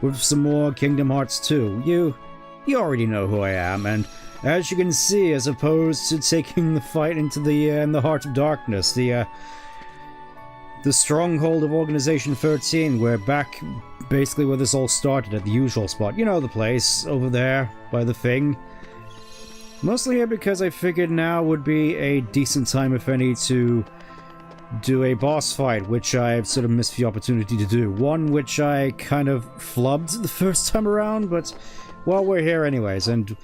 with some more Kingdom Hearts 2. You already know who I am, and as you can see, as opposed to taking the fight into the Heart of Darkness, the stronghold of Organization 13, we're back basically where this all started, at the usual spot. You know the place, over there, by the thing. Mostly here because I figured now would be a decent time, if any, to do a boss fight, which I've sort of missed the opportunity to do. One which I kind of flubbed the first time around, but, well, we're here anyways, and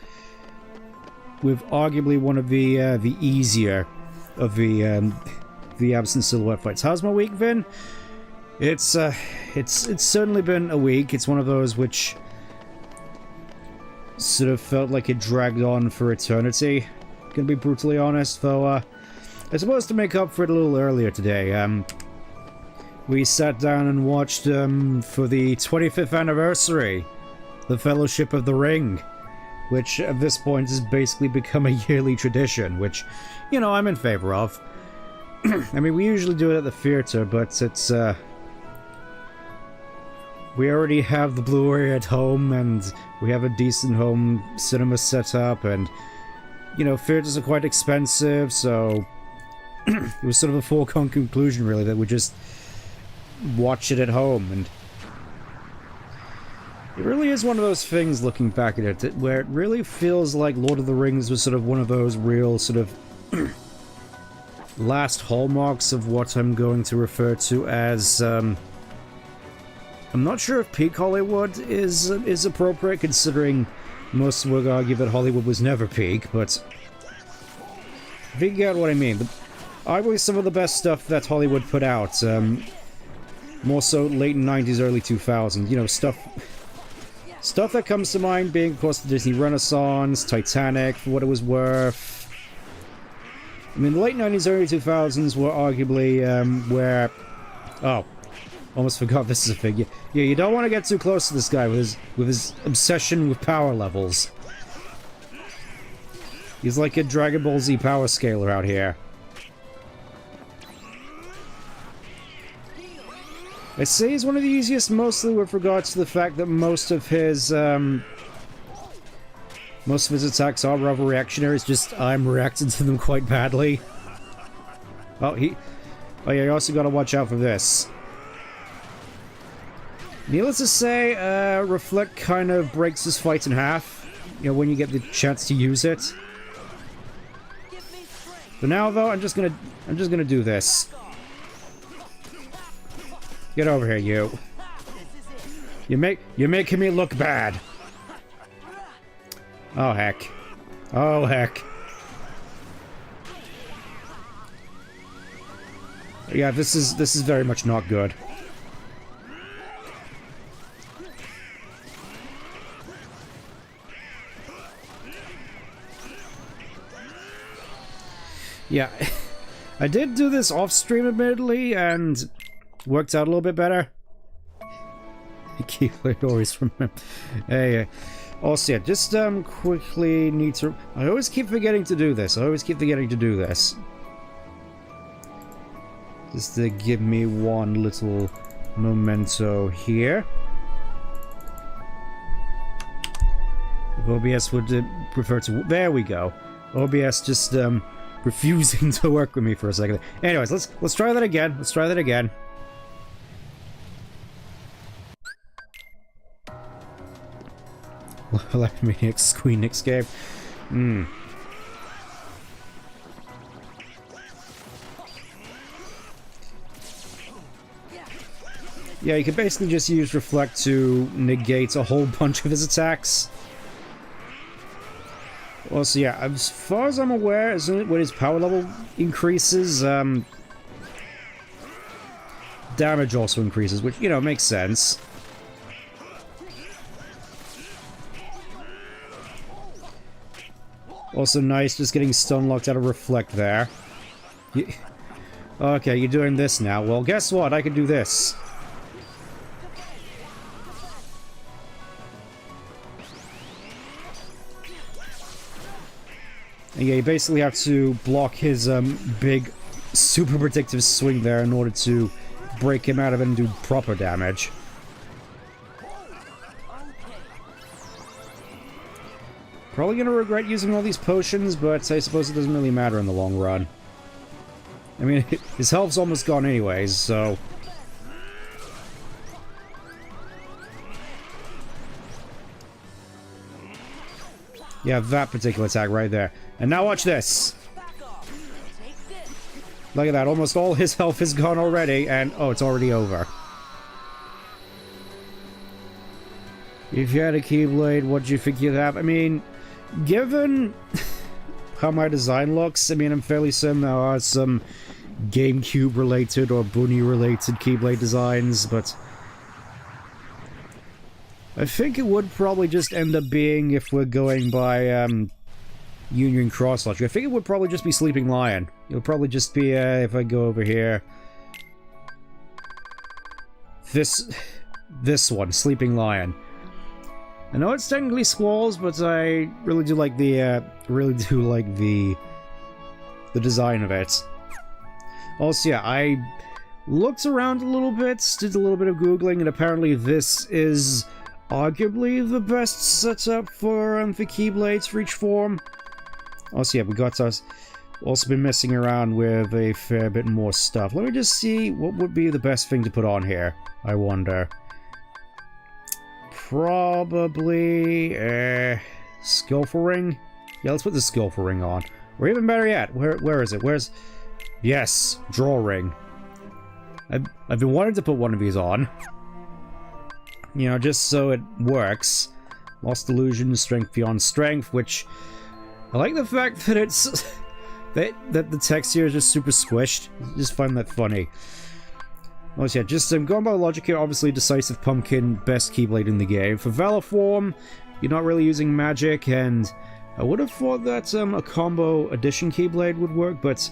with arguably one of the easier of the absent silhouette fights. How's my week been? It's certainly been a week. It's one of those which sort of felt like it dragged on for eternity. Gonna be brutally honest, though. I suppose to make up for it a little earlier today, we sat down and watched for the 25th anniversary, The Fellowship of the Ring, which at this point has basically become a yearly tradition, which, you know, I'm in favor of. I mean, we usually do it at the theater, but it's, we already have the Blu-ray at home, and we have a decent home cinema set up, and, you know, theaters are quite expensive, so it was sort of a foregone conclusion, really, that we just watch it at home, and it really is one of those things, looking back at it, where it really feels like Lord of the Rings was sort of one of those real sort of last hallmarks of what I'm going to refer to as, I'm not sure if peak Hollywood is appropriate, considering most would argue that Hollywood was never peak, but if you get what I mean. Arguably some of the best stuff that Hollywood put out, more so late 90s, early 2000s, you know, stuff that comes to mind being, of course, the Disney Renaissance, Titanic, for what it was worth. I mean, the late 90s, early 2000s were arguably, where... Oh, almost forgot this is a figure. Yeah, you don't want to get too close to this guy with his obsession with power levels. He's like a Dragon Ball Z power scaler out here. I say he's one of the easiest, mostly with regards to the fact that most of his attacks are rather reactionary. It's just I'm reacting to them quite badly. Oh, yeah, you also gotta watch out for this. Needless to say, Reflect kind of breaks his fight in half, you know, when you get the chance to use it. But now, though, I'm just gonna do this. Get over here, you. You're making me look bad. Oh, heck. Oh, heck. Yeah, this is very much not good. Yeah, I did do this off-stream, admittedly, and worked out a little bit better. Keyblade always from him. Hey, also, yeah, just quickly need to... I always keep forgetting to do this. Just to give me one little memento here. If OBS would prefer to... There we go. OBS just refusing to work with me for a second. Anyways, let's try that again. Let's try that again. Like Maniac's Queen escape. Yeah, you can basically just use Reflect to negate a whole bunch of his attacks. Also, yeah, as far as I'm aware, isn't it when his power level increases, damage also increases, which, you know, makes sense. Also nice, just getting stun locked out of Reflect there. Okay, you're doing this now. Well, guess what? I can do this. And yeah, you basically have to block his big, super predictive swing there in order to break him out of it and do proper damage. Probably gonna regret using all these potions, but I suppose it doesn't really matter in the long run. I mean, his health's almost gone anyways, so... Yeah, that particular attack right there. And now watch this! Look at that, almost all his health is gone already, and... oh, it's already over. If you had a Keyblade, what do you think you'd have? I mean, given how my design looks, I mean, I'm fairly certain there are some GameCube-related or Bunny-related Keyblade designs, but... I think it would probably just end up being, if we're going by, Union Cross logic, I think it would probably just be Sleeping Lion. It would probably just be, if I go over here... This one, Sleeping Lion. I know it's technically Squalls, but I really do like the, the design of it. Also, yeah, I looked around a little bit, did a little bit of Googling, and apparently this is arguably the best setup for Keyblades for each form. Also, yeah, we got us also been messing around with a fair bit more stuff. Let me just see what would be the best thing to put on here, I wonder. Probably, Skillful Ring? Yeah, let's put the Skillful Ring on. Or even better yet, where is it? Where's... yes, Draw Ring. I've been wanting to put one of these on. You know, just so it works. Lost Illusion, Strength Beyond Strength, which... I like the fact that it's... that the text here is just super squished. I just find that funny. Oh, yeah, just going by logic here, obviously Decisive Pumpkin, best Keyblade in the game. For Valor form, you're not really using magic, and I would have thought that a combo addition Keyblade would work, but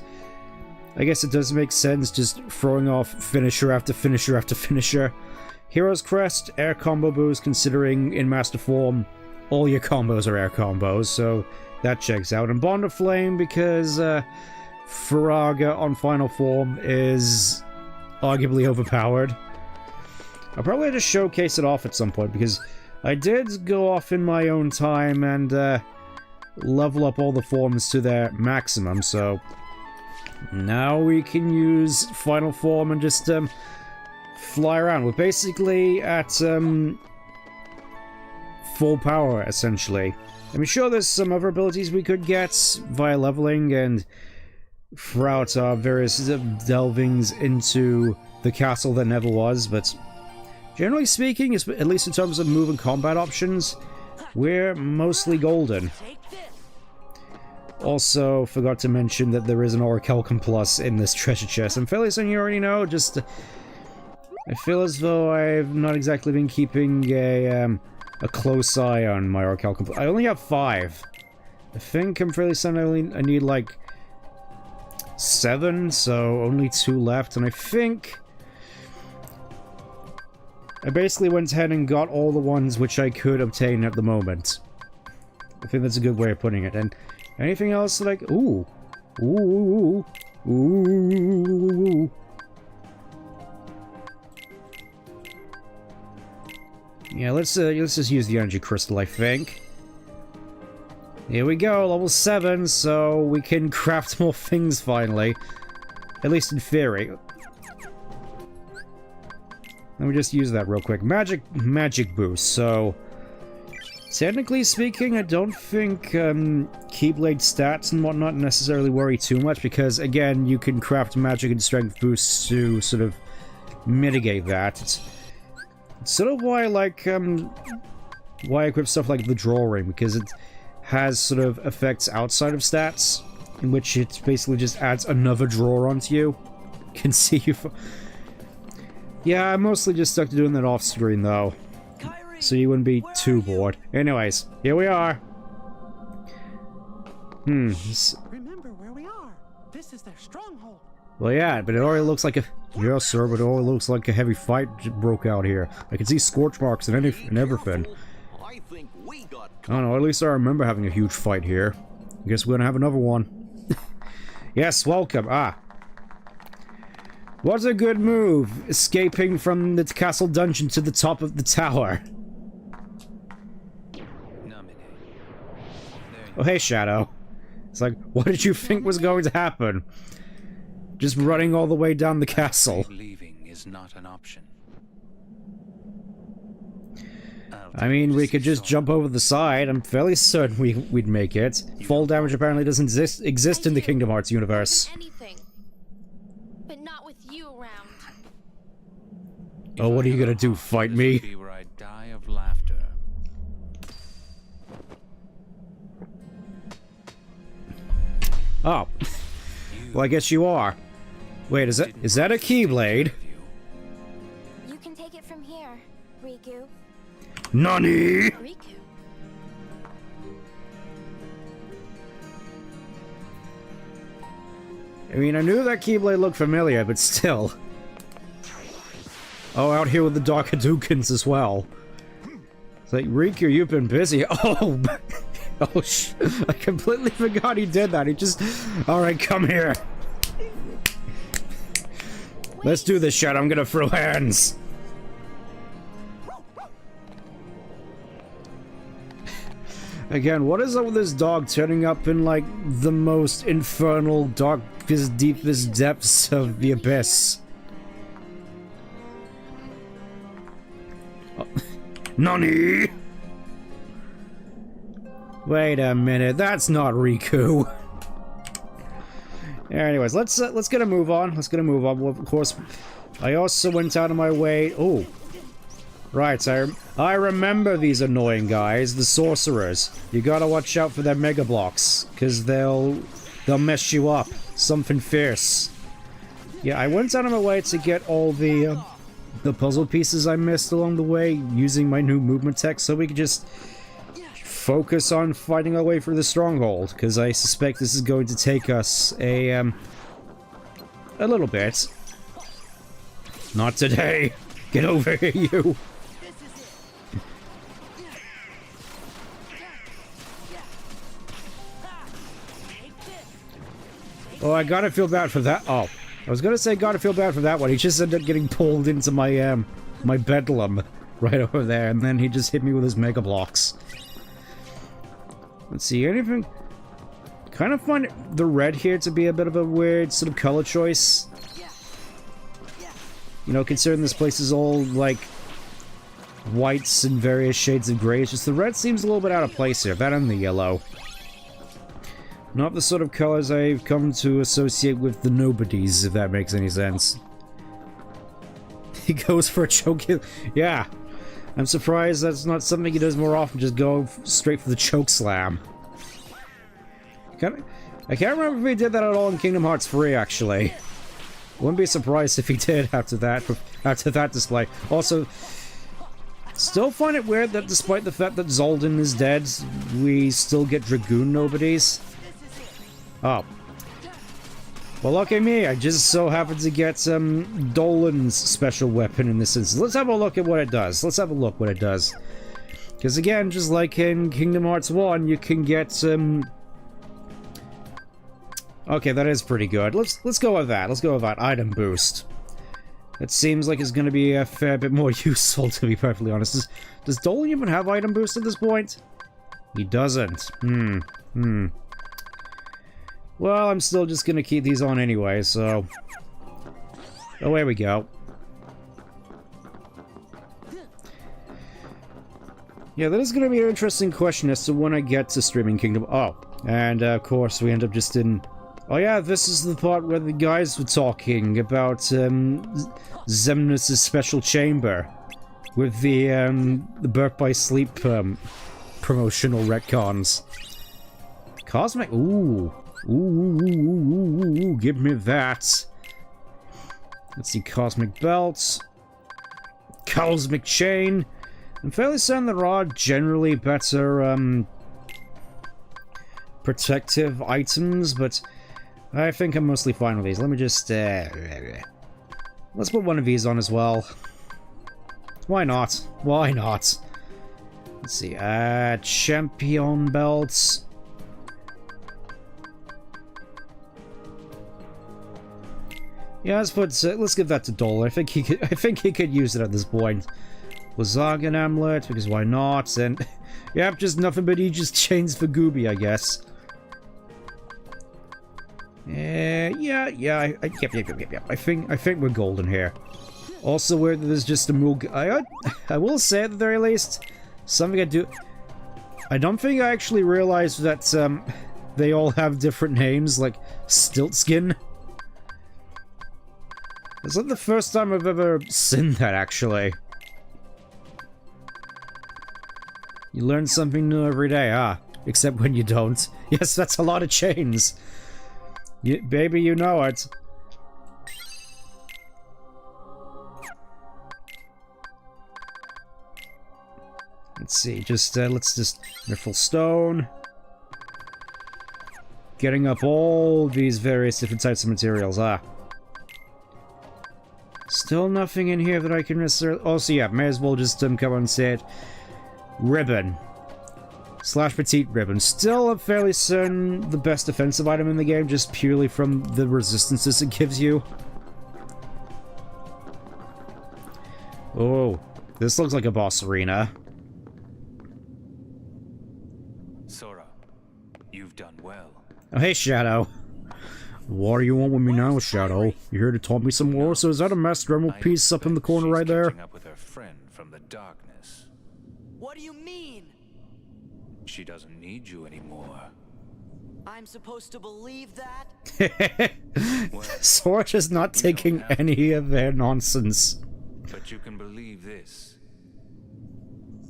I guess it does make sense just throwing off finisher after finisher after finisher. Hero's Crest, air combo boost, considering in Master Form, all your combos are air combos, so that checks out. And Bond of Flame, because Faraga on Final Form is arguably overpowered. I'll probably just showcase it off at some point, because I did go off in my own time and level up all the forms to their maximum, so now we can use Final Form and just fly around. We're basically at full power, essentially. I mean, sure, there's some other abilities we could get via leveling and throughout our various delvings into the castle that never was, but generally speaking, at least in terms of move and combat options, we're mostly golden. Also, forgot to mention that there is an Orichalcum Plus in this treasure chest. I'm fairly certain you already know, just... I feel as though I've not exactly been keeping a close eye on my Orichalcum Plus. I only have 5. I think I'm fairly certain I need, like, 7, so only 2 left, and I think... I basically went ahead and got all the ones which I could obtain at the moment. I think that's a good way of putting it, and anything else like... ooh. Ooh. Ooh. Yeah, let's just use the energy crystal, I think. Here we go, level 7, so we can craft more things finally. At least in theory. Let me just use that real quick. Magic boost, so... technically speaking, I don't think Keyblade stats and whatnot necessarily worry too much, because, again, you can craft magic and strength boosts to sort of mitigate that. It's sort of why I like, why I equip stuff like the Draw Ring, because it has sort of effects outside of stats, in which it basically just adds another drawer onto you. Can see you for... yeah, I'm mostly just stuck to doing that off-screen, though, so you wouldn't be too bored. Anyways, here we are. Remember where we are. This is their stronghold. Well, yeah, but it already looks like a... yes, sir, but it already looks like a heavy fight broke out here. I can see scorch marks and everything. I think we got... I don't know, at least I remember having a huge fight here. I guess we're gonna have another one. Yes, welcome. Ah. What a good move, escaping from the castle dungeon to the top of the tower. Oh, hey, Shadow. It's like, what did you think was going to happen? Just running all the way down the castle. Leaving is not an option. I mean, we could just jump over the side. I'm fairly certain we'd make it. Fall damage apparently doesn't exist in the Kingdom Hearts universe. Anything, but not with you around. Oh, what are you gonna do? Fight me? Be where I die of laughter. Oh. Well, I guess you are. Wait, is that a Keyblade? You can take it from here, Riku. Nani? Riku. I mean, I knew that Keyblade looked familiar, but still. Oh, out here with the Dark Hadoukens as well. It's like, Riku, you've been busy. Oh, oh, I completely forgot he did that. He just... Alright, come here. Let's do this shit. I'm gonna throw hands. Again, what is up with this dog turning up in, like, the most infernal, darkest, deepest depths of the abyss? Oh. Nani? Wait a minute, that's not Riku. Anyways, let's get a move on. Let's get a move on. Well, of course, I also went out of my way. Oh. Right, I remember these annoying guys, the sorcerers. You gotta watch out for their mega blocks, because they'll mess you up. Something fierce. Yeah, I went out of my way to get all the puzzle pieces I missed along the way, using my new movement tech, so we could just focus on fighting our way through the stronghold, because I suspect this is going to take us a little bit. Not today. Get over here, you. Oh, I gotta feel bad for that. Oh, I was gonna say gotta feel bad for that one. He just ended up getting pulled into my, my bedlam right over there, and then he just hit me with his mega blocks. Let's see, anything... Kind of find the red here to be a bit of a weird sort of color choice. You know, considering this place is all, like, whites and various shades of gray, it's just the red seems a little bit out of place here. That and the yellow. Not the sort of colors I've come to associate with the nobodies, if that makes any sense. He goes for a choke. Yeah. I'm surprised that's not something he does more often, just go straight for the choke slam. I can't remember if he did that at all in Kingdom Hearts 3, actually. Wouldn't be surprised if he did after that display. Also, still find it weird that despite the fact that Zoldan is dead, we still get Dragoon nobodies. Oh. Well, lucky me, I just so happened to get Dolan's special weapon in this instance. Let's have a look at what it does. Let's have a look what it does. Because again, just like in Kingdom Hearts 1, you can get okay, that is pretty good. Let's go with that. Let's go with that. Item boost. It seems like it's going to be a fair bit more useful, to be perfectly honest. Does Dolan even have item boost at this point? He doesn't. Well, I'm still just gonna keep these on anyway, so... Away we go. Yeah, that is gonna be an interesting question as to when I get to Streaming Kingdom. Oh, and of course we end up just in... Oh yeah, this is the part where the guys were talking about Xemnas' special chamber. With the Birth by Sleep promotional retcons. Cosmic... Ooh... Ooh, give me that. Let's see, Cosmic Belts. Cosmic Chain. I'm fairly certain there are generally better, protective items, but I think I'm mostly fine with these. Let me just, let's put one of these on as well. Why not? Why not? Let's see, Champion Belts. Yeah, let's give that to Dole. I think he could use it at this point. Lazagan Amulet, because why not? And, yep, just nothing but Aegis chains for Gooby, I guess. Yeah, yep. I think we're golden here. Also weird that there's just a Moog. I will say at the very least, something I do. I don't think I actually realized that they all have different names, like Stiltskin. It's like the first time I've ever seen that, actually. You learn something new every day, except when you don't. Yes, that's a lot of chains. Baby, you know it. Let's see, let's just Riffle Stone. Getting up all these various different types of materials, Still nothing in here that I can necessarily... Also, yeah, may as well just come on and say it. Ribbon. / petite ribbon. Still a fairly certain the best defensive item in the game, just purely from the resistances it gives you. Oh, this looks like a boss arena. Sora, you've done well. Oh, hey, Shadow. What do you want with me now, Shadow? You here to taunt me some more? So is that a Master Emerald piece up in the corner right there? Up with her friend from the darkness. What do you mean? She doesn't need you anymore. I'm supposed to believe that? Sora's just not taking any of their nonsense. But you can believe this.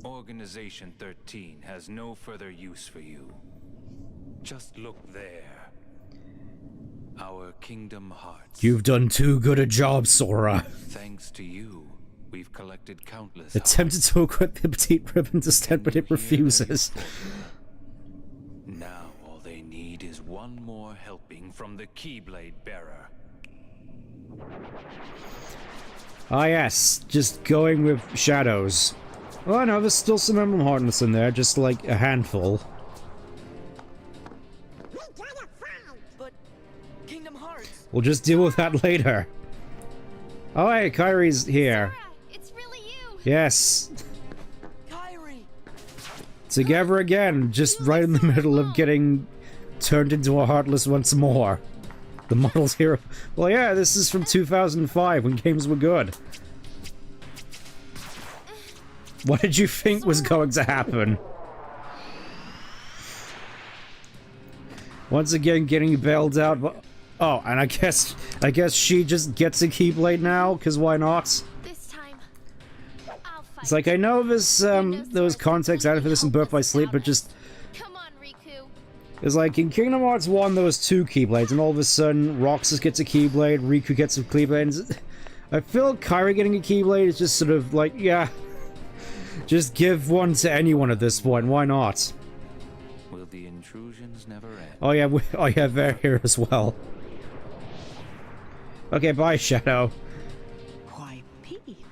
Organization 13 has no further use for you. Just look there. Our Kingdom Hearts. You've done too good a job, Sora. Thanks to you, we've collected countless attempted to equip the petite ribbon to stand, but it refuses. Now all they need is one more helping from the Keyblade bearer. Ah yes, just going with shadows. Oh no, there's still some Emblem Hardness in there, just like a handful. But Kingdom Hearts. We'll just deal with that later. Oh hey, Kyrie's here. Sora, it's really you. Yes. Kyrie. Together again, just right in the middle of getting turned into a Heartless once more. The model's here. Well, yeah, this is from 2005 when games were good. What did you think was going to happen? Once again, getting bailed out. Oh, and I guess she just gets a Keyblade now, because why not? This time, I'll fight. It's like, I know there's there was context added for this in Birth by Sleep, but just... Come on, Riku. It's like, in Kingdom Hearts 1, there was 2 Keyblades, and all of a sudden, Roxas gets a Keyblade, Riku gets a Keyblade, and I feel Kyrie getting a Keyblade is just sort of like, yeah, just give one to anyone at this point, why not? Will the intrusions never end? Oh yeah, they're here as well. Okay, bye, Shadow. Why, Pete,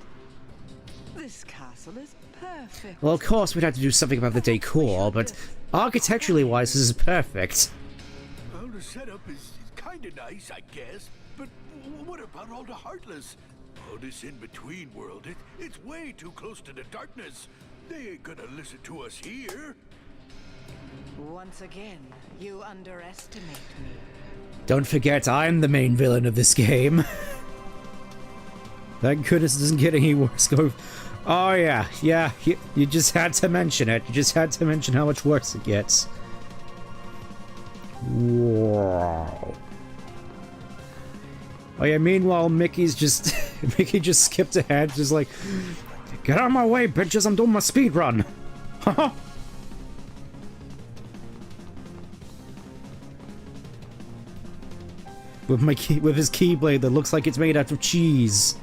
this castle is perfect. Well, of course, we'd have to do something about the decor, but architecturally wise, this is perfect. Well, the setup is kinda nice, I guess, but what about all the Heartless? All this in-between world, it's way too close to the darkness. They ain't gonna listen to us here. Once again, you underestimate me. Don't forget, I'm the main villain of this game. Thank goodness it doesn't get any worse. Oh yeah, you just had to mention it. You just had to mention how much worse it gets. Wow. Oh yeah, meanwhile, Mickey just skipped ahead, just like, get out of my way, bitches, I'm doing my speed run. Haha. With his Keyblade that looks like it's made out of cheese.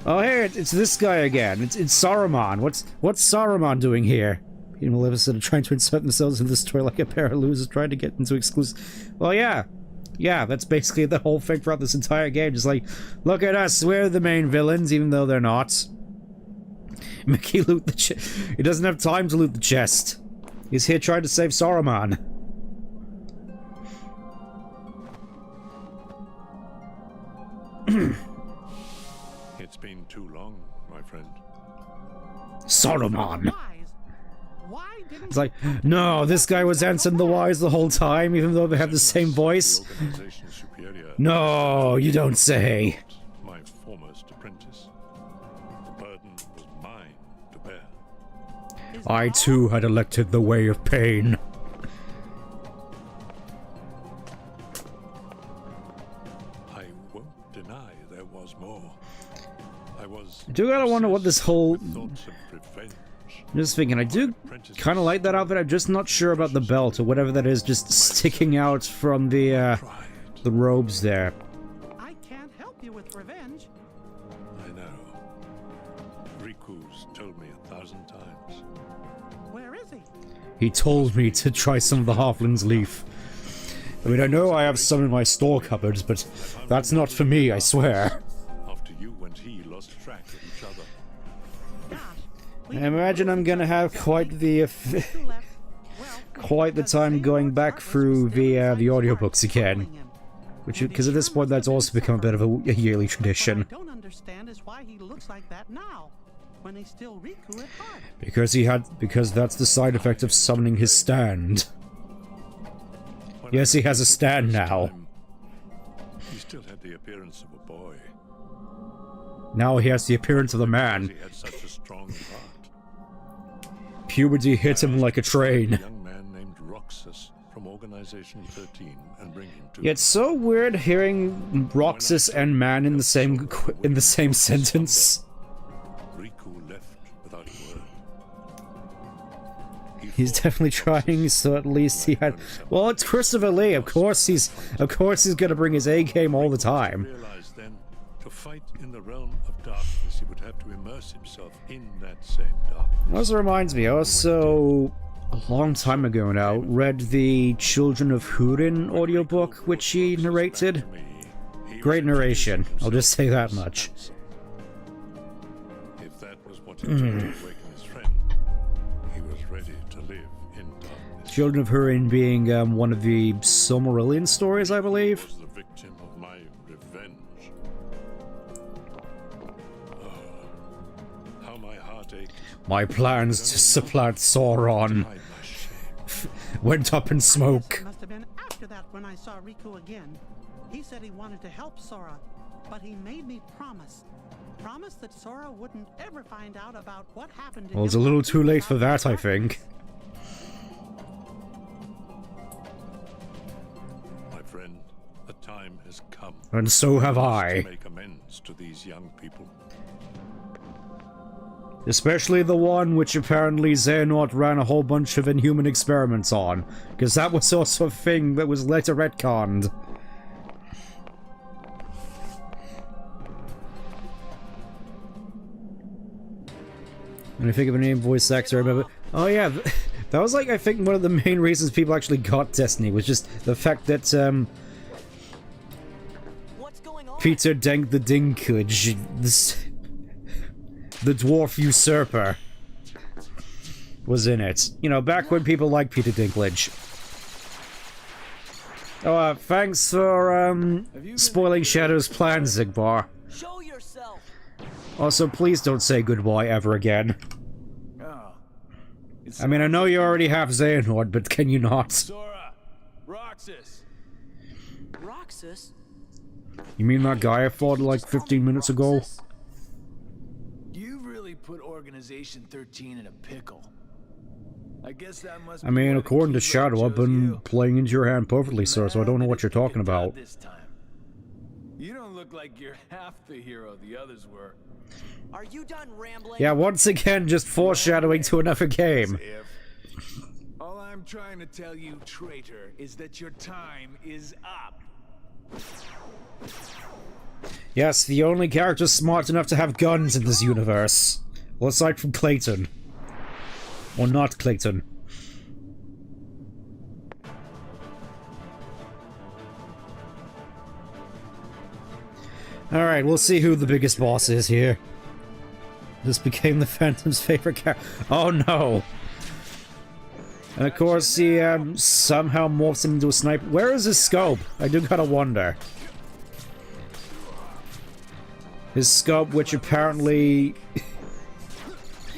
Oh hey, it's this guy again. It's Saruman. What's Saruman doing here? You know, Maleficent are trying to insert themselves in the story like a pair of losers trying to get into exclusive. Well, yeah, that's basically the whole thing throughout this entire game. Just like, look at us, we're the main villains, even though they're not. Mickey loot the chest. He doesn't have time to loot the chest. He's here trying to save Saruman. It's been too long, my friend. Solomon. Wise. Why didn't It's like, no, this guy was Anson the Wise the whole time, even though they have the same voice. No, you don't say. My foremost apprentice. The burden was mine to bear. I too had elected the way of pain. I won't deny there was more. I was. I do gotta wonder what this whole... thoughts of revenge. I'm just thinking, I do kind of like that outfit. I'm just not sure about the belt or whatever that is, just sticking out from the robes there. I can't help you with revenge. I know. Riku's told me 1,000 times. Where is he? He told me to try some of the Halfling's Leaf. I mean, I know I have some in my store cupboards, but that's not for me, I swear. After you and he lost track of each other. Gosh. I imagine I'm gonna have quite the quite the time going back through the audiobooks again, which because at this point that's also become a bit of a yearly tradition. What I don't understand is why he looks like that now, when he's still Riku at heart. Because that's the side effect of summoning his stand. Yes, he has a stand now. He still had the appearance of a boy. Now he has the appearance of a man. He had such a strong heart. Puberty hit him like a train. A young man named Roxas from Organization 13 and bring him to. Yeah, it's so weird hearing Roxas and man in the same sentence. Riku left without a word. He's definitely trying, so at least he had. Well, it's Christopher Lee. Of course he's gonna bring his A game all the time. Realized then, to fight in the realm of darkness, he would have to immerse himself in that same darkness. Also reminds me, also a long time ago now, read the Children of Hurin audiobook, which he narrated. Great narration. I'll just say that much. If that was what he took to awaken his friend, he was ready to live in darkness. Children of Hurin being one of the Silmarillion stories, I believe. Was the victim of my revenge. Oh, how my heart ached. My plans to supplant Sauron Hide my shame. went up in smoke. It must have been after that when I saw Riku again. He said he wanted to help Sora, but he made me promise. Promise that Sora wouldn't ever find out about what happened to Well, it's a him little when too he was late for out in that, I darkness. think. My friend, the time has come. And so have To I. make amends to these young people. Especially the one which apparently Xehanort ran a whole bunch of inhuman experiments on. Because that was also a thing that was later retconned. When I think of a name voice actor, I remember... Oh yeah, that was like, I think, one of the main reasons people actually got Destiny, was just the fact that, What's going on? Peter Denk the Dinklage, the dwarf usurper, was in it. You know, back when people liked Peter Dinklage. Oh, thanks for, spoiling Shadow's plans, Zigbar. Show yourself. Also, please don't say goodbye ever again. Oh. I mean, I know you already have Xehanort, but can you not? Sora! Roxas! Roxas? You mean that guy I fought like 15 minutes ago? Roxas? You really put Organization 13 in a pickle. I guess that must I be mean, why the according to Keyblade Shadow, I've chose been you. playing into your hand perfectly, sir, so I don't know what you're talking about. This time. You don't look like you're half the hero the others were. Are you done rambling? Yeah, once again, just foreshadowing to another game. If. All I'm trying to tell you, traitor, is that your time is up. Yes, the only character smart enough to have guns in this universe. Well, aside from Clayton. Or not Clayton. Alright, we'll see who the biggest boss is here. This became the Phantom's favorite character. Oh no! And of course, he somehow morphs him into a sniper. Where is his scope? I do gotta wonder. His scope, which apparently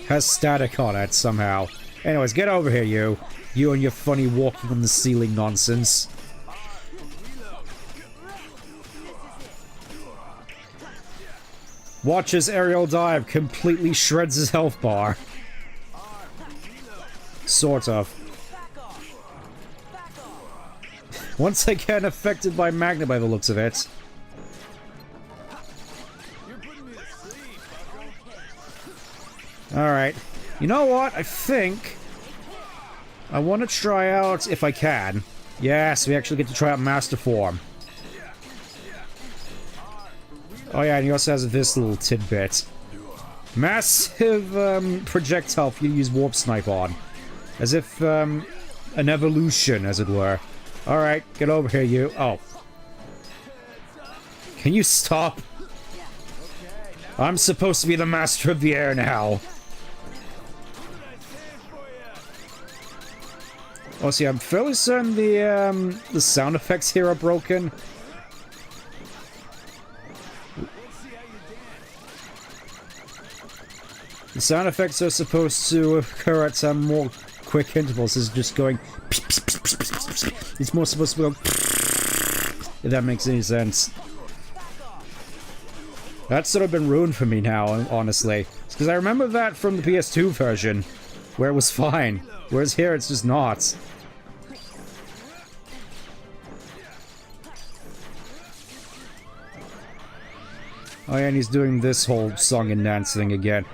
has static on it somehow. Anyways, get over here, you. You and your funny walking on the ceiling nonsense. Watch as aerial dive completely shreds his health bar. Sort of. Once again affected by magnet by the looks of it. Alright. You know what? I think I want to try out, if I can. Yes, we actually get to try out Master Form. Oh yeah, and he also has this little tidbit. Massive projectile for you to use Warp Snipe on. As if an evolution, as it were. Alright, get over here, you. Oh. Can you stop? I'm supposed to be the master of the air now. Oh, see, I'm fairly certain the sound effects here are broken. The sound effects are supposed to occur at some more quick intervals. It's just going... It's more supposed to go... If that makes any sense. That's sort of been ruined for me now, honestly. Because I remember that from the PS2 version, where it was fine. Whereas here, it's just not. Oh yeah, and he's doing this whole song and dance thing again.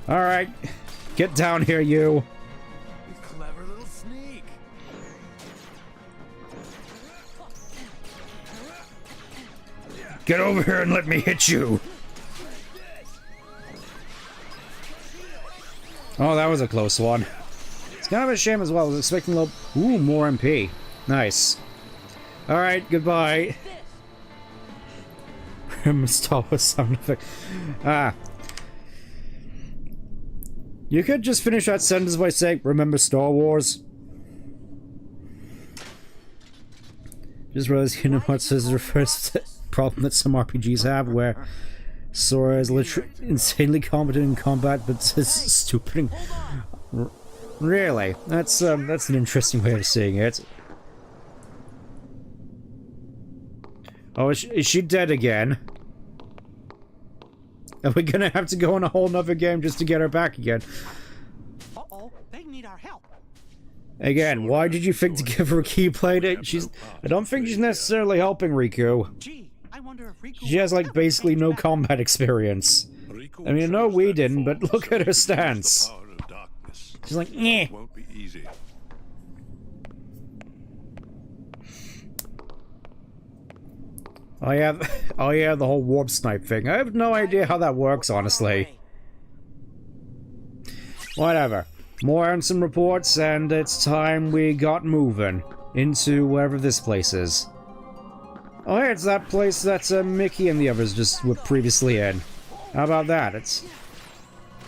Alright, get down here, you. Clever little sneak. Get over here and let me hit you. Oh, that was a close one. It's kind of a shame as well. I was expecting a little... Ooh, more MP. Nice. Alright, goodbye. Star Wars sound effect. Ah. You could just finish that sentence by saying, remember Star Wars? Just realized Kingdom Hearts is the first problem that some RPGs have, where Sora is literally insanely competent in combat, but is stupid. Really? That's an interesting way of seeing it. Oh, is she dead again? Are we gonna have to go on a whole nother game just to get her back again? Uh-oh, they need our help. Again, why did you think to give her a keyblade? I don't think she's necessarily helping Riku. Gee, I wonder if Riku She has, like, basically no combat experience. I mean, I know we didn't, but look at her stance. She's like, eh. Won't be easy. Oh yeah, the whole warp snipe thing. I have no idea how that works, honestly. Whatever. More Ansem reports, and it's time we got moving into wherever this place is. Oh yeah, it's that place that Mickey and the others just were previously in. How about that?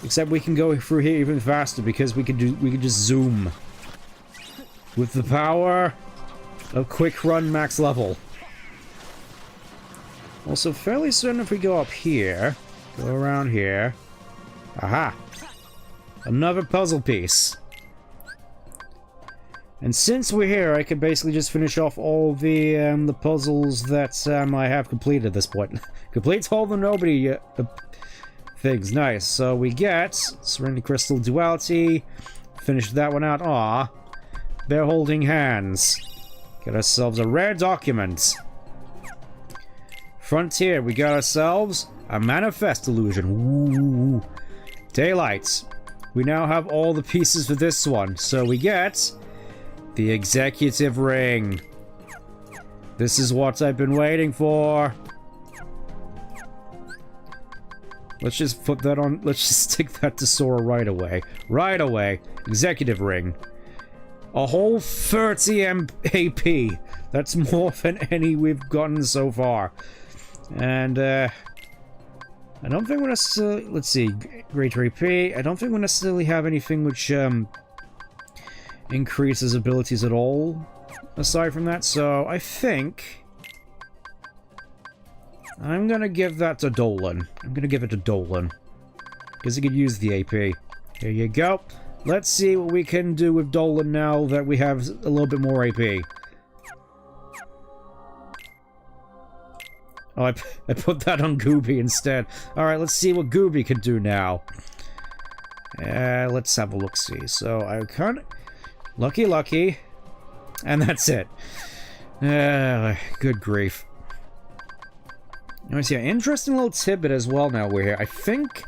Except we can go through here even faster because we could just zoom. With the power of quick run max level. Also, fairly certain if we go up here, go around here. Aha! Another puzzle piece. And since we're here, I can basically just finish off all the puzzles that I have completed at this point. Complete all the nobody things. Nice. So we get Serenity Crystal Duality. Finish that one out. Aw. They're holding hands. Get ourselves a rare document. Frontier, we got ourselves a manifest illusion. Ooh. Daylight. We now have all the pieces for this one. So we get the executive ring. This is what I've been waiting for. Let's just put that on. Let's just stick that to Sora right away. Right away. Executive ring. A whole 30 AP. That's more than any we've gotten so far. And, I don't think we necessarily... Let's see. Greater AP. I don't think we necessarily have anything which, increases abilities at all, aside from that. So, I think... I'm gonna give that to Dolan. I'm gonna give it to Dolan. Because he could use the AP. Here you go. Let's see what we can do with Dolan now that we have a little bit more AP. Oh, I put that on Gooby instead. Alright, let's see what Gooby can do now. Let's have a look-see. So, I kind of... Lucky. And that's it. Good grief. Let see, an interesting little tidbit as well now we're here. I think,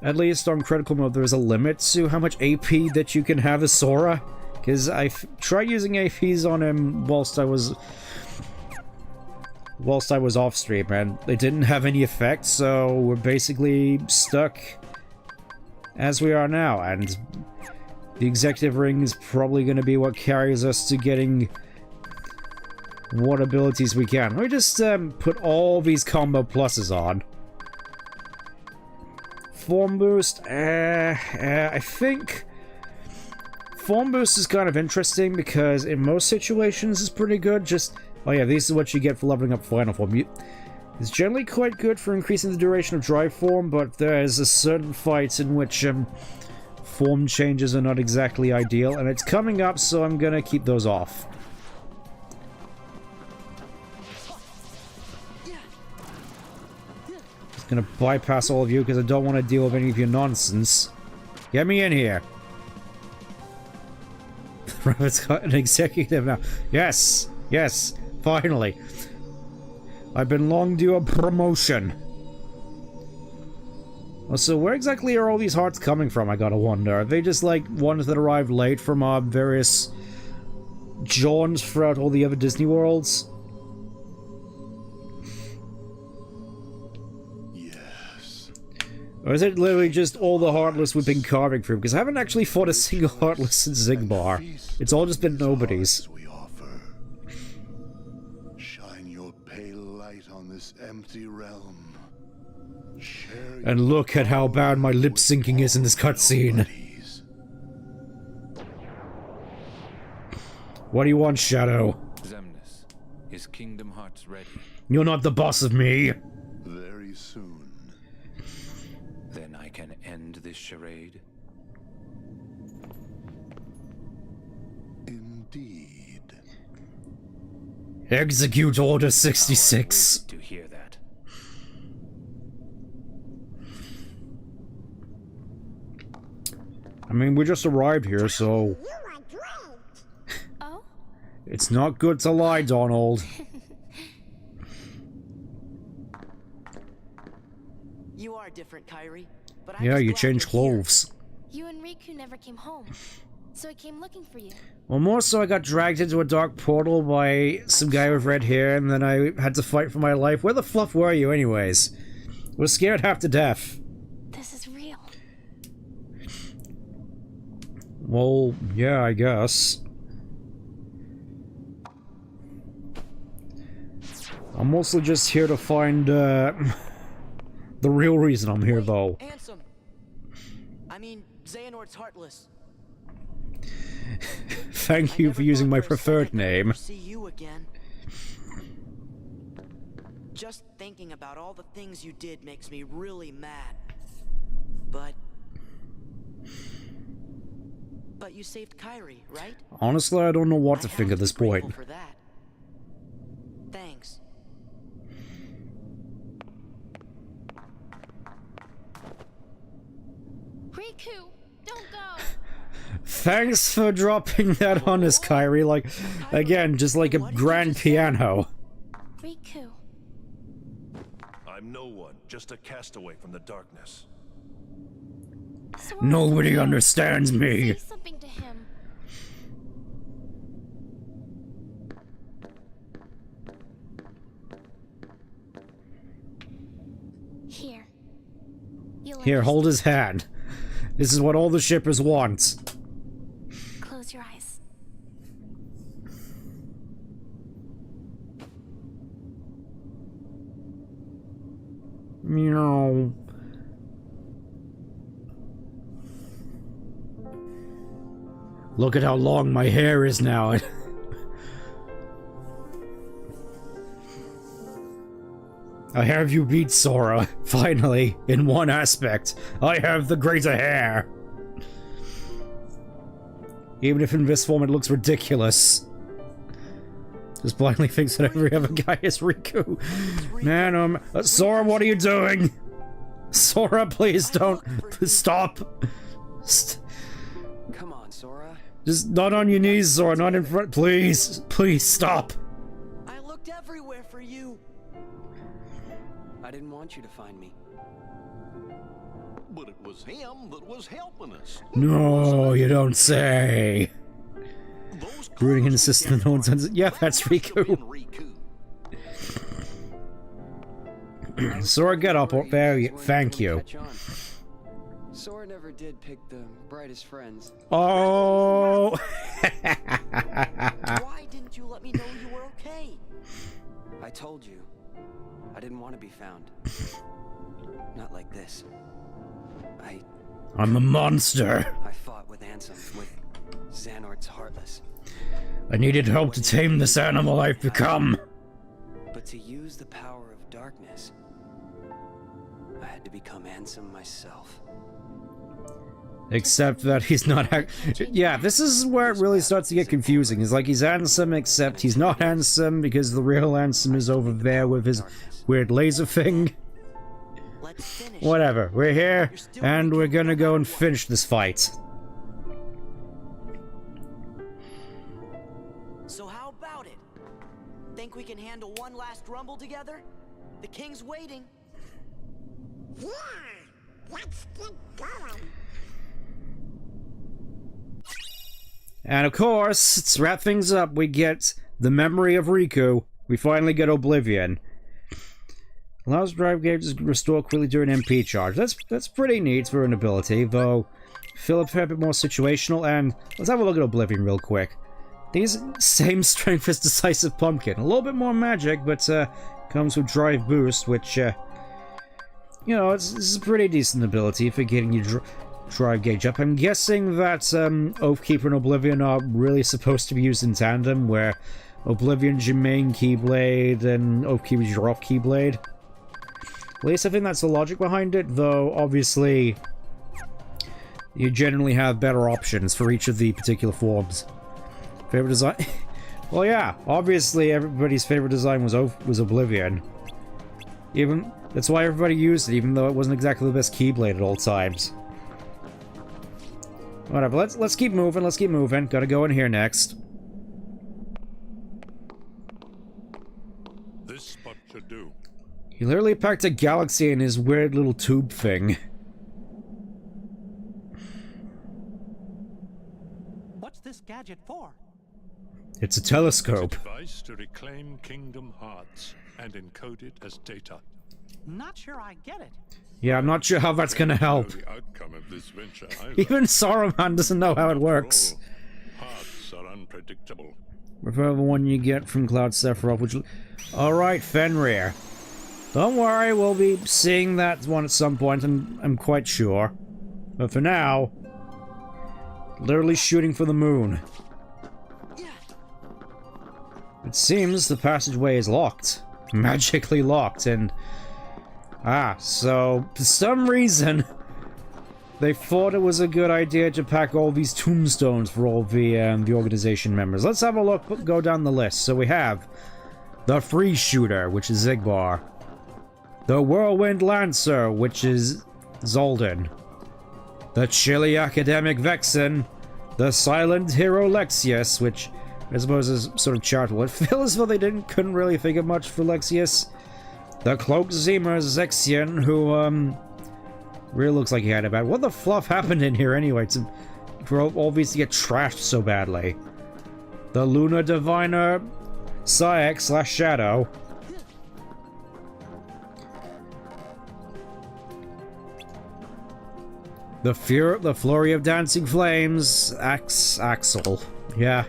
at least on critical mode, there's a limit to how much AP that you can have as Sora. Because I tried using APs on him whilst I was off stream, and it didn't have any effect, so we're basically stuck as we are now, and the executive ring is probably going to be what carries us to getting what abilities we can. Let me just put all these combo pluses on. Form boost, I think form boost is kind of interesting because in most situations it's pretty good. Just, oh yeah, this is what you get for leveling up final form. It's generally quite good for increasing the duration of dry form, but there's a certain fight in which form changes are not exactly ideal, and it's coming up, so I'm gonna keep those off. Just gonna bypass all of you because I don't want to deal with any of your nonsense. Get me in here. Rabbit's got an executive now. Yes, finally. I've been long due a promotion. So where exactly are all these hearts coming from, I gotta wonder? Are they just like ones that arrived late from our various jaunts throughout all the other Disney worlds? Yes. Or is it literally just all the Heartless we've been carving through? Because I haven't actually fought a single Heartless since Zigbar. It's all just been nobodies. Shine your pale light on this empty realm. And look at how bad my lip syncing is in this cutscene. What do you want, Shadow? Xemnas, is Kingdom Hearts ready? You're not the boss of me. Very soon. Then I can end this charade? Indeed. Execute Order 66. To hear that. I mean, we just arrived here, so... Oh? It's not good to lie, Donald. You are different, Kyrie. But I'm Yeah, just you glad changed you're here. clothes. You and Riku never came home, so I came looking for you. Well, more so I got dragged into a dark portal by some guy with red hair, and then I had to fight for my life. Where the fluff were you, anyways? Was scared half to death. This is real. Well, yeah, I guess. I'm mostly just here to find, the real reason I'm here, though. Ansem. I mean, Xehanort's heartless. Thank you for using my preferred name. See you again. Just thinking about all the things you did makes me really mad. But you saved Kyrie, right? Honestly, I don't know what to think at this point. For that. Thanks. Riku, don't go. Thanks for dropping that on us, Kyrie. Like, again, just like a grand piano. Riku. I'm no one, just a castaway from the darkness. Sora, Nobody understands me. say something to him. Here. Here, hold his hand. This is what all the shippers want. Close your eyes. Meow. Look at how long my hair is now. I have you beat Sora, finally, in one aspect. I have the greater hair. Even if in this form it looks ridiculous. Just blindly thinks that every other guy is Riku. Man, Sora, what are you doing? Sora, please don't. Stop. Come on, Sora. Just not on your knees, Sora, not in front. Please. Please, stop. I looked everywhere for you. I didn't want you to find me. But it was him that was helping us. No, you don't say. Brooding and insistent no one's on. Yeah, that's Riku. Sora, get up. There you. Thank you. Sora never did pick the brightest friends. Oh. Why didn't you let me know you were okay? I told you. I didn't want to be found. Not like this. I'm a monster. I fought with Ansem, with Xehanort's Heartless. I needed help to tame this animal I've become. But to use the power of darkness, I had to become Ansem myself. Except that he's not. Yeah, this is where it really starts to get confusing. It's like he's Ansem, except he's not Ansem because the real Ansem is over there with his weird laser thing. Whatever, we're here, and we're gonna go and finish this fight. So how about it? Think we can handle one last rumble together? The king's waiting. Yeah, let's get going. And of course, to wrap things up, we get the memory of Riku. We finally get Oblivion. Allows drive gauges to restore quickly during MP charge. That's pretty neat for an ability, though feel a fair bit more situational. And let's have a look at Oblivion real quick. These same strength as Decisive Pumpkin. A little bit more magic, but comes with drive boost, which you know, this is a pretty decent ability for getting your drive gauge up. I'm guessing that Oathkeeper and Oblivion are really supposed to be used in tandem, where Oblivion's your main Keyblade and Oathkeeper's your off Keyblade. At least I think that's the logic behind it, though obviously you generally have better options for each of the particular forms. Favorite design? Well, yeah, obviously everybody's favorite design was Oblivion. That's why everybody used it, even though it wasn't exactly the best Keyblade at all times. Whatever, let's keep moving, Gotta go in here next. This spot should do. He literally packed a galaxy in his weird little tube thing. What's this gadget for? It's a telescope. It's a device to reclaim Kingdom Hearts and encode it as data. Not sure I get it. Yeah, I'm not sure how that's gonna help. The outcome of this venture Even Saruman doesn't know how it works. Hearts are unpredictable. Refer the one you get from Cloud Sephiroth, which... Alright, Fenrir. Don't worry, we'll be seeing that one at some point, I'm quite sure. But for now... Literally shooting for the moon. It seems the passageway is locked. Magically locked, and... so, for some reason, they thought it was a good idea to pack all these tombstones for all the organization members. Let's have a look, go down the list. So we have the Free Shooter, which is Zigbar. The Whirlwind Lancer, which is Zoldan. The Chilly Academic Vexen. The Silent Hero Lexius, which I suppose is sort of charitable. It feels as though they couldn't really think of much for Lexius. The Cloak Zima Zexion, who, really looks like he had a bad... What the fluff happened in here anyway for all these to get trashed so badly? The Luna Diviner Saek/Shadow. The Flurry of Dancing Flames, Axel. Yeah,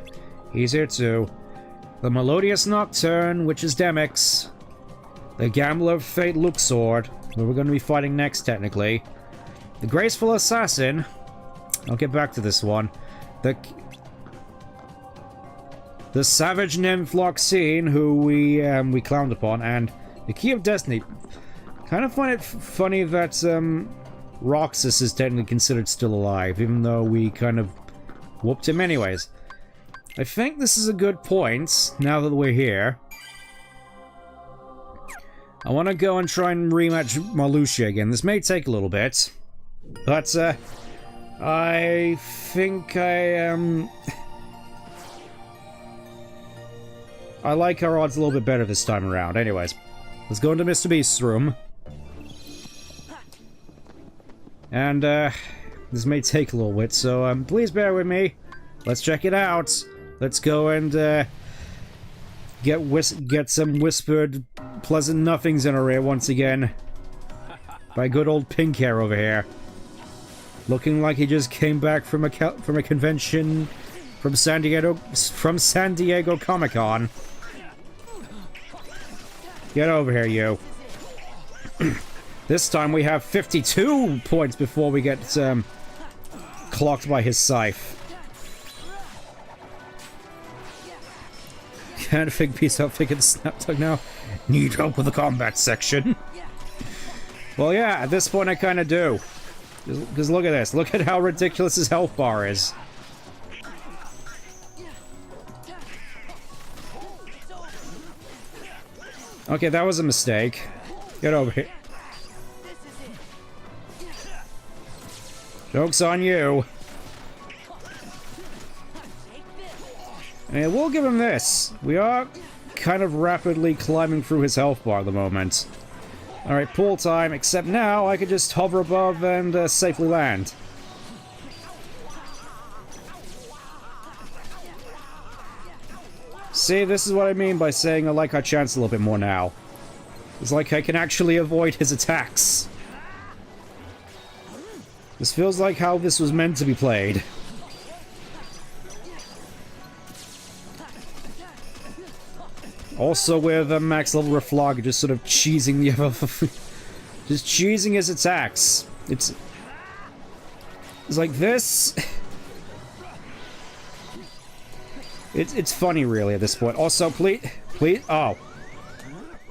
he's here too. The Melodious Nocturne, which is Demix. The Gambler of Fate Luxord, who we're going to be fighting next, technically. The Graceful Assassin. I'll get back to this one. The Savage Nymph Loxine, who we clowned upon, and The Key of Destiny. Kind of find it funny that Roxas is technically considered still alive, even though we kind of whooped him anyways. I think this is a good point, now that we're here. I want to go and try and rematch Marluxia again. This may take a little bit, but I think I like our odds a little bit better this time around. Anyways, let's go into Mr. Beast's room. And this may take a little bit, so please bear with me. Let's check it out. Let's go and get some whispered pleasant nothings in our ear once again. By good old pink hair over here. Looking like he just came back from a convention from San Diego Comic-Con. Get over here, you. This time we have 52 points before we get clocked by his scythe. Can't fig piece out figure the snaptug now. Need help with the combat section. Well, yeah, at this point I kind of do. Because look at this. Look at how ridiculous his health bar is. Okay, that was a mistake. Get over here. Joke's on you. And we'll give him this. We are kind of rapidly climbing through his health bar at the moment. Alright, pull time, except now I could just hover above and safely land. See, this is what I mean by saying I like our chance a little bit more now. It's like I can actually avoid his attacks. This feels like how this was meant to be played. Also with max level Reflog just sort of cheesing the other... just cheesing his attacks. It's like this... It's funny really at this point. Also, please... Oh.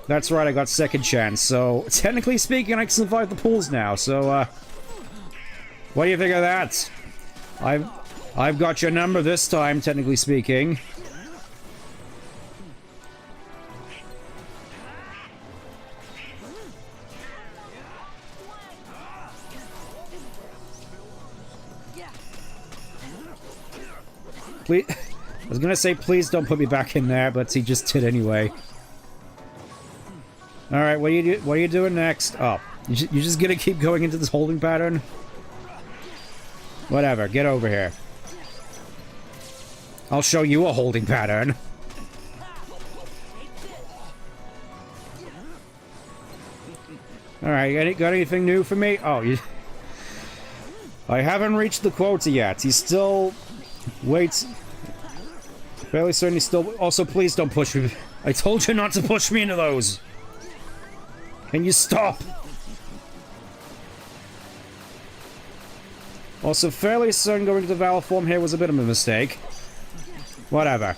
That's right, I got second chance, so... Technically speaking, I can survive the pools now, so what do you think of that? I've got your number this time, technically speaking. Please, I was gonna say please don't put me back in there, but he just did anyway. Alright, what are you doing next? Oh, you're just gonna keep going into this holding pattern? Whatever, get over here. I'll show you a holding pattern. Alright, got anything new for me? Oh, you... I haven't reached the quota yet. He's still... Wait. Fairly certain he's still... Also, please don't push me. I told you not to push me into those. Can you stop? Also, fairly certain going to the Valor form here was a bit of a mistake. Whatever.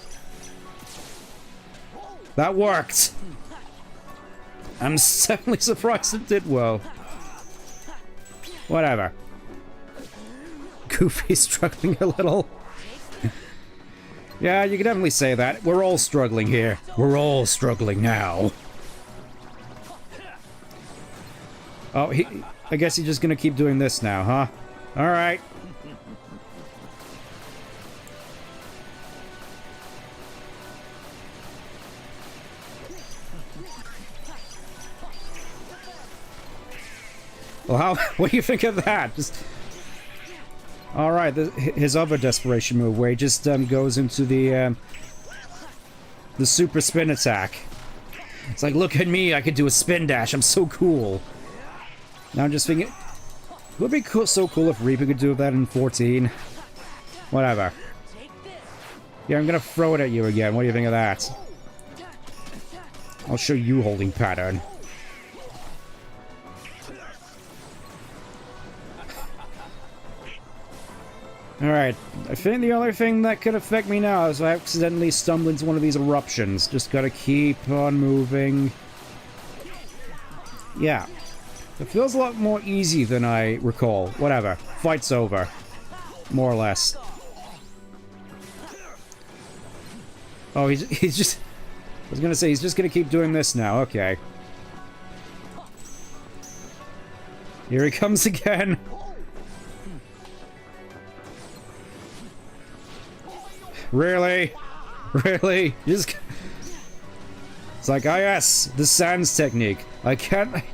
That worked. I'm certainly surprised it did well. Whatever. Goofy's struggling a little. Yeah, you could definitely say that. We're all struggling here. We're all struggling now. Oh, I guess he's just gonna keep doing this now, huh? Alright. Well, what do you think of that? Just... Alright, his other desperation move where he just goes into the super spin attack. It's like, look at me, I could do a spin dash, I'm so cool. Now I'm just thinking, it would be so cool if Reaper could do that in 14. Whatever. Yeah, I'm gonna throw it at you again, what do you think of that? I'll show you holding pattern. Alright, I think the only thing that could affect me now is I accidentally stumble into one of these eruptions. Just gotta keep on moving. Yeah. It feels a lot more easy than I recall. Whatever. Fight's over. More or less. Oh, he's just... I was gonna say, he's just gonna keep doing this now. Okay. Here he comes again. Really? Really? Just... It's like, ah yes, the Sans technique.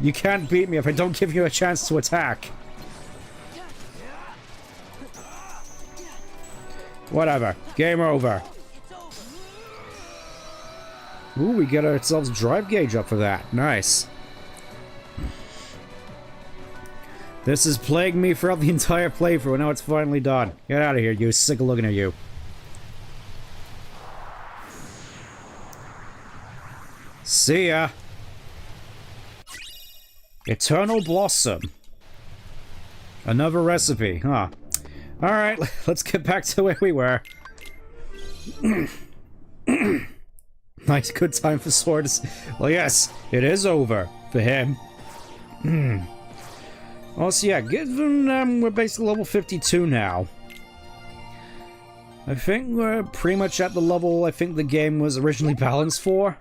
You can't beat me if I don't give you a chance to attack. Whatever. Game over. Ooh, we get ourselves drive gauge up for that. Nice. This has plagued me throughout the entire playthrough, and now it's finally done. Get out of here, you. Sick of looking at you. See ya. Eternal Blossom. Another recipe, huh? Alright, let's get back to where we were. Nice, good time for swords. Well, yes, it is over for him. Also, yeah, given we're basically level 52 now. I think we're pretty much at the level I think the game was originally balanced for.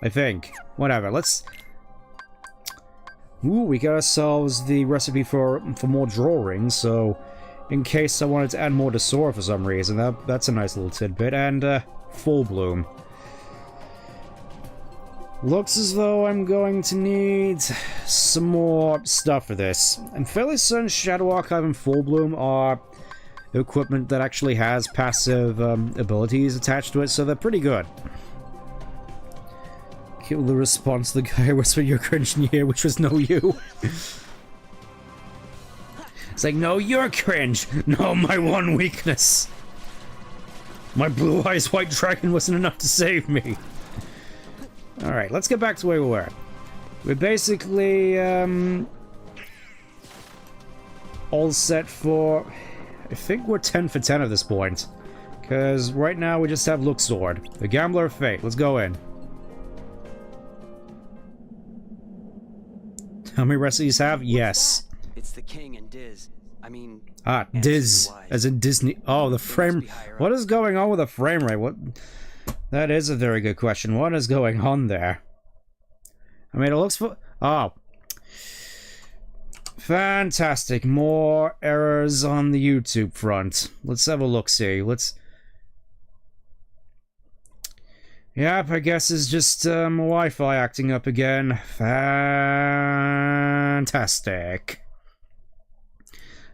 I think. Whatever, let's... Ooh, we got ourselves the recipe for more drawings, so... In case I wanted to add more to Sora for some reason, that's a nice little tidbit. And, Full Bloom. Looks as though I'm going to need some more stuff for this. I'm fairly certain Shadow Archive and Full Bloom are equipment that actually has passive abilities attached to it, so they're pretty good. Kill the response to the guy whispered you're cringe in here, which was no you. It's like, no, you're cringe. No, my one weakness. My blue eyes white dragon wasn't enough to save me. Alright, let's get back to where we were. We're basically, all set for... I think we're 10 for 10 at this point. Because right now we just have Look Sword. The Gambler of Fate. Let's go in. How many recipes have? Yes. It's the king and Diz. I mean... Ah, Diz. As in Disney. Oh, the frame... What is going on with the frame rate? What... That is a very good question. What is going on there? I mean, it looks for... Oh. Fantastic. More errors on the YouTube front. Let's have a look-see. Let's... Yep, I guess it's just Wi-Fi acting up again. Fantastic.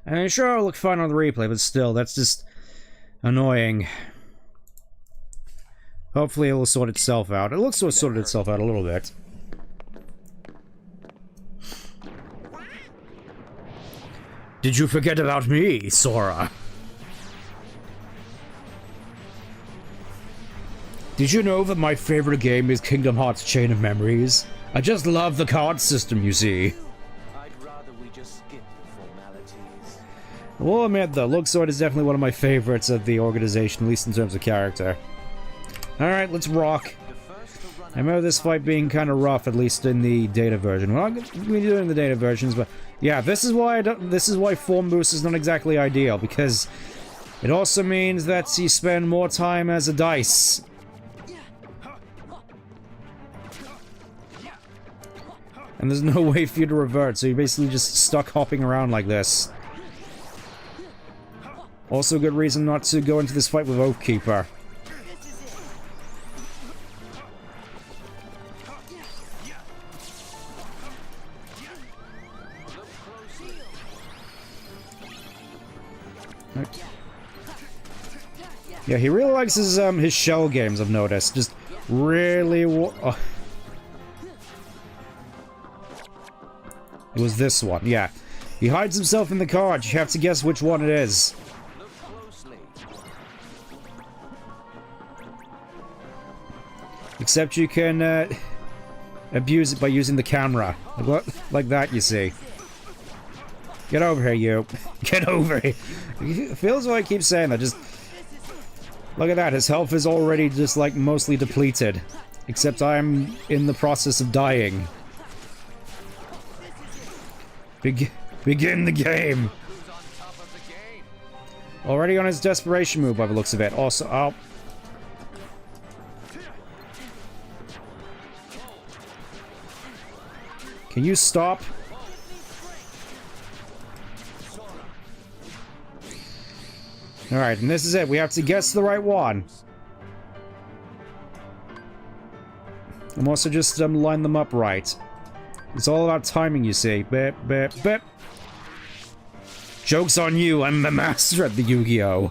I mean, sure, it'll look fine on the replay, but still, that's just annoying. Hopefully it will sort itself out. It looks to have sorted itself out a little bit. Did you forget about me, Sora? Did you know that my favorite game is Kingdom Hearts Chain of Memories? I just love the card system, you see. I'd rather we just skip the formalities. Well, admit though, Look Sword is definitely one of my favorites of the organization, at least in terms of character. Alright, let's rock. I remember this fight being kind of rough, at least in the data version. We're not going to be doing the data versions, but yeah, this is why form boost is not exactly ideal, because it also means that you spend more time as a dice. And there's no way for you to revert, so you're basically just stuck hopping around like this. Also a good reason not to go into this fight with Oathkeeper. Yeah, he really likes his shell games, I've noticed. Just really... It was this one, yeah. He hides himself in the card. You have to guess which one it is. Except you can abuse it by using the camera. Like that, you see. Get over here, you. Get over here. It feels like I keep saying that. Just look at that. His health is already just like mostly depleted. Except I'm in the process of dying. Begin the game. Already on his desperation move by the looks of it. Also, oh. Can you stop? Alright, and this is it. We have to guess the right one. I'm also just line them up right. It's all about timing, you see. Bip, bip, bip. Joke's on you, I'm the master at the Yu-Gi-Oh!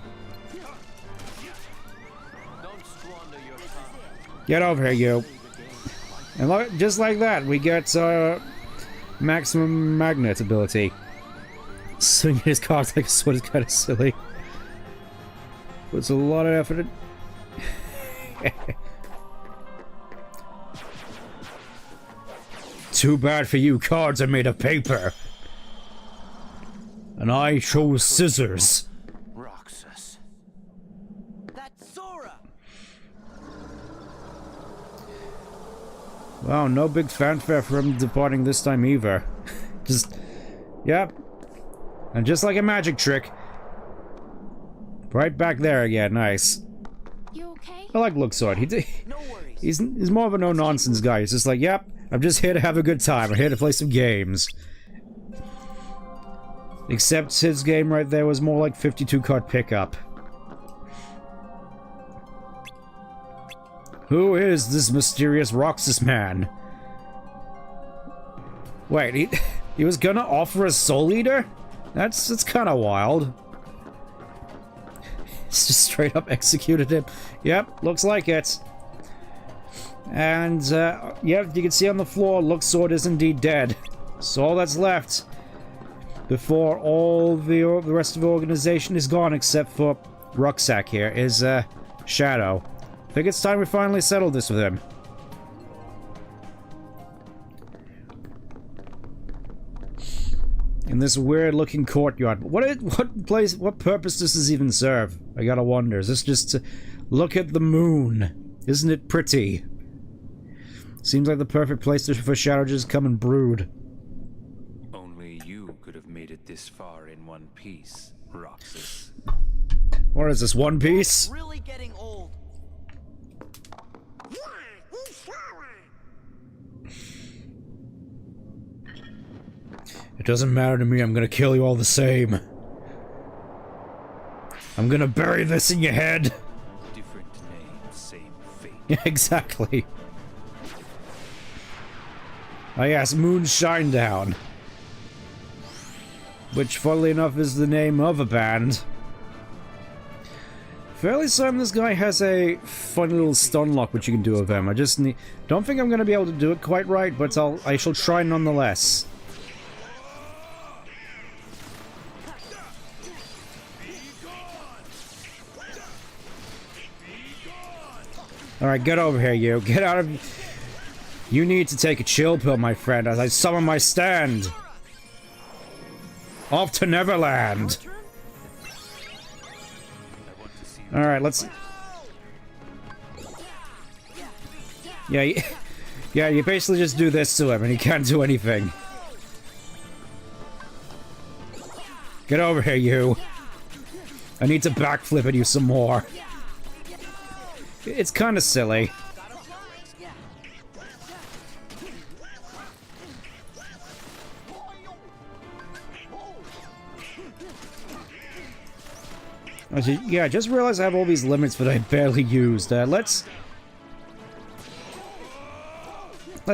Get over here, you. And look, just like that, we get maximum magnet ability. Swinging his cards like a sword is kind of silly. Puts a lot of effort in. Too bad for you, cards are made of paper. And I chose scissors. Roxas. That's Sora. Wow, no big fanfare for him departing this time either. Just, yep. And just like a magic trick. Right back there again, nice. You okay? I like Luxord. He's more of a no-nonsense guy. He's just like, yep, I'm just here to have a good time. I'm here to play some games. Except his game right there was more like 52 card pickup. Who is this mysterious Roxas man? Wait, he was gonna offer a Soul Eater? That's kind of wild. It's just straight up executed him. Yep, looks like it. And, yep, you can see on the floor, Luxord is indeed dead. So all that's left before all the rest of the organization is gone, except for Rucksack here, is, Shadow. I think it's time we finally settle this with him. In this weird-looking courtyard. What purpose does this even serve? I gotta wonder. Is this just to look at the moon? Isn't it pretty? Seems like the perfect place for Shadow to just come and brood. Only you could have made it this far in one piece, Roxas. What is this, One Piece? Really getting old. It doesn't matter to me, I'm gonna kill you all the same. I'm gonna bury this in your head. Different name, same fate. Yeah, exactly. Oh yes, Moon Shinedown. Which, funnily enough, is the name of a band. Fairly certain this guy has a funny little stun lock which you can do with him. I just don't think I'm gonna be able to do it quite right, but I shall try nonetheless. Alright, get over here, you. Get out of... You need to take a chill pill, my friend, as I summon my stand. Off to Neverland. Alright, let's... Yeah, you basically just do this to him and he can't do anything. Get over here, you. I need to backflip at you some more. It's kind of silly. Yeah, I just realized I have all these limits that I barely used. Let's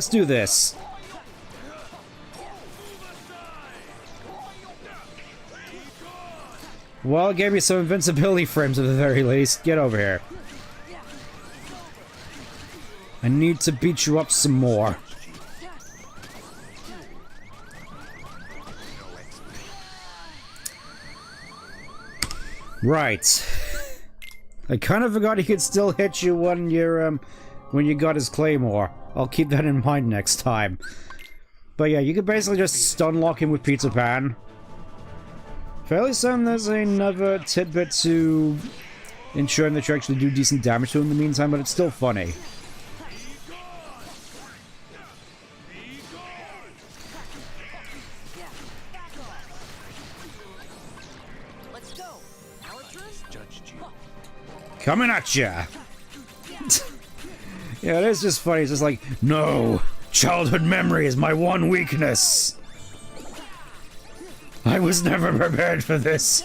do this. Well, it gave me some invincibility frames at the very least. Get over here. I need to beat you up some more. Right. I kind of forgot he could still hit you when you got his claymore. I'll keep that in mind next time. But yeah, you could basically just stun lock him with Peter Pan. Fairly certain there's another tidbit to ensuring that you actually do decent damage to him in the meantime, but it's still funny. Coming at ya! Yeah, it is just funny. It's just like, no! Childhood memory is my one weakness! I was never prepared for this!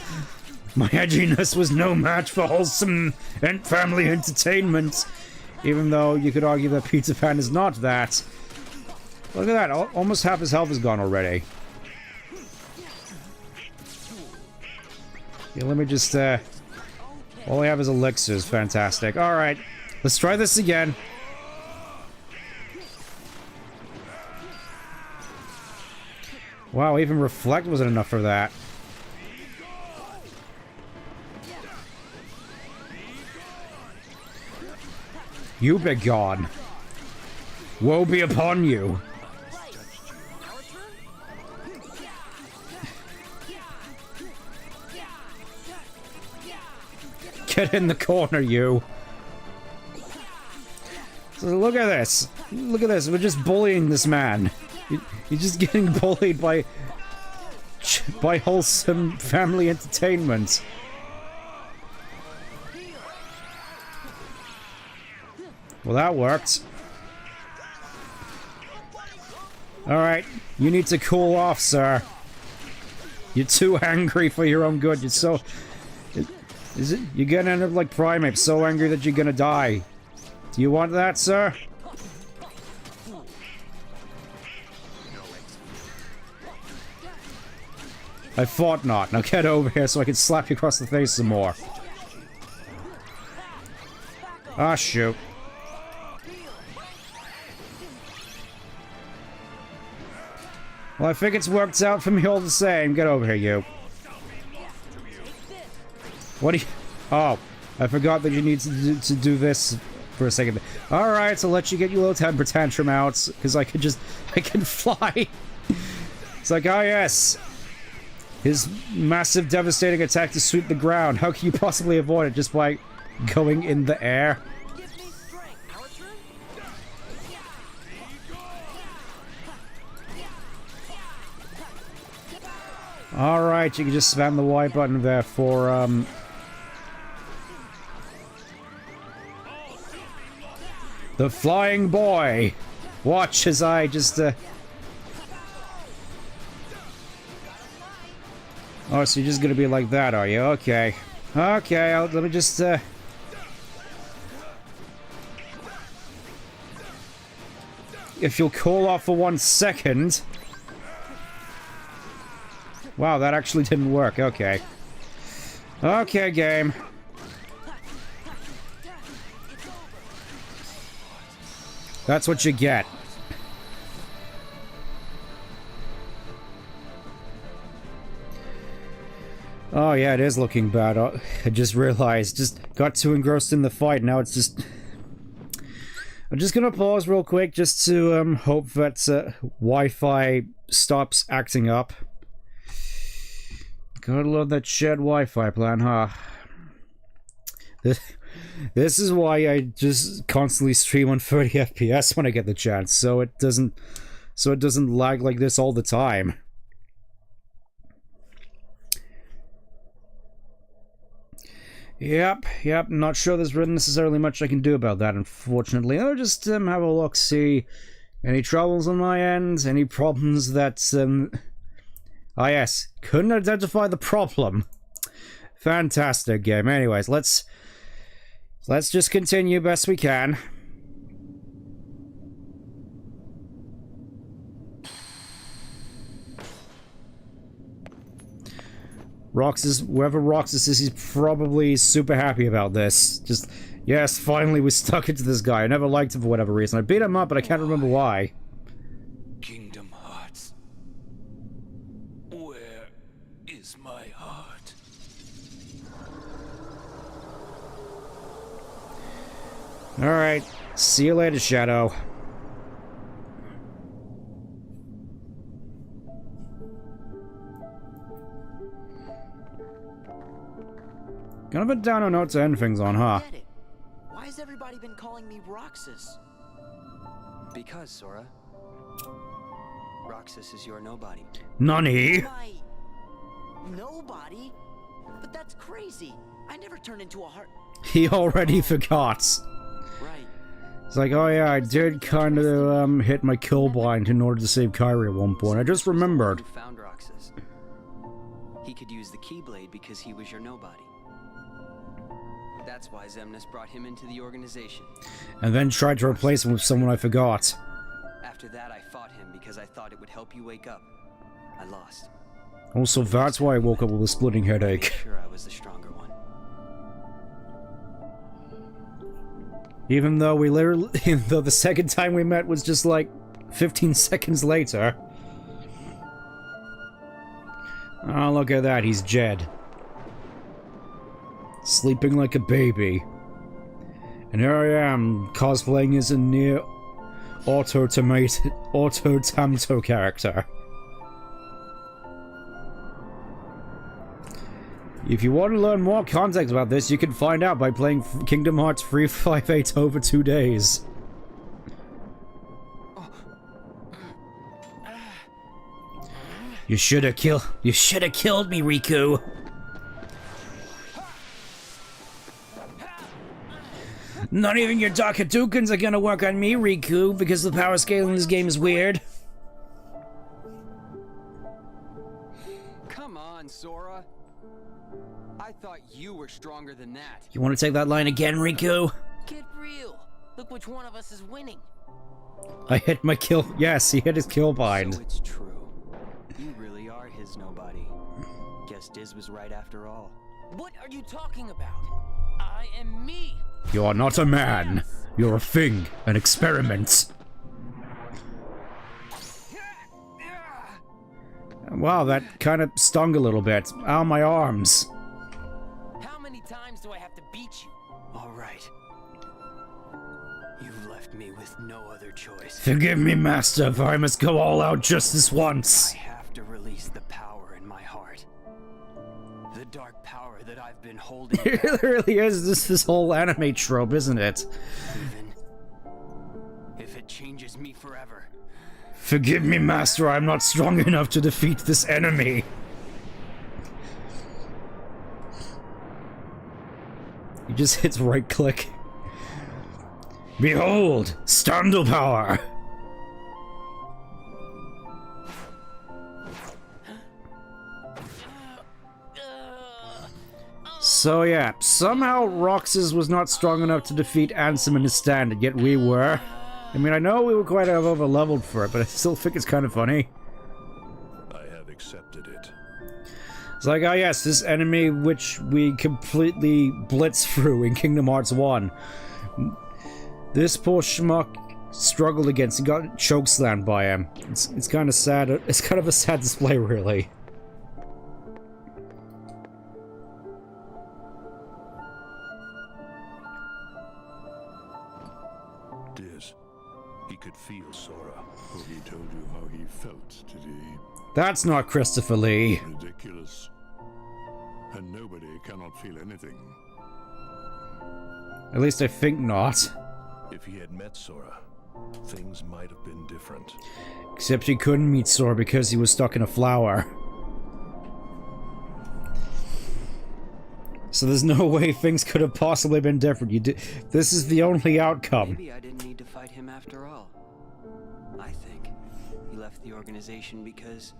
My edginess was no match for wholesome and family entertainment! Even though you could argue that Peter Pan is not that. Look at that, almost half his health is gone already. Yeah, let me just, all I have is elixirs. Fantastic. Alright, let's try this again. Wow, even reflect wasn't enough for that. You be gone. Woe be upon you. Get in the corner, you. So look at this. Look at this. We're just bullying this man. He's just getting bullied by wholesome family entertainment. Well, that worked. Alright, you need to cool off, sir. You're too angry for your own good. You're so... Is it? You're gonna end up like Primate, so angry that you're gonna die. Do you want that, sir? I thought not. Now get over here so I can slap you across the face some more. Ah, shoot. Well, I think it's worked out for me all the same. Get over here, you. What do you... Oh, I forgot that you need to do this for a second. Alright, so let you get your little temper tantrum out, because I can fly. It's like, oh yes. His massive, devastating attack to sweep the ground. How can you possibly avoid it just by going in the air? Alright, you can just spam the Y button there for, the flying boy! Watch as I just, Oh, so you're just gonna be like that, are you? Okay. Okay, let me just, If you'll call off for 1 second... Wow, that actually didn't work. Okay. Okay, game. That's what you get. Oh, yeah, it is looking bad. I just realized. Just got too engrossed in the fight. Now it's just... I'm just gonna pause real quick just to hope that Wi-Fi stops acting up. Gotta love that shared Wi-Fi plan, huh? This is why I just constantly stream on 30 FPS when I get the chance, so it doesn't lag like this all the time. Yep, not sure there's really necessarily much I can do about that, unfortunately. I'll just have a look, see any troubles on my end, any problems that ah yes, couldn't identify the problem. Fantastic game. Anyways, let's just continue best we can. Whoever Roxas is, he's probably super happy about this. Just, yes, finally we stuck into this guy. I never liked him for whatever reason. I beat him up, but I can't remember why. Kingdom Hearts. Where is my heart? Alright, see you later, Shadow. Kind of a downer note to end things on, huh? Why has everybody been calling me Roxas? Because, Sora. Roxas is your nobody. Nani? Nobody? But that's crazy. I never turned into a heart. He already forgot. Right. It's like, oh yeah, I did kind of hit my kill blind in order to save Kyrie at one point. I just remembered. Who found Roxas? He could use the Keyblade because he was your nobody. That's why Xemnas brought him into the organization. And then tried to replace him with someone I forgot. After that, I fought him because I thought it would help you wake up. I lost. Also, that's why I woke up with a splitting headache. Sure, I was the stronger one. Even though even though the second time we met was just like 15 seconds later. Oh, look at that, he's Jed. Sleeping like a baby. And here I am, cosplaying as a near auto-tamto character. If you want to learn more context about this, you can find out by playing Kingdom Hearts 358 over 2 days. You should have killed me, Riku. Not even your Dark Hadoukens are gonna work on me, Riku, because the power scale in this game is weird. Come on, Sora. I thought you were stronger than that. You want to take that line again, Riku? Get real. Look which one of us is winning. I hit my kill. Yes, he hit his kill bind. So it's true. You really are his nobody. Guess Diz was right after all. What are you talking about? I am me. You are not a man. You're a thing, an experiment. Wow, that kind of stung a little bit. Ow, my arms. How many times do I have to beat you? All right. You've left me with no other choice. Forgive me, Master, for I must go all out just this once. I have to release the power in my heart. The dark power that I've been holding. It really is this whole anime trope, isn't it? Even if it changes me forever. Forgive me, Master, I'm not strong enough to defeat this enemy. He just hits right click. Behold, Standal power! So yeah, somehow Roxas was not strong enough to defeat Ansem in his stand, and yet we were. I mean, I know we were quite over-leveled for it, but I still think it's kind of funny. I have accepted it. It's like, oh yes, this enemy which we completely blitzed through in Kingdom Hearts 1. This poor schmuck struggled against and got chokeslammed by him. It's kind of sad. It's kind of a sad display, really. Diz, he could feel Sora. Oh, he told you how he felt, did he? That's not Christopher Lee. Ridiculous. And nobody cannot feel anything. At least I think not. If he had met Sora, things might have been different. Except he couldn't meet Sora because he was stuck in a flower. So there's no way things could have possibly been different. This is the only outcome. Maybe I didn't need to fight him after all. I think he left the organization because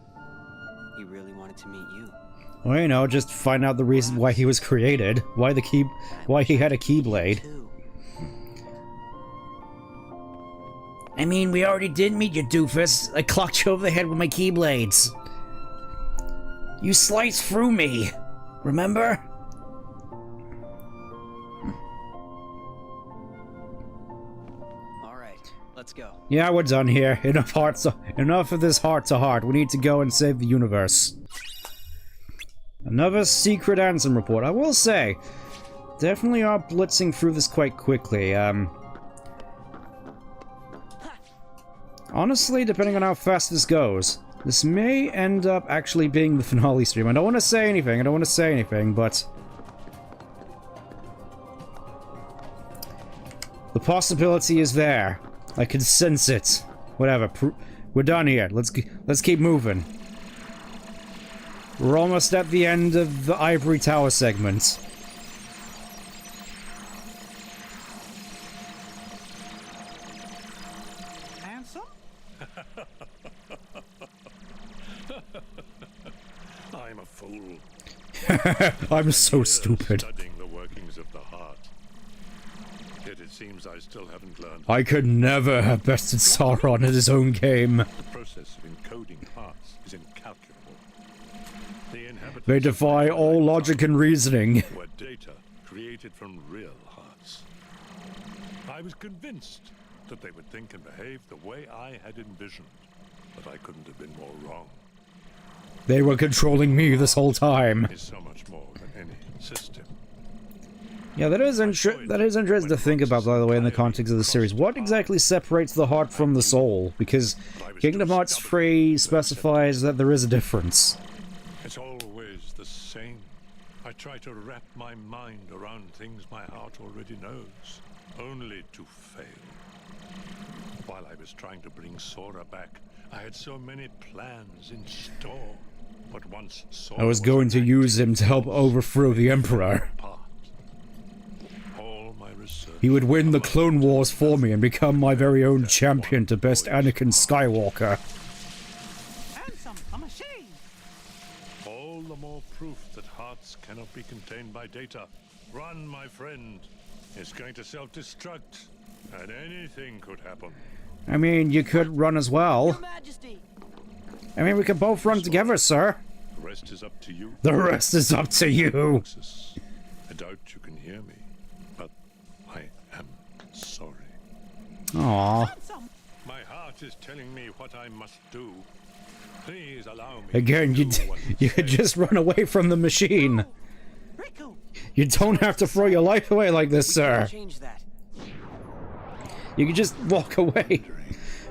he really wanted to meet you. Well, you know, just find out the reason why he was created. Why he had a Keyblade. I mean, we already did meet you, doofus. I clocked you over the head with my Keyblades. You sliced through me. Remember? Let's go. Yeah, we're done here. Enough of this heart-to-heart. We need to go and save the universe. Another secret Ansem report. I will say, definitely are blitzing through this quite quickly. Honestly, depending on how fast this goes, this may end up actually being the finale stream. I don't want to say anything, but the possibility is there. I can sense it. Whatever. We're done here. Let's keep moving. We're almost at the end of the Ivory Tower segment. I'm a fool. I'm so stupid. Studying the workings of the heart. Yet it seems I still haven't learned. I could never have bested Sauron at his own game. The process of encoding hearts is incalculable. The inhabitants They defy all logic and reasoning. were data created from real hearts. I was convinced that they would think and behave the way I had envisioned, but I couldn't have been more wrong. They were controlling me this whole time. It's so much more than any system. Yeah, that is interesting to think about, by the way, in the context of the series. What exactly separates the heart from the soul? Because Kingdom Hearts 3 specifies that there is a difference. It's always the same. I try to wrap my mind around things my heart already knows, only to fail. While I was trying to bring Sora back, I had so many plans in store. But once Sora I was going to use him to help overthrow the Emperor. He would win the Clone Wars for me and become my very own champion to best Anakin Skywalker. Handsome, a machine. All the more proof that hearts cannot be contained by data. Run, my friend. It's going to self-destruct, and anything could happen. I mean, you could run as well. I mean, we could both run together, sir. The rest is up to you. The rest is up to you. I doubt you can hear me, but I am sorry. Aww. My heart is telling me what I must do. Please allow me. Again, you could just run away from the machine. You don't have to throw your life away like this, sir. You can just walk away.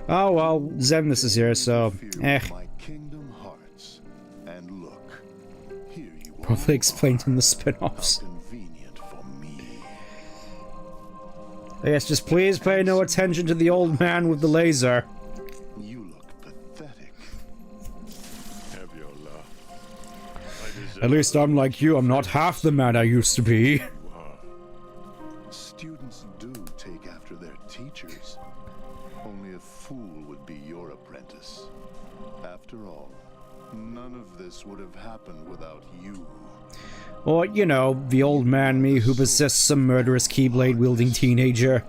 Oh well, Zemnis is here, so Probably explained in the spin-offs. Yes, just please pay no attention to the old man with the laser. You look pathetic. Have your laugh. At least I'm like you, I'm not half the man I used to be. Students do take after their teachers. Only a fool would be your apprentice. After all, none of this would have happened without you. Or, you know, the old man me who possessed some murderous Keyblade-wielding teenager.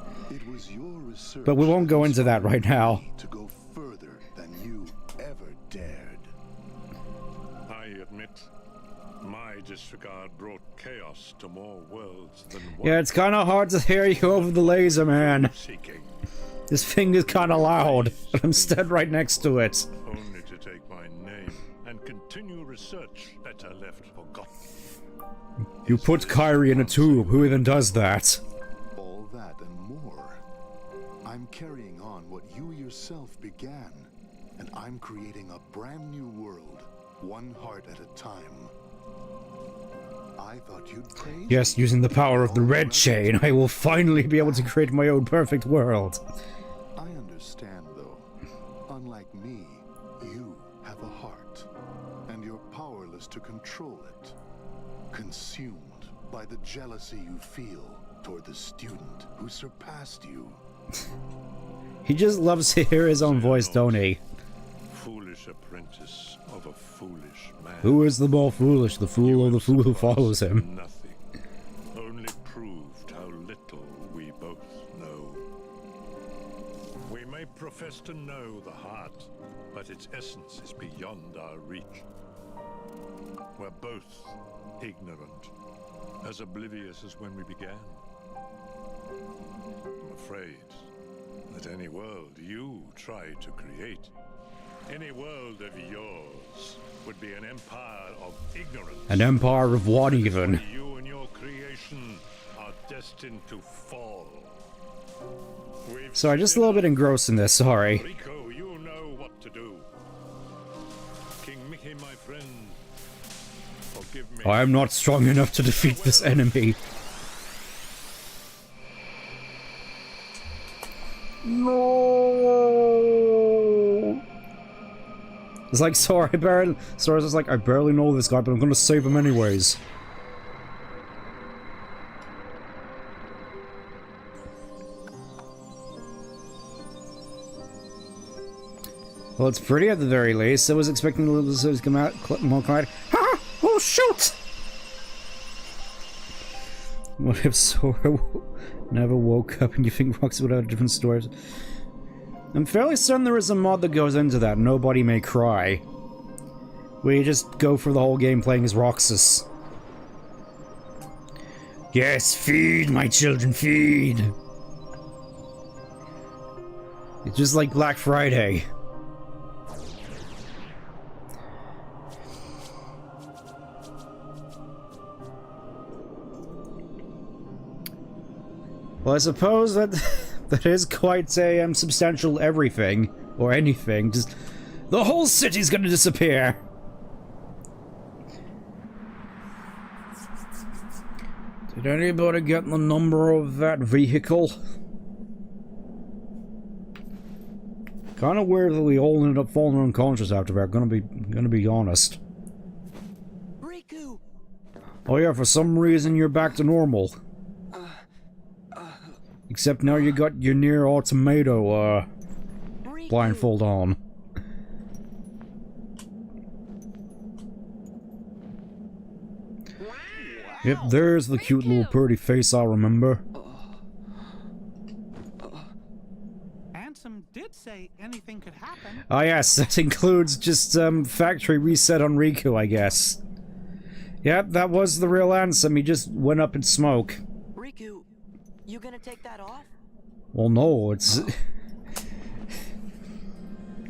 But we won't go into that right now. To go further than you ever dared. I admit, my disregard brought chaos to more worlds than one. Yeah, it's kind of hard to hear you over the laser, man. This thing is kind of loud, but I'm stood right next to it. Only to take my name and continue research better left forgotten. You put Kyrie in a tube, who even does that? All that and more. I'm carrying on what you yourself began, and I'm creating a brand new world, one heart at a time. I thought you'd praise. Yes, using the power of the red chain, I will finally be able to create my own perfect world. I understand, though. Unlike me, you have a heart, and you're powerless to control it. Consumed by the jealousy you feel toward the student who surpassed you. He just loves to hear his own voice, don't he? Foolish apprentice of a foolish man. Who is the more foolish, the fool or the fool who follows him? Nothing. Only proved how little we both know. We may profess to know the heart, but its essence is beyond our reach. We're both ignorant, as oblivious as when we began. I'm afraid that any world you try to create, any world of yours, would be an empire of ignorance. An empire of what, even? You and your creation are destined to fall. Sorry, just a little bit engrossed in this, sorry. Rico, you know what to do. King Mickey, my friend, forgive me. I am not strong enough to defeat this enemy. No. It's like, Sora's just like, I barely know this guy, but I'm gonna save him anyways. Well, it's pretty at the very least. I was expecting the episodes to come out more quiet. Ha! Oh, shoot! What if Sora never woke up and you think Roxas would have different stories? I'm fairly certain there is a mod that goes into that, Nobody May Cry, where you just go through the whole game playing as Roxas. Yes, feed, my children, feed! It's just like Black Friday. Well, I suppose that that is quite a substantial everything, or anything. Just the whole city's gonna disappear. Did anybody get the number of that vehicle? Kind of weird that we all ended up falling unconscious after that. Gonna be honest. Riku. Oh yeah, for some reason you're back to normal. Except now you got your near automata blindfold on. Yep, there's the cute little pretty face I remember. Ansem did say anything could happen. Ah yes, that includes just factory reset on Riku, I guess. Yep, that was the real Ansem. He just went up in smoke. Riku, you gonna take that off? Well, no, it's...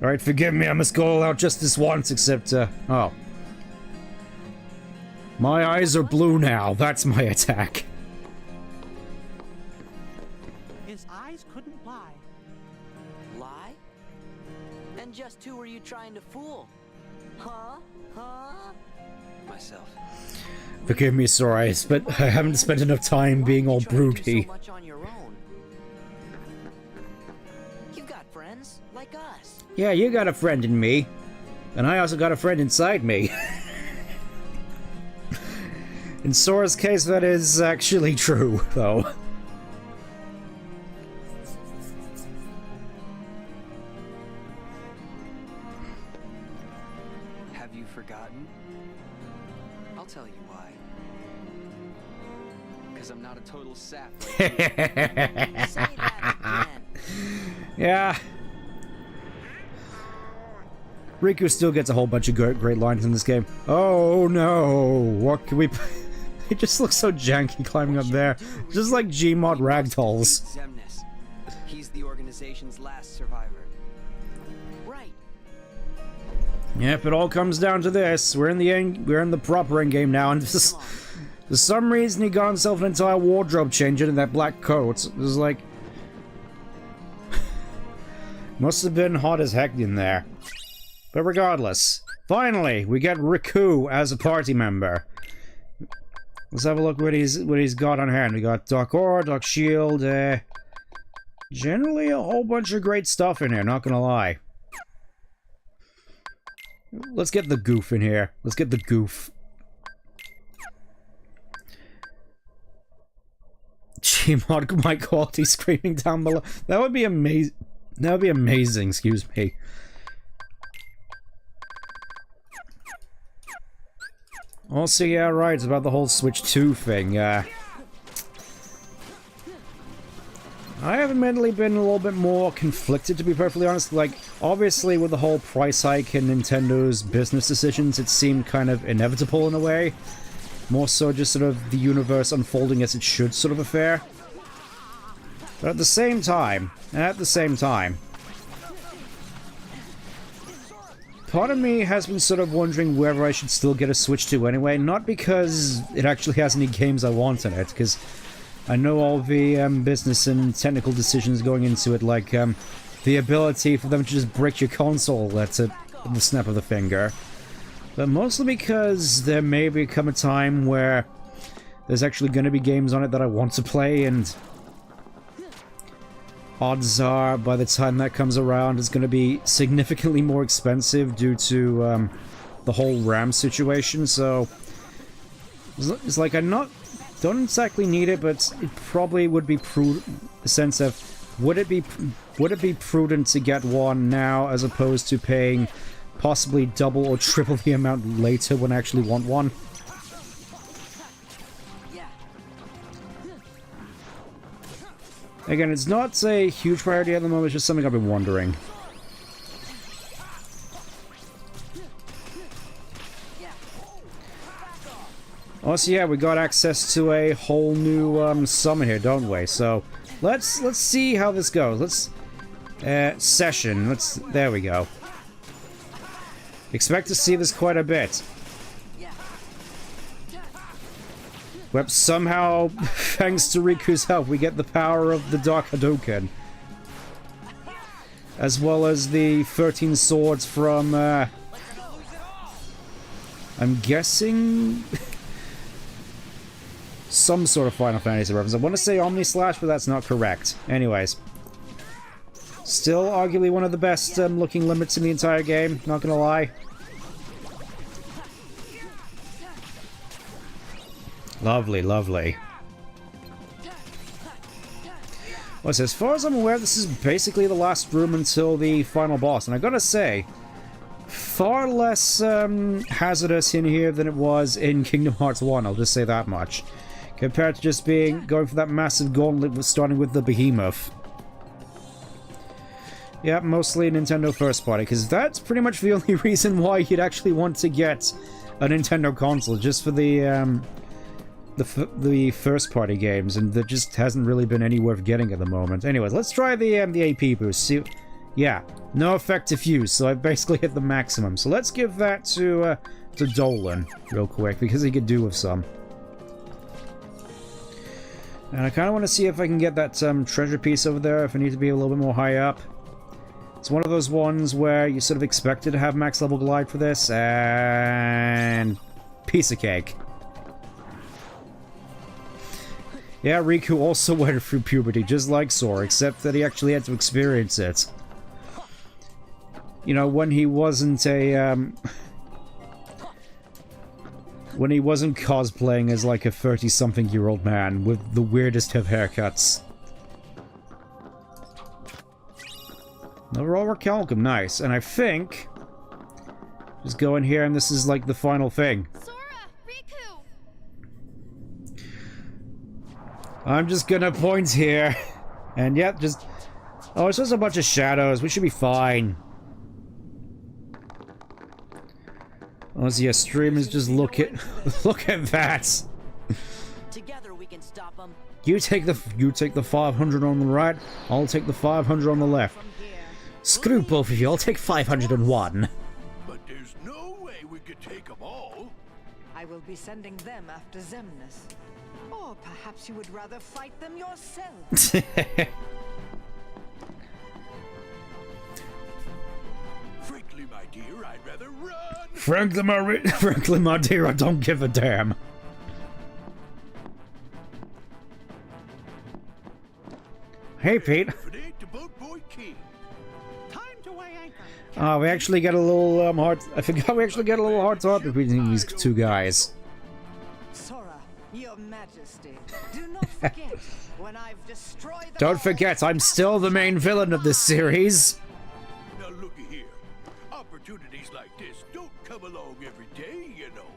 Alright, forgive me, I must go out just this once, except, oh. My eyes are blue now, that's my attack. His eyes couldn't lie. Lie? And just who were you trying to fool? Huh? Myself. Forgive me, Sora, but I haven't spent enough time being all broody. So much on your own. You got friends like us. Yeah, you got a friend in me. And I also got a friend inside me. In Sora's case, that is actually true, though. Have you forgotten? I'll tell you why. Because I'm not a total sap like you. Say that again. Yeah. Riku still gets a whole bunch of great lines in this game. Oh no, what can we... It just looks so janky climbing up there. Just like Gmod ragdolls. Xemnas. He's the organization's last survivor. Right. Yep, it all comes down to this. We're in the proper endgame now, and just, for some reason he got himself an entire wardrobe change in that black coat. It was like... Must have been hot as heck in there. But regardless, finally, we get Riku as a party member. Let's have a look what he's got on hand. We got Doc Ore, Doc Shield, generally a whole bunch of great stuff in here, not gonna lie. Let's get the goof in here. Let's get the goof. Gmod my quality screaming down below. That would be amazing. That would be amazing, excuse me. Also, yeah, right, it's about the whole Switch 2 thing. I have admittedly been a little bit more conflicted, to be perfectly honest. Like, obviously, with the whole price hike and Nintendo's business decisions, it seemed kind of inevitable in a way. More so just sort of the universe unfolding as it should sort of affair. But at the same time, part of me has been sort of wondering whether I should still get a Switch 2 anyway, not because it actually has any games I want in it, because I know all the business and technical decisions going into it, like the ability for them to just brick your console at the snap of the finger. But mostly because there may become a time where there's actually going to be games on it that I want to play, and odds are, by the time that comes around, it's going to be significantly more expensive due to the whole RAM situation, so it's like don't exactly need it, but it probably would be the sense of, would it be prudent to get one now as opposed to paying possibly double or triple the amount later when I actually want one? Again, it's not a huge priority at the moment, it's just something I've been wondering. Also, yeah, we got access to a whole new summon here, don't we? So, let's see how this goes. Session. There we go. Expect to see this quite a bit. Well, somehow, thanks to Riku's help, we get the power of the Dark Hadouken. As well as the 13 swords from, I'm guessing... some sort of Final Fantasy reference. I want to say Omnislash, but that's not correct. Anyways. Still arguably one of the best looking limits in the entire game, not gonna lie. Lovely, lovely. Well, so as far as I'm aware, this is basically the last room until the final boss. And I gotta say, far less hazardous in here than it was in Kingdom Hearts 1, I'll just say that much. Compared to just going for that massive gauntlet starting with the behemoth. Yeah, mostly Nintendo first party, because that's pretty much the only reason why you'd actually want to get a Nintendo console, just for the first party games, and there just hasn't really been any worth getting at the moment. Anyways, let's try the AP boost. See, yeah, no effective use, so I basically hit the maximum. So let's give that to Dolan real quick, because he could do with some. And I kind of want to see if I can get that treasure piece over there, if I need to be a little bit more high up. It's one of those ones where you sort of expected to have max level glide for this, and... piece of cake. Yeah, Riku also went through puberty, just like Sora, except that he actually had to experience it. You know, when he wasn't a, when he wasn't cosplaying as like a 30-something-year-old man with the weirdest of haircuts. Overall, we're Calcum, nice. And I think... just go in here and this is like the final thing. I'm just gonna point here. And yep, just... oh, it's just a bunch of shadows. We should be fine. Honestly, yeah, streamers just look at... look at that! Together we can stop them. You take the 500 on the right, I'll take the 500 on the left. Screw both of you, I'll take 501. But there's no way we could take them all. I will be sending them after Xemnas. Or perhaps you would rather fight them yourself. Frankly, my dear, I'd rather run. Frankly, my dear, I don't give a damn. Hey, Pete. Oh, we actually get a little heart. I forgot we actually get a little heart-to-heart between these two guys. Sora, your majesty, do not forget when I've destroyed the... Don't forget, I'm still the main villain of this series. Now looky here. Opportunities like this don't come along every day, you know.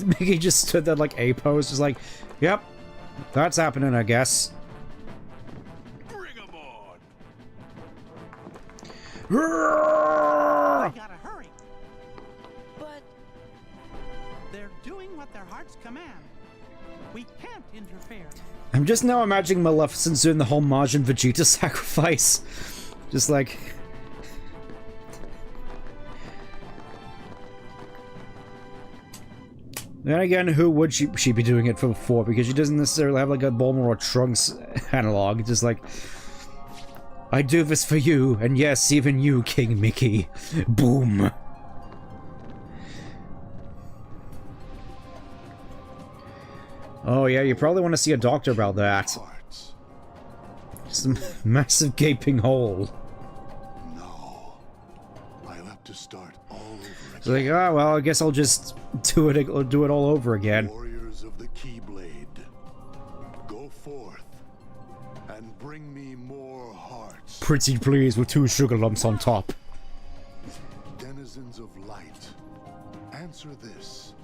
Mickey just stood there like a pose, just like, yep, that's happening, I guess. Bring 'em on. We gotta hurry. But they're doing what their hearts command. We can't interfere. I'm just now imagining Maleficent doing the whole Majin Vegeta sacrifice. Just like... then again, who would she be doing it for? Because she doesn't necessarily have like a Bulma or Trunks analog. Just like, I do this for you, and yes, even you, King Mickey. Boom. Oh yeah, you probably want to see a doctor about that. Just a massive gaping hole. No. I'll have to start all over again. It's like, ah, well, I guess I'll just do it all over again. Warriors of the Keyblade, go forth and bring me more hearts. Pretty please with 2 sugar lumps on top. Denizens of light, answer this.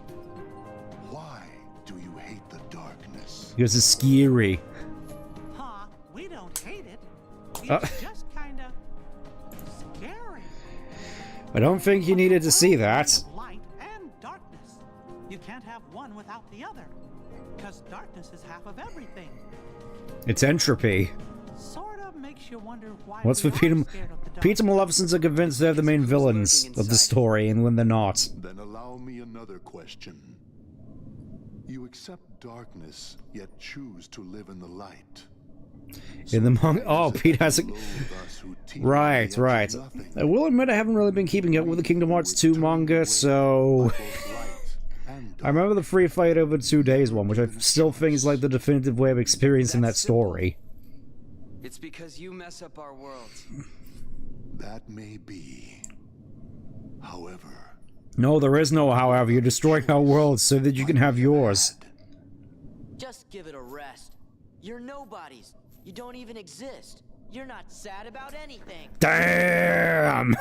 Why do you hate the darkness? Because it's scary. Huh? It's just kinda scary. I don't think you needed to see that. Light and darkness. You can't have one without the other. Because darkness is half of everything. It's entropy. Sort of makes you wonder why. What's with Peter? Peter Maleficents are convinced they're the main villains of the story, and when they're not. Then allow me another question. You accept darkness, yet choose to live in the light. In the oh, Pete has a... Right. I will admit I haven't really been keeping up with the Kingdom Hearts 2 manga, so... I remember the free fight over 2 days one, which I still think is like the definitive way of experiencing that story. It's because you mess up our worlds. That may be. However... No, there is no however. You're destroying our world so that you can have yours. Just give it a rest. You're nobodies. You don't even exist. You're not sad about anything. Damn!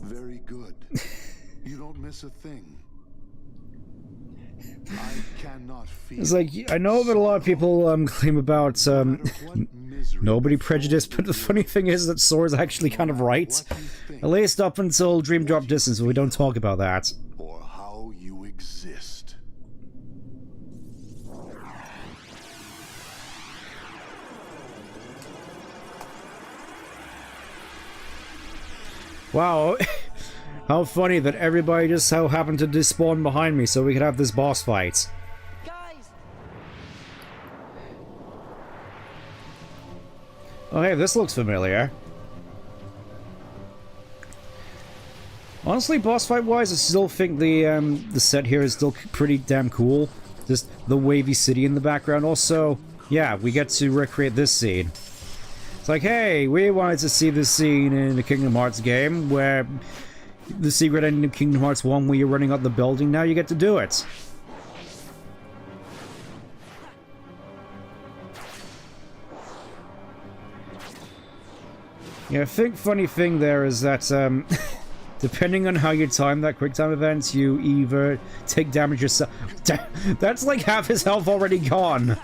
Very good. You don't miss a thing. I cannot feel. It's like, I know that a lot of people claim about nobody prejudiced, but the funny thing is that Sora's actually kind of right. At least up until Dream Drop Distance, we don't talk about that. Or how you exist. Wow, how funny that everybody just so happened to despawn behind me so we could have this boss fight. Oh hey, this looks familiar. Honestly, boss fight wise, I still think the set here is still pretty damn cool. Just the wavy city in the background. Also, yeah, we get to recreate this scene. It's like, hey, we wanted to see this scene in the Kingdom Hearts game where the secret ending of Kingdom Hearts 1 where you're running up the building. Now you get to do it. Yeah, I think funny thing there is that, depending on how you time that quick time event, you either take damage yourself. That's like half his health already gone.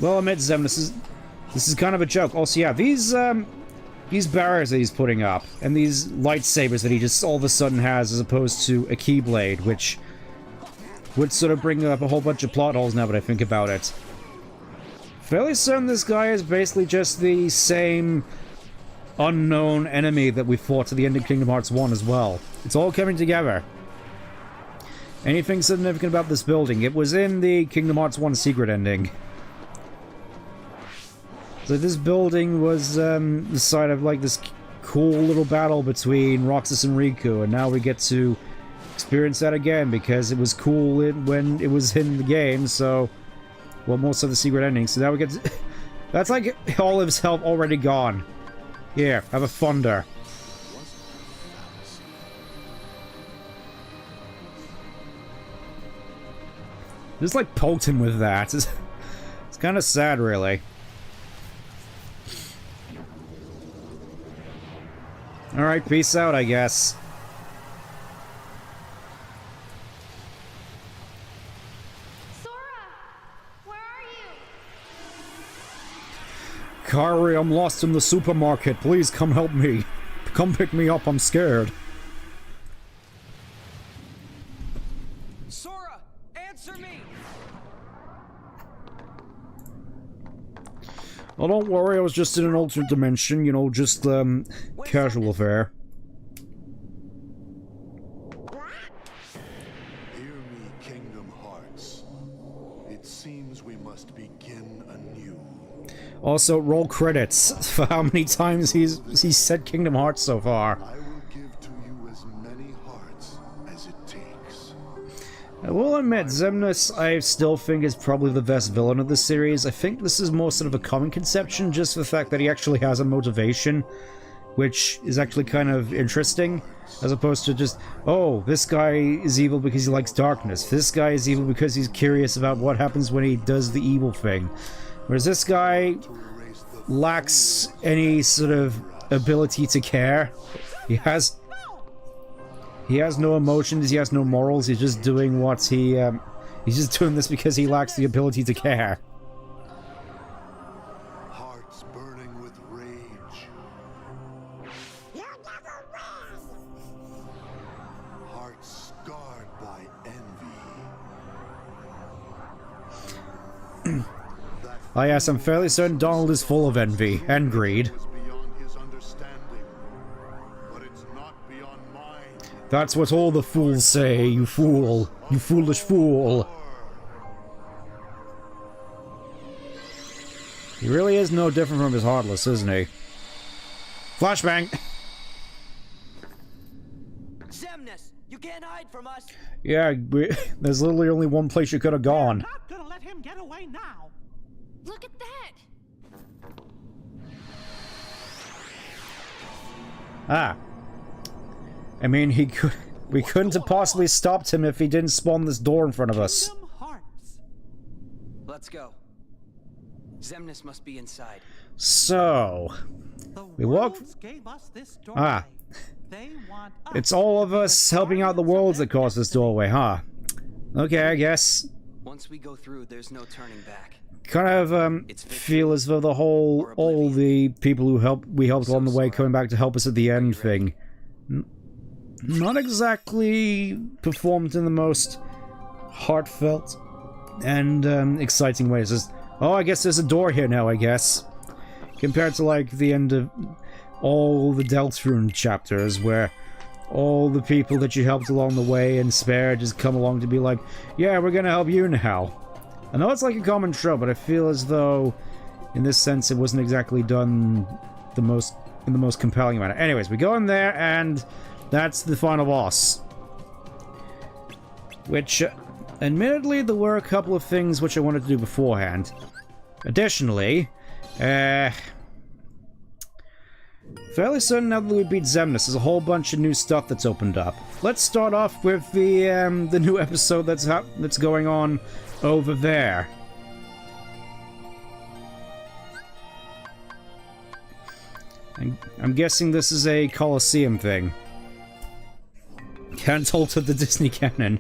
Well, I admit, Zem, this is kind of a joke. Also, yeah, these barriers that he's putting up, and these lightsabers that he just all of a sudden has, as opposed to a Keyblade, which would sort of bring up a whole bunch of plot holes now that I think about it. Fairly certain this guy is basically just the same unknown enemy that we fought at the end of Kingdom Hearts 1 as well. It's all coming together. Anything significant about this building? It was in the Kingdom Hearts 1 secret ending. So this building was the site of like this cool little battle between Roxas and Riku, and now we get to experience that again because it was cool when it was in the game, so... Well, most of the secret ending, so now we get to... That's like all of his health already gone. Here, have a thunder. Just like poked him with that. It's kind of sad, really. Alright, peace out, I guess. Kari, I'm lost in the supermarket. Please come help me. Come pick me up, I'm scared. Sora, answer me! Oh, don't worry, I was just in an alternate dimension, you know, just, casual affair. Hear me, Kingdom Hearts. It seems we must begin anew. Also, roll credits for how many times he's said Kingdom Hearts so far. I will give to you as many hearts as it takes. I will admit, Xemnas I still think is probably the best villain of the series. I think this is more sort of a common conception, just the fact that he actually has a motivation, which is actually kind of interesting, as opposed to just, oh, this guy is evil because he likes darkness. This guy is evil because he's curious about what happens when he does the evil thing. Whereas this guy lacks any sort of ability to care. He has no emotions, he has no morals, he's just doing what he He's just doing this because he lacks the ability to care. Hearts burning with rage. You never win! Hearts scarred by envy. Oh yes, I'm fairly certain Donald is full of envy and greed. Was beyond his understanding, but it's not beyond mine. That's what all the fools say, you fool. You foolish fool. He really is no different from his Heartless, isn't he? Flashbang! Zemnis, you can't hide from us. Yeah, there's literally only one place you could have gone. Not gonna let him get away now. Look at that! Ah. I mean, he could... We couldn't have possibly stopped him if he didn't spawn this door in front of us. Kingdom Hearts. Let's go. Zemnis must be inside. So... The We walk... worlds gave us this doorway. Ah. They want us It's all of to be us the helping out the guardians of worlds their that caused this destiny. doorway, huh? Okay, I guess. Once we go through, there's no turning back. Kind of, feel as though the whole... all the people who we helped along the way coming back to help us at the end thing... Not exactly performed in the most heartfelt and exciting ways. Just, oh, I guess there's a door here now, I guess. Compared to, like, the end of all the Deltarune chapters, where all the people that you helped along the way and spared just come along to be like, yeah, we're gonna help you now. I know it's like a common trope, but I feel as though, in this sense, it wasn't exactly done in the most compelling manner. Anyways, we go in there, and that's the final boss. Which, admittedly, there were a couple of things which I wanted to do beforehand. Additionally, fairly certain now that we beat Zemnis, there's a whole bunch of new stuff that's opened up. Let's start off with the new episode that's going on over there. I'm guessing this is a Colosseum thing. Can't alter the Disney canon.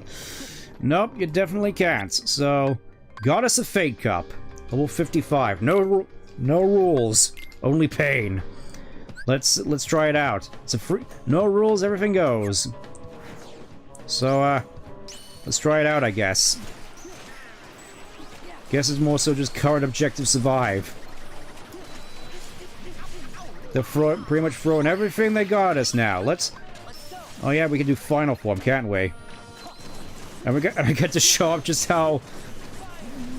Nope, you definitely can't. So, got us a Fate Cup. Level 55. No rules. Only pain. Let's try it out. It's a free... No rules, everything goes. So, let's try it out, I guess. Guess it's more so just current objective survive. They're pretty much throwing everything they got us now. Let's... Oh yeah, we can do final form, can't we? And I get to show up just how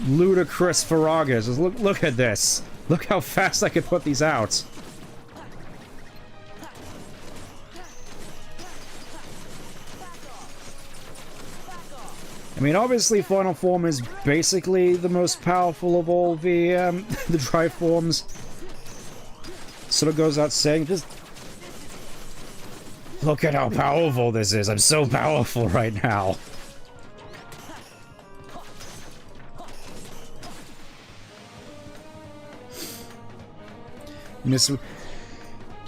ludicrous Farag is. Look at this. Look how fast I can put these out. I mean, obviously, final form is basically the most powerful of all the the dry forms. Sort of goes out saying, just look at how powerful this is. I'm so powerful right now.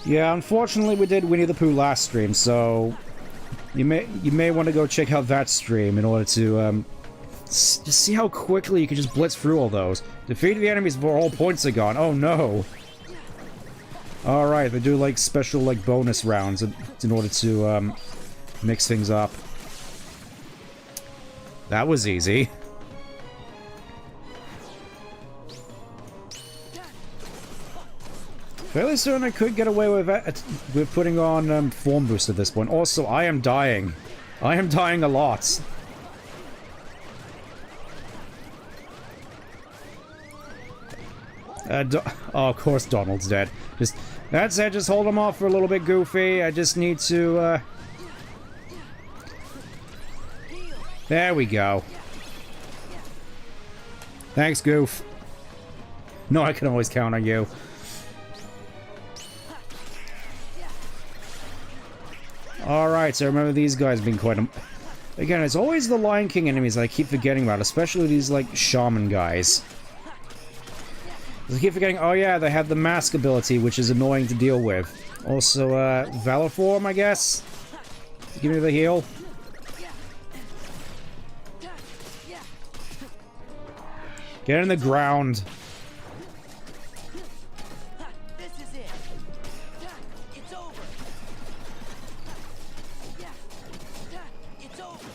Yeah, unfortunately we did Winnie the Pooh last stream, so you may want to go check out that stream in order to just see how quickly you can just blitz through all those. Defeat the enemies before all points are gone. Oh no. Alright, they do like special like bonus rounds in order to mix things up. That was easy. Fairly soon I could get away with putting on form boost at this point. Also, I am dying. I am dying a lot. Oh, of course Donald's dead. That's it, just hold him off for a little bit, Goofy. I just need to, There we go. Thanks, Goof. No, I can always count on you. Alright, so remember these guys being quite... Again, it's always the Lion King enemies that I keep forgetting about, especially these, like, shaman guys. I keep forgetting, oh yeah, they have the mask ability, which is annoying to deal with. Also, Valor Form, I guess? Give me the heal. Get in the ground. This is it. It's over. It's over.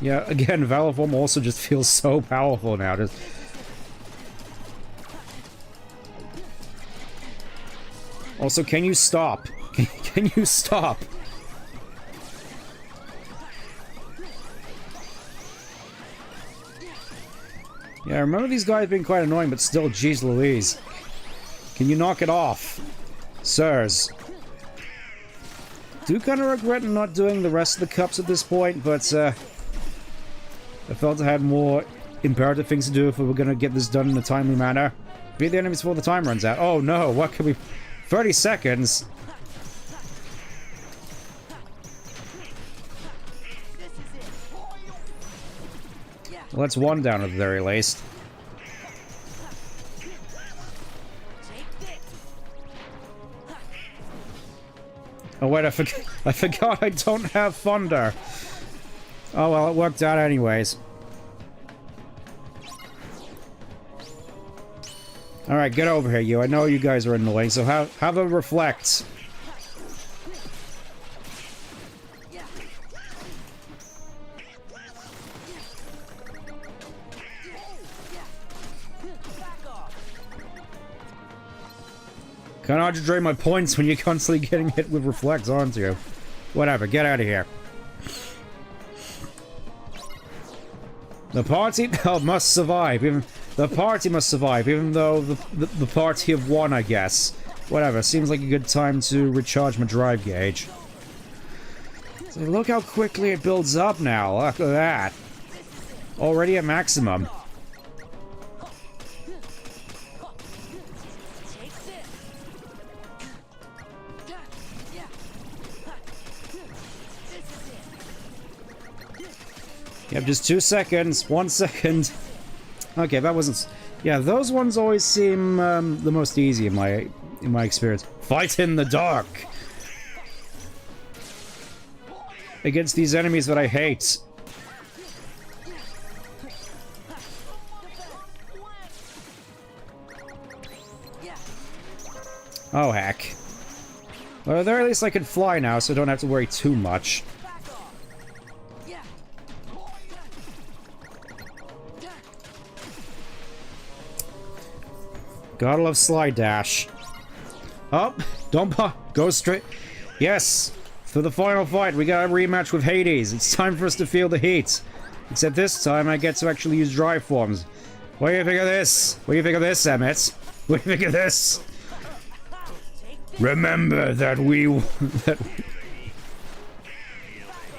Yeah, again, Valor Form also just feels so powerful now. Just... Also, can you stop? Can you stop? Yeah, I remember these guys being quite annoying, but still, jeez Louise. Can you knock it off? Sirs. Do kind of regret not doing the rest of the cups at this point, but I felt I had more imperative things to do if we were going to get this done in a timely manner. Beat the enemies before the time runs out. Oh no, what can we... 30 seconds? Well, that's one down at the very least. Oh wait, I forgot I don't have thunder. Oh well, it worked out anyways. Alright, get over here, you. I know you guys are annoying, so have a reflect. Kinda hard to drain my points when you're constantly getting hit with reflects, aren't you? Whatever, get out of here. The party must survive. The party must survive, even though the party have won, I guess. Whatever, seems like a good time to recharge my drive gauge. So look how quickly it builds up now, look at that. Already at maximum. Yep, just 2 seconds, 1 second. Okay, that wasn't... Yeah, those ones always seem the most easy in my experience. Fight in the dark! Against these enemies that I hate. Oh, heck. Well, at the very least I can fly now, so I don't have to worry too much. Gotta love slide dash. Up, don't go straight. Yes, for the final fight, we got a rematch with Hades. It's time for us to feel the heat. Except this time, I get to actually use drive forms. What do you think of this? What do you think of this, Emmett? What do you think of this? Remember that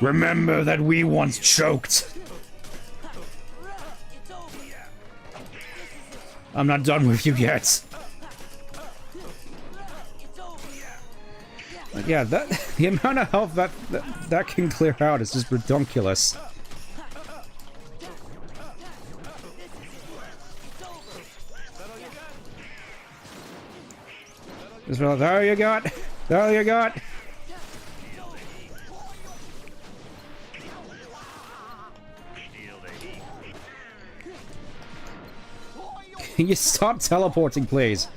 remember that we once choked. I'm not done with you yet. Yeah, the amount of health that can clear out is just ridiculous. There you got. There you got. Can you stop teleporting, please?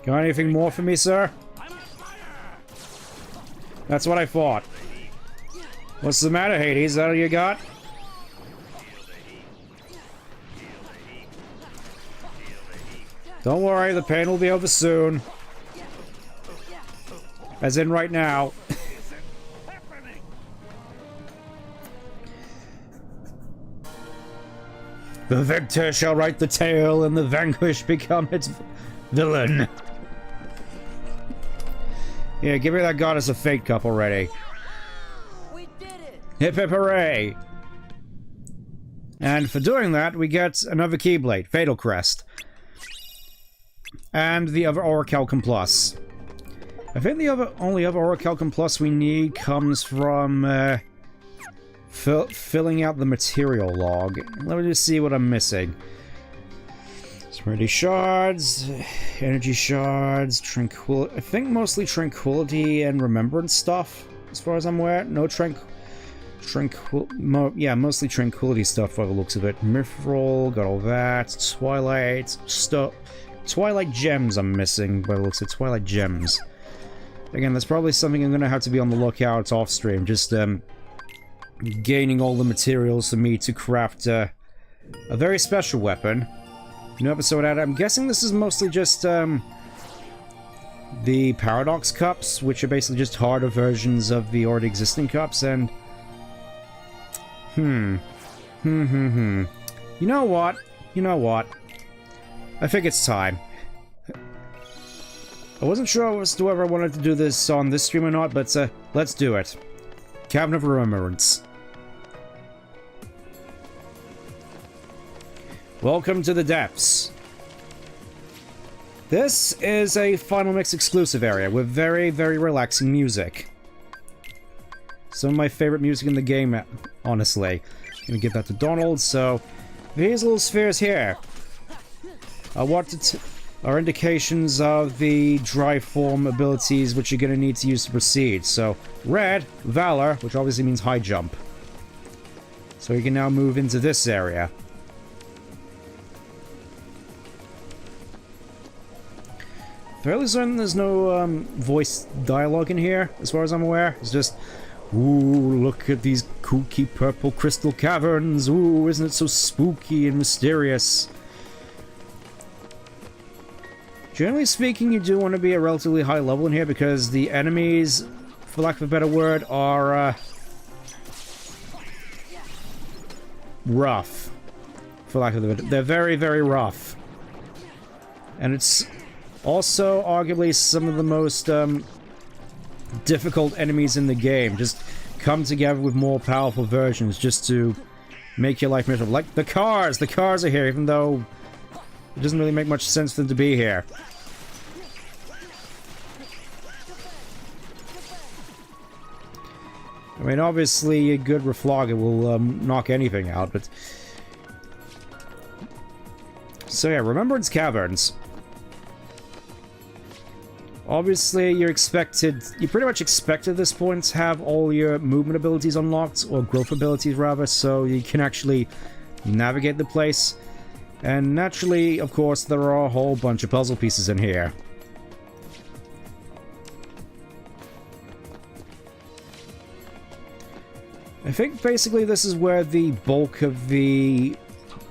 Got anything more for me, sir? That's what I thought. What's the matter, Hades? Is that all you got? Don't worry, the pain will be over soon. As in right now. The victor shall write the tale, and the vanquished become its villain. Yeah, give me that Goddess of Fate cup already. We did it. Hip hip hooray! And for doing that, we get another Keyblade, Fatal Crest. And the other Orichalcum Plus. I think the only other Orichalcum Plus we need comes from filling out the material log. Let me just see what I'm missing. Serenity shards, energy shards, tranquility. I think mostly tranquility and remembrance stuff, as far as I'm aware. No mostly tranquility stuff by the looks of it. Mithril, got all that. Twilight stuff. Twilight gems I'm missing by the looks of it. Twilight gems. Again, that's probably something I'm gonna have to be on the lookout off stream. Just gaining all the materials for me to craft a very special weapon. New episode out. I'm guessing this is mostly just the Paradox cups, which are basically just harder versions of the already existing cups, and You know what? You know what? I think it's time. I wasn't sure as to whether I wanted to do this on this stream or not, but let's do it. Cavern of Remembrance. Welcome to the depths. This is a Final Mix exclusive area with very, very relaxing music. Some of my favorite music in the game, honestly. I'm gonna give that to Donald, so these little spheres here are indications of the dry form abilities which you're gonna need to use to proceed. So, red, Valor, which obviously means high jump. So you can now move into this area. Fairly certain there's no voice dialogue in here, as far as I'm aware. It's just, ooh, look at these kooky purple crystal caverns. Ooh, isn't it so spooky and mysterious? Generally speaking, you do want to be a relatively high level in here because the enemies, for lack of a better word, are rough. For lack of a better, they're very, very rough. And it's also arguably some of the most difficult enemies in the game. Just come together with more powerful versions just to make your life miserable. Like the cars! The cars are here, even though it doesn't really make much sense for them to be here. I mean, obviously a good Reflogger will knock anything out, but... So yeah, Remembrance Caverns. Obviously, you pretty much expect at this point to have all your movement abilities unlocked, or growth abilities rather, so you can actually navigate the place. And naturally, of course, there are a whole bunch of puzzle pieces in here. I think basically this is where the bulk of the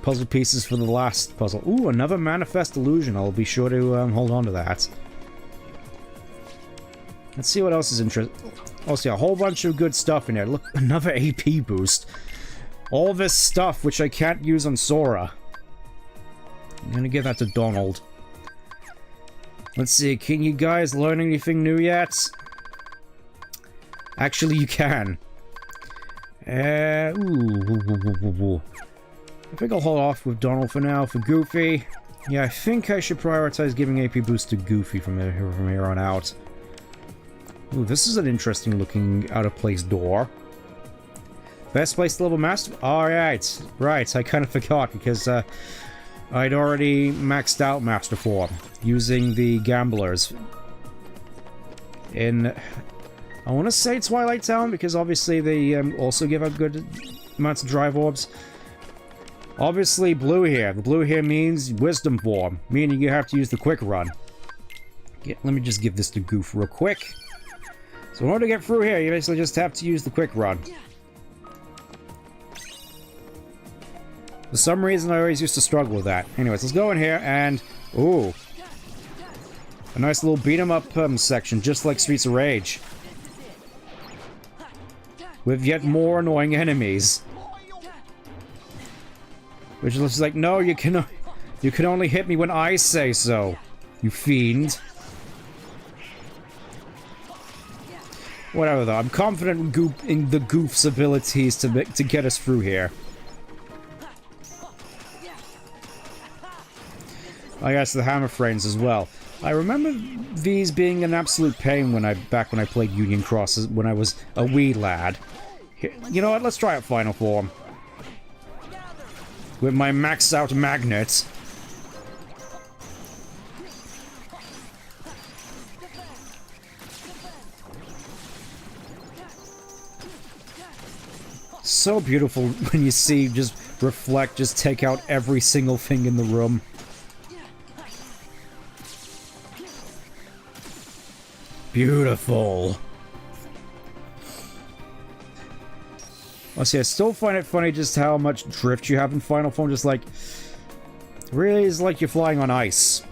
puzzle pieces for the last puzzle... Ooh, another Manifest Illusion. I'll be sure to hold on to that. Let's see what else is interesting. Oh, see, a whole bunch of good stuff in there. Look, another AP boost. All this stuff which I can't use on Sora. I'm gonna give that to Donald. Let's see, can you guys learn anything new yet? Actually, you can. Ooh. I think I'll hold off with Donald for now. For Goofy, yeah, I think I should prioritize giving AP boost to Goofy from here on out. Ooh, this is an interesting looking out-of-place door. Best place to level master... Alright, right, I kind of forgot because I'd already maxed out Master Form using the Gamblers in... I want to say Twilight Town because obviously they also give out good amounts of drive orbs. Obviously blue here. The blue here means Wisdom Form, meaning you have to use the Quick Run. Yeah, let me just give this to Goof real quick. So in order to get through here, you basically just have to use the Quick Run. For some reason, I always used to struggle with that. Anyways, let's go in here and... Ooh. A nice little beat-em-up section, just like Streets of Rage. With yet more annoying enemies. Which looks like, no, you can only hit me when I say so, you fiend. Whatever though, I'm confident in the Goof's abilities to get us through here. I guess the hammer frames as well. I remember these being an absolute pain back when I played Union Cross when I was a wee lad. Here, you know what? Let's try out Final Form with my maxed out magnet. So beautiful when you see just reflect, just take out every single thing in the room. Beautiful. Honestly, I still find it funny just how much drift you have in Final Form. Just like, really is like you're flying on ice.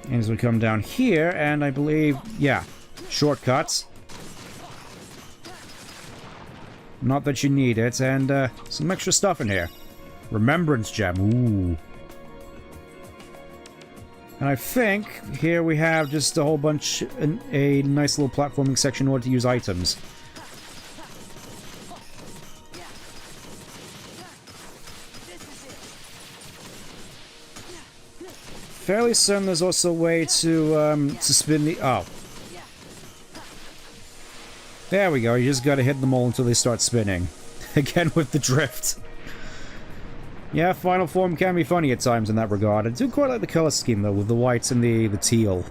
And as we come down here, and I believe, yeah, shortcuts. Not that you need it, and some extra stuff in here. Remembrance gem, ooh. And I think here we have just a whole bunch, a nice little platforming section in order to use items. Fairly certain there's also a way to spin the... Oh. There we go, you just gotta hit them all until they start spinning. Again with the drift. Yeah, Final Form can be funny at times in that regard. I do quite like the color scheme though, with the whites and the teal.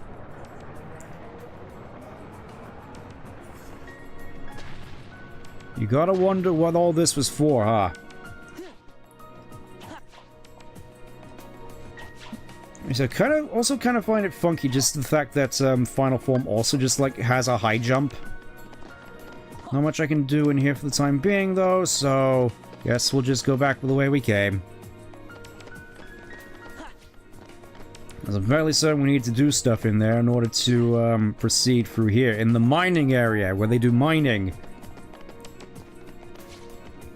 You gotta wonder what all this was for, huh? So I also kind of find it funky, just the fact that Final Form also just like has a high jump. Not much I can do in here for the time being though, so guess we'll just go back the way we came. As I'm fairly certain we need to do stuff in there in order to proceed through here. In the mining area, where they do mining.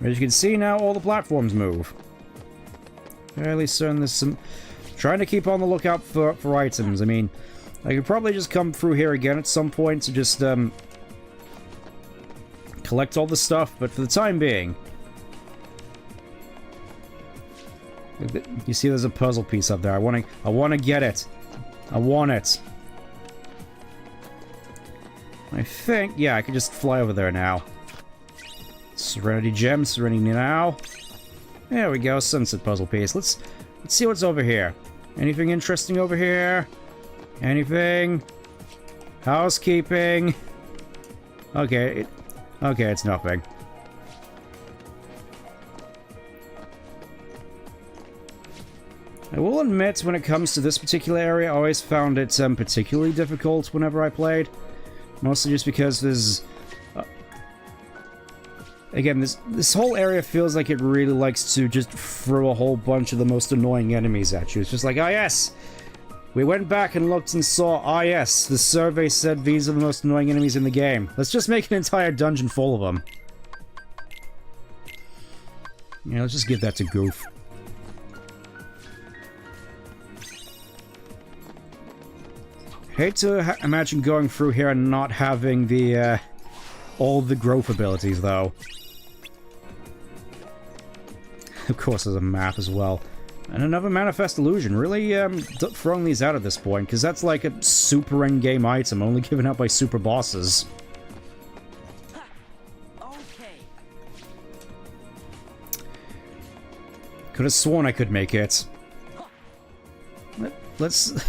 As you can see now, all the platforms move. Fairly certain there's some... Trying to keep on the lookout for items. I mean, I could probably just come through here again at some point to just collect all the stuff, but for the time being... You see there's a puzzle piece up there. I want to get it. I want it. I think, yeah, I can just fly over there now. Serenity Gem, Serenity now. There we go, sunset puzzle piece. Let's see what's over here. Anything interesting over here? Anything? Housekeeping? Okay, it's nothing. I will admit, when it comes to this particular area, I always found it particularly difficult whenever I played. Mostly just because there's... Again, this whole area feels like it really likes to just throw a whole bunch of the most annoying enemies at you. It's just like, ah yes! We went back and looked and saw, ah yes, the survey said these are the most annoying enemies in the game. Let's just make an entire dungeon full of them. Yeah, let's just give that to Goof. Hate to imagine going through here and not having the, all the growth abilities, though. Of course, there's a map as well. And another Manifest Illusion. Really, throwing these out at this point, because that's like a super endgame item, only given out by super bosses. Could have sworn I could make it. Let's...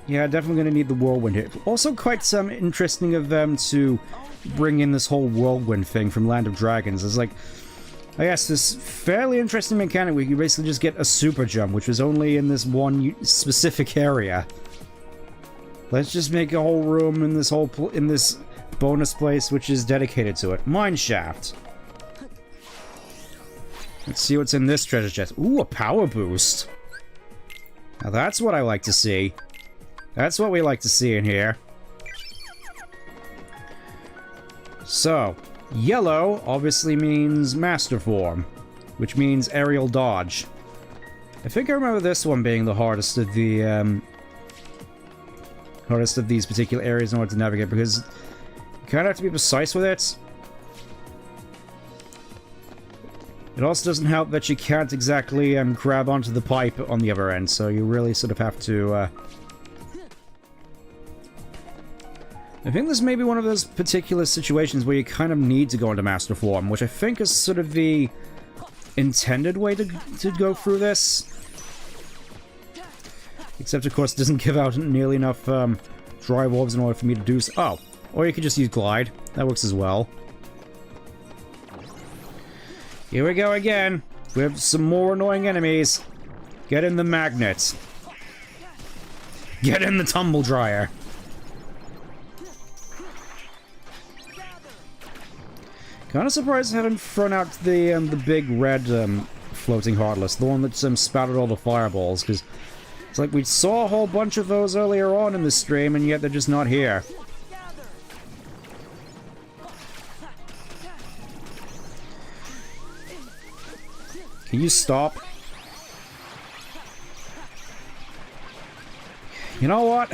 Yeah, definitely going to need the whirlwind here. Also quite interesting of them to bring in this whole whirlwind thing from Land of Dragons. It's like, I guess this fairly interesting mechanic where you basically just get a super jump, which is only in this one specific area. Let's just make a whole room in this in this bonus place which is dedicated to it. Mine shaft. Let's see what's in this treasure chest. Ooh, a power boost. Now that's what I like to see. That's what we like to see in here. So, yellow obviously means Master Form, which means aerial dodge. I think I remember this one being the hardest of the, hardest of these particular areas in order to navigate, because you kind of have to be precise with it. It also doesn't help that you can't exactly grab onto the pipe on the other end, so you really sort of have to, I think this may be one of those particular situations where you kind of need to go into Master Form, which I think is sort of the intended way to go through this. Except, of course, it doesn't give out nearly enough drive orbs in order for me to do so. Oh, or you could just use Glide. That works as well. Here we go again. We have some more annoying enemies. Get in the magnets. Get in the tumble dryer. Kind of surprised I haven't thrown out the big red floating Heartless, the one that spouted all the fireballs, because it's like we saw a whole bunch of those earlier on in the stream, and yet they're just not here. Can you stop? You know what?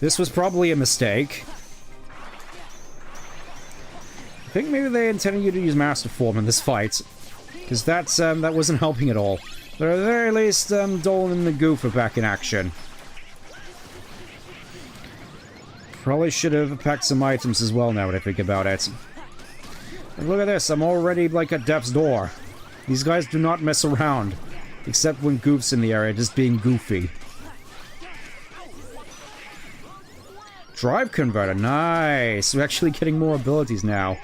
This was probably a mistake. I think maybe they intended you to use Master Form in this fight, because that wasn't helping at all. But at the very least, Dolan and the Goof are back in action. Probably should have packed some items as well now that I think about it. And look at this, I'm already like at death's door. These guys do not mess around, except when Goof's in the area, just being goofy. Drive Converter, nice! We're actually getting more abilities now.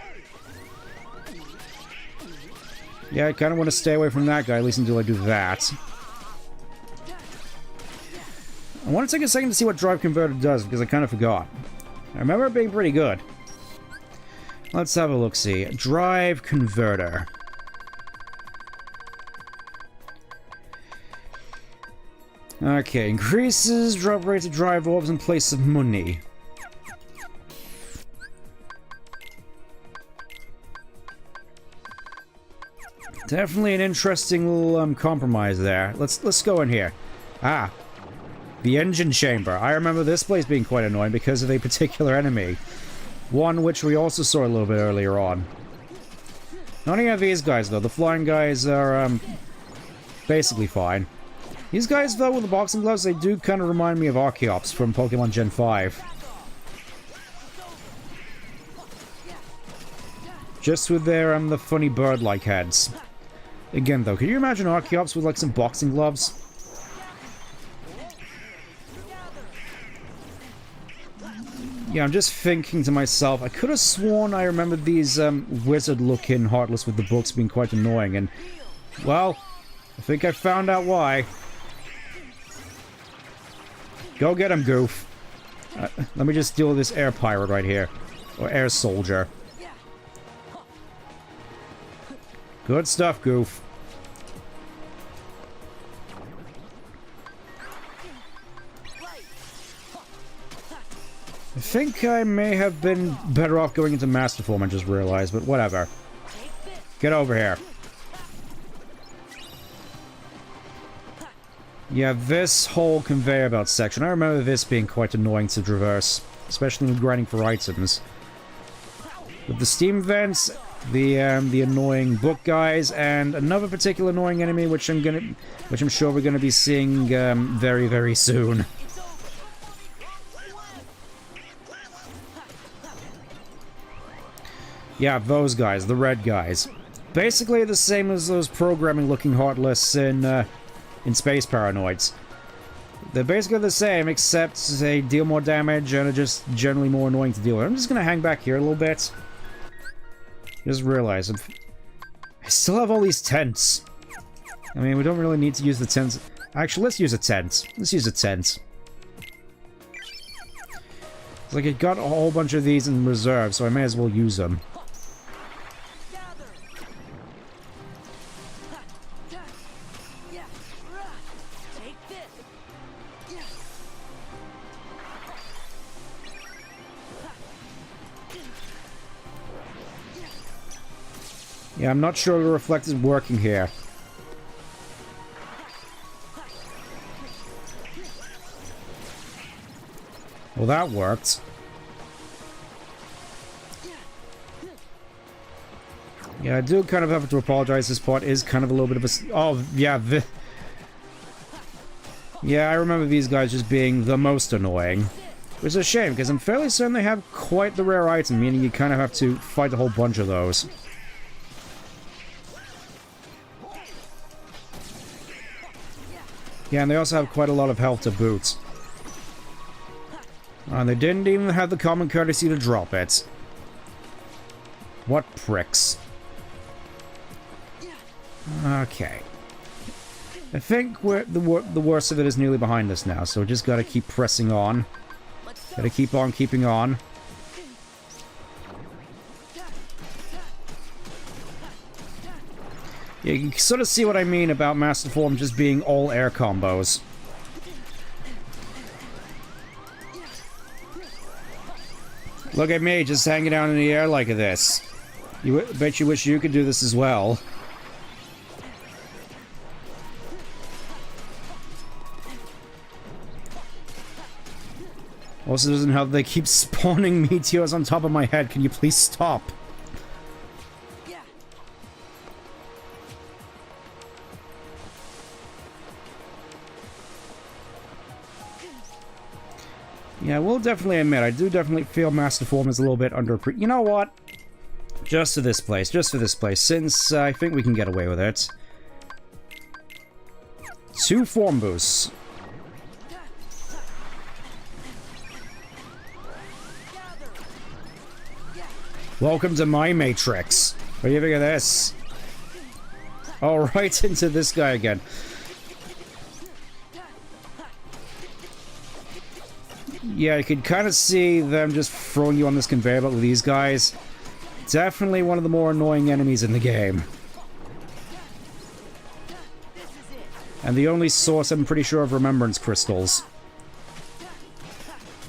Yeah, I kind of want to stay away from that guy, at least until I do that. I want to take a second to see what Drive Converter does, because I kind of forgot. I remember it being pretty good. Let's have a look-see. Drive Converter. Okay, increases drop rate of drive orbs in place of money. Definitely an interesting little compromise there. Let's go in here. Ah, the engine chamber. I remember this place being quite annoying because of a particular enemy. One which we also saw a little bit earlier on. Not any of these guys though. The flying guys are basically fine. These guys though with the boxing gloves, they do kind of remind me of Archeops from Pokemon Gen 5. Just with their the funny bird-like heads. Again though, can you imagine Archeops with like some boxing gloves? Yeah, I'm just thinking to myself, I could have sworn I remembered these wizard-looking Heartless with the books being quite annoying, and, well, I think I found out why. Go get him, Goof. Let me just deal with this air pirate right here. Or air soldier. Good stuff, Goof. I think I may have been better off going into Master Form, I just realized, but whatever. Get over here. Yeah, this whole conveyor belt section, I remember this being quite annoying to traverse, especially when grinding for items. With the steam vents, the annoying book guys, and another particular annoying enemy which I'm sure we're gonna be seeing very, very soon. Yeah, those guys, the red guys. Basically the same as those programming-looking Heartless in Space Paranoids. They're basically the same, except they deal more damage and are just generally more annoying to deal with. I'm just gonna hang back here a little bit. Just realize, I still have all these tents. I mean, we don't really need to use the tents. Actually, let's use a tent. Let's use a tent. It's like I got a whole bunch of these in reserve, so I may as well use them. Yeah, I'm not sure the reflect is working here. Well, that worked. Yeah, I do kind of have to apologize. This part is kind of a little bit of a... Oh, yeah. Yeah, I remember these guys just being the most annoying. Which is a shame, because I'm fairly certain they have quite the rare item, meaning you kind of have to fight a whole bunch of those. Yeah, and they also have quite a lot of health to boot. And they didn't even have the common courtesy to drop it. What pricks? Okay. I think the worst of it is nearly behind us now, so we just gotta keep pressing on. Gotta keep on keeping on. Yeah, you can sort of see what I mean about Master Form just being all air combos. Look at me, just hanging down in the air like this. Bet you wish you could do this as well. Also doesn't help they keep spawning meteors on top of my head. Can you please stop? Yeah, we'll definitely admit, I do definitely feel Master Form is a little bit under... You know what? Just for this place, since I think we can get away with it. 2 form boosts. Welcome to my Matrix. What do you think of this? Oh, right into this guy again. Yeah, you could kind of see them just throwing you on this conveyor belt with these guys. Definitely one of the more annoying enemies in the game. And the only source, I'm pretty sure, of remembrance crystals.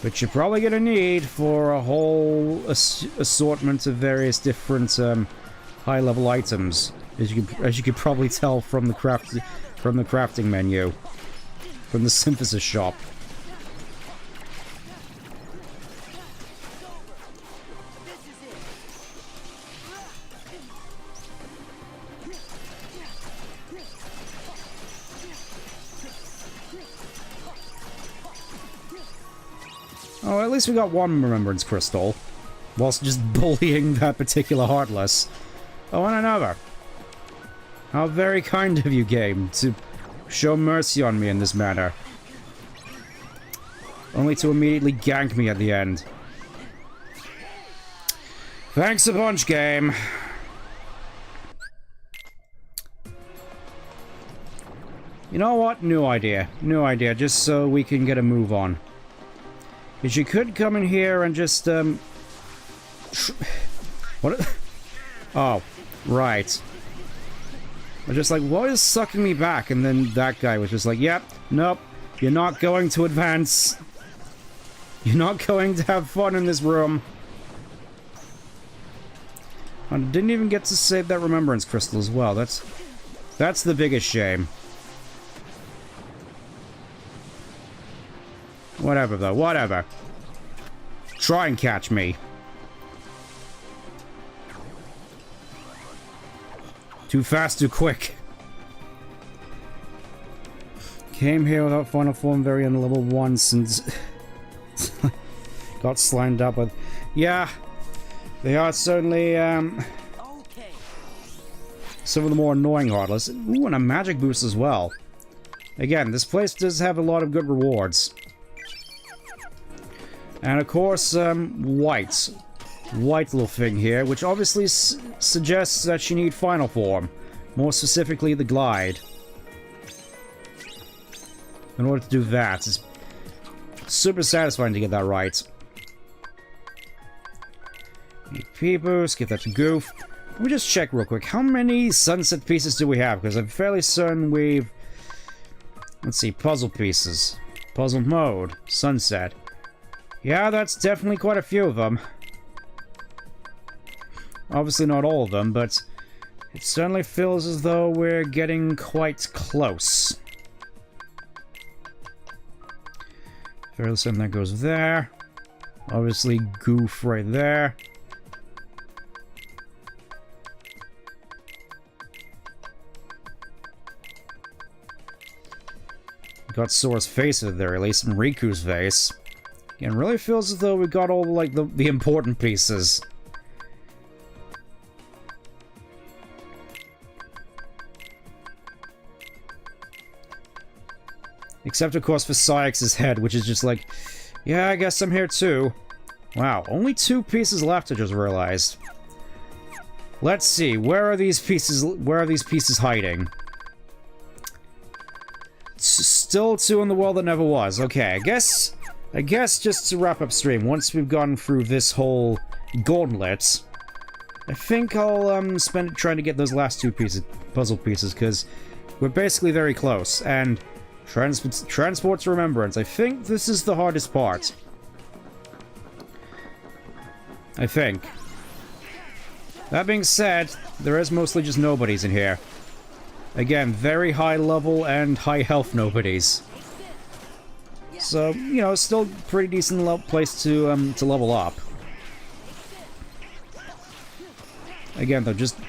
Which you're probably going to need for a whole assortment of various different high-level items. As you could probably tell from the crafting menu. From the synthesis shop. Oh, at least we got one remembrance crystal. Whilst just bullying that particular Heartless. Oh, and another. How very kind of you, game, to show mercy on me in this manner. Only to immediately gank me at the end. Thanks a bunch, game. You know what? New idea. New idea, just so we can get a move on. Because you could come in here and just, what? Oh, right. I'm just like, what is sucking me back? And then that guy was just like, yep, nope, you're not going to advance. You're not going to have fun in this room. I didn't even get to save that remembrance crystal as well. That's the biggest shame. Whatever, though. Whatever. Try and catch me. Too fast, too quick. Came here without final form variant level 1 since... got slimed up with... Yeah. They are certainly, some of the more annoying Heartless. Ooh, and a magic boost as well. Again, this place does have a lot of good rewards. And of course, White. White little thing here, which obviously suggests that you need final form. More specifically, the glide. In order to do that, it's super satisfying to get that right. EP boost, give that to Goof. Let me just check real quick. How many sunset pieces do we have? Because I'm fairly certain we've... Let's see, puzzle pieces. Puzzle mode. Sunset. Yeah, that's definitely quite a few of them. Obviously not all of them, but it certainly feels as though we're getting quite close. Fairly certain that goes there. Obviously Goof right there. Got Sora's face at the very least, and Riku's face. Again, really feels as though we got all, like, the important pieces. Except, of course, for Sayex's head, which is just like, yeah, I guess I'm here too. Wow, only 2 pieces left, I just realized. Let's see, where are these pieces hiding? Still 2 in the world that never was. Okay, I guess just to wrap up stream, once we've gone through this whole gauntlet, I think I'll spend it trying to get those last 2 puzzle pieces, because we're basically very close. And transport to remembrance. I think this is the hardest part. I think. That being said, there is mostly just nobodies in here. Again, very high level and high health nobodies. So, you know, still pretty decent place to level up. Again, though, just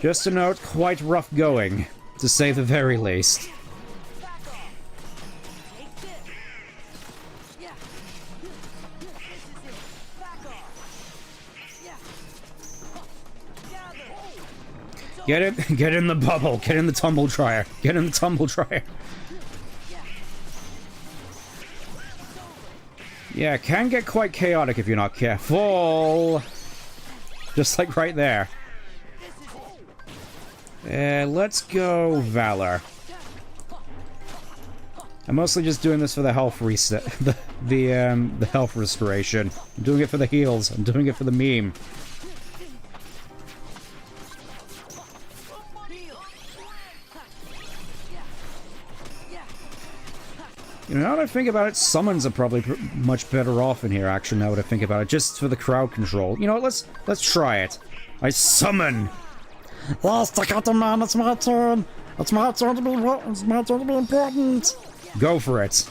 a note, quite rough going, to say the very least. Get in the bubble, get in the tumble dryer, get in the tumble dryer. Yeah, it can get quite chaotic if you're not careful. Just like right there. Let's go Valor. I'm mostly just doing this for the health reset, the health restoration. I'm doing it for the heals, I'm doing it for the meme. You know, now that I think about it, summons are probably much better off in here, actually, now that I think about it, just for the crowd control. You know what, let's try it. I summon! Yes, Takata man, it's my turn! It's my turn to be important! Go for it.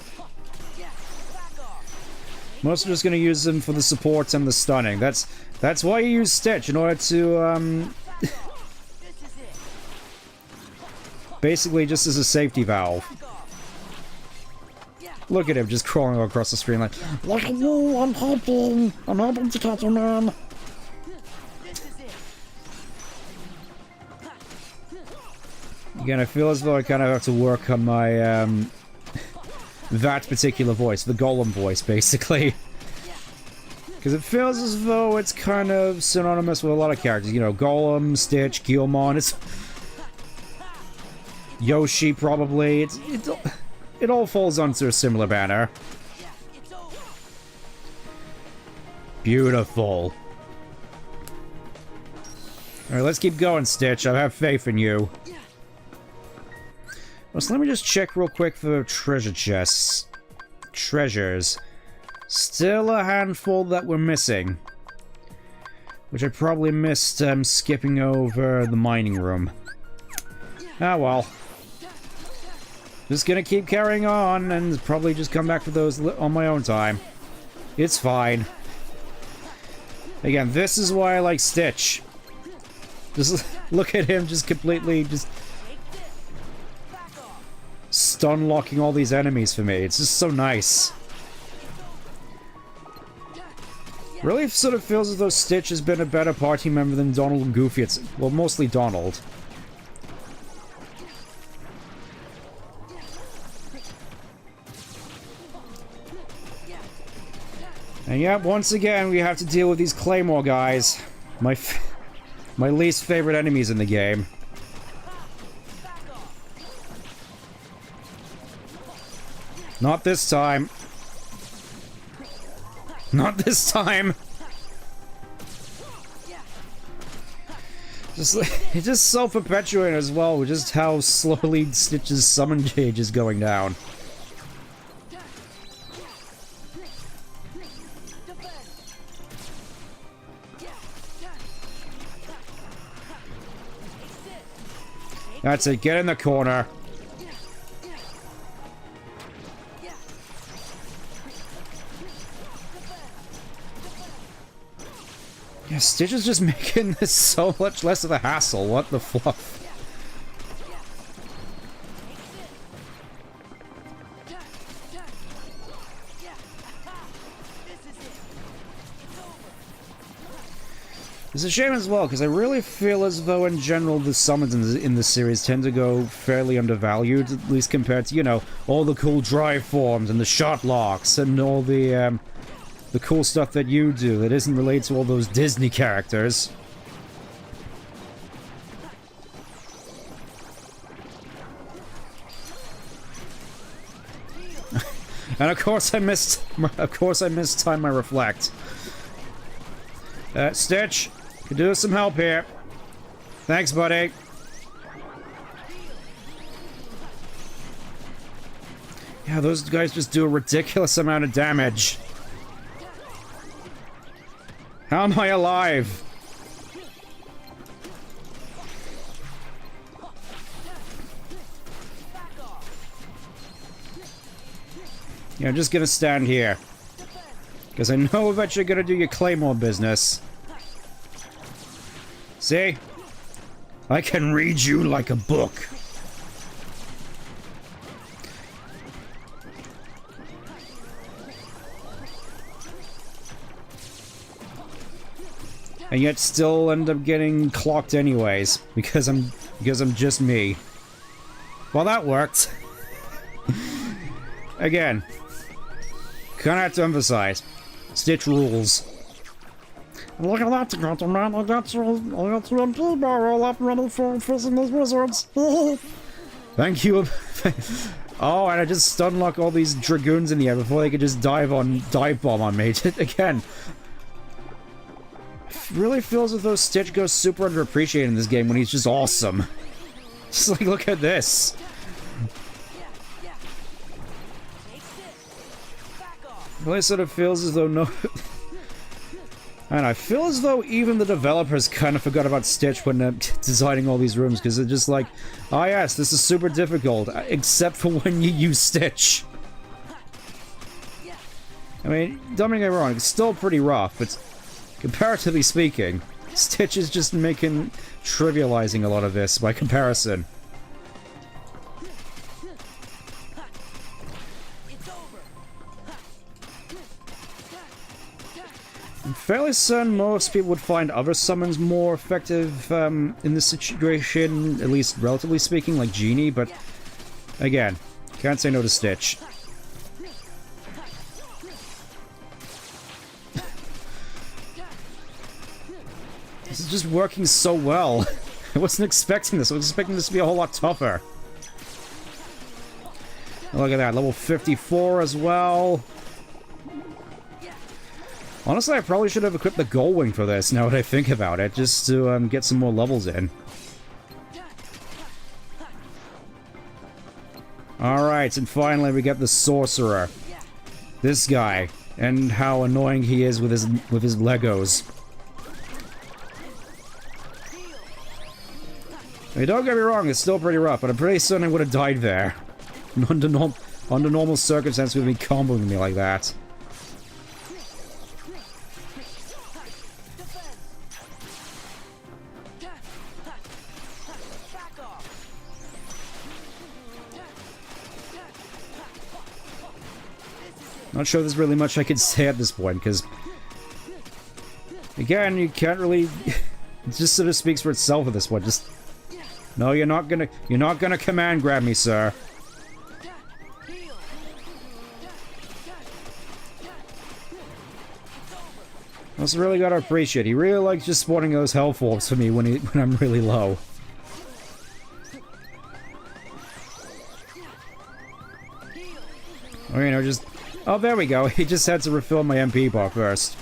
Most are just gonna use them for the support and the stunning. That's why you use Stitch, in order to, basically just as a safety valve. Look at him just crawling across the screen like, look at me, I'm helping to catch a man. Again, I feel as though I kind of have to work on my, that particular voice, the Golem voice, basically. Because it feels as though it's kind of synonymous with a lot of characters, you know, Golem, Stitch, Guilmon, it's... Yoshi, probably, it all falls onto a similar banner. Beautiful. Alright, let's keep going, Stitch. I have faith in you. Well, so let me just check real quick for treasure chests. Treasures. Still a handful that we're missing. Which I probably missed skipping over the mining room. Ah, well. Just gonna keep carrying on and probably just come back for those on my own time. It's fine. Again, this is why I like Stitch. Just look at him just completely just stun locking all these enemies for me. It's just so nice. Really sort of feels as though Stitch has been a better party member than Donald and Goofy. Well, mostly Donald. And yep, once again, we have to deal with these Claymore guys. My least favorite enemies in the game. Not this time. Not this time. It's just self-perpetuating as well, with just how slowly Stitch's summon gauge is going down. That's it, get in the corner. Yeah, Stitch is just making this so much less of a hassle. What the fluff? It's a shame as well, because I really feel as though in general the summons in the series tend to go fairly undervalued, at least compared to, you know, all the cool drive forms and the shot locks and all the cool stuff that you do that isn't related to all those Disney characters. And of course I missed time my reflect. Stitch, could do us some help here. Thanks, buddy. Yeah, those guys just do a ridiculous amount of damage. How am I alive? Yeah, I'm just gonna stand here. Because I know that you're gonna do your claymore business. See? I can read you like a book. And yet still end up getting clocked anyways, because I'm just me. Well, that worked. Again, kinda have to emphasize, Stitch rules. Look at that, man! I got your MP barrel up ready for facing these wizards. Thank you. Oh, and I just stun lock all these dragoons in the air before they could just dive bomb on me. Again. Really feels as though Stitch goes super underappreciated in this game when he's just awesome. Just like, look at this. Really sort of feels as though no... And I feel as though even the developers kind of forgot about Stitch when they're designing all these rooms, because they're just like, oh yes, this is super difficult, except for when you use Stitch. I mean, don't get me wrong, it's still pretty rough, but comparatively speaking, Stitch is just trivializing a lot of this by comparison. I'm fairly certain most people would find other summons more effective in this situation, at least relatively speaking, like Genie, but again, can't say no to Stitch. This is just working so well. I wasn't expecting this. I was expecting this to be a whole lot tougher. Look at that, level 54 as well. Honestly, I probably should have equipped the Gold Wing for this, now that I think about it, just to get some more levels in. Alright, and finally we get the Sorcerer. This guy, and how annoying he is with his Legos. I mean, don't get me wrong, it's still pretty rough, but I'm pretty certain I would have died there. Under normal circumstances with me comboing me like that. Not sure there's really much I could say at this point, because... Again, you can't really... It just sort of speaks for itself at this point, just... No, you're not gonna command grab me, sir. Also really gotta appreciate, he really likes just spawning those health orbs for me when I'm really low. Or, you know, just... Oh, there we go. He just had to refill my MP bar first.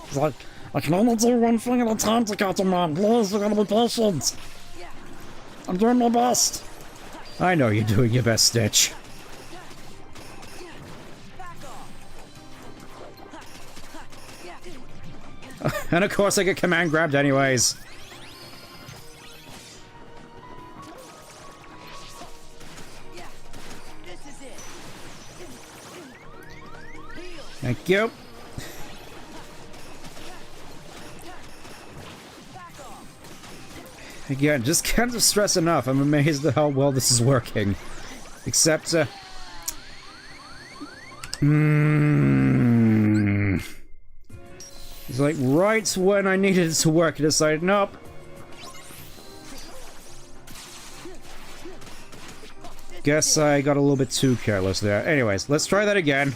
He's like, I can only do one thing at a time to catch him, man. Please, you gotta be patient. I'm doing my best. I know you're doing your best, Stitch. And of course I get command grabbed anyways. Thank you. Again, just can't stress enough. I'm amazed at how well this is working. Except, it's like right when I needed it to work, I decided, nope. Guess I got a little bit too careless there. Anyways, let's try that again.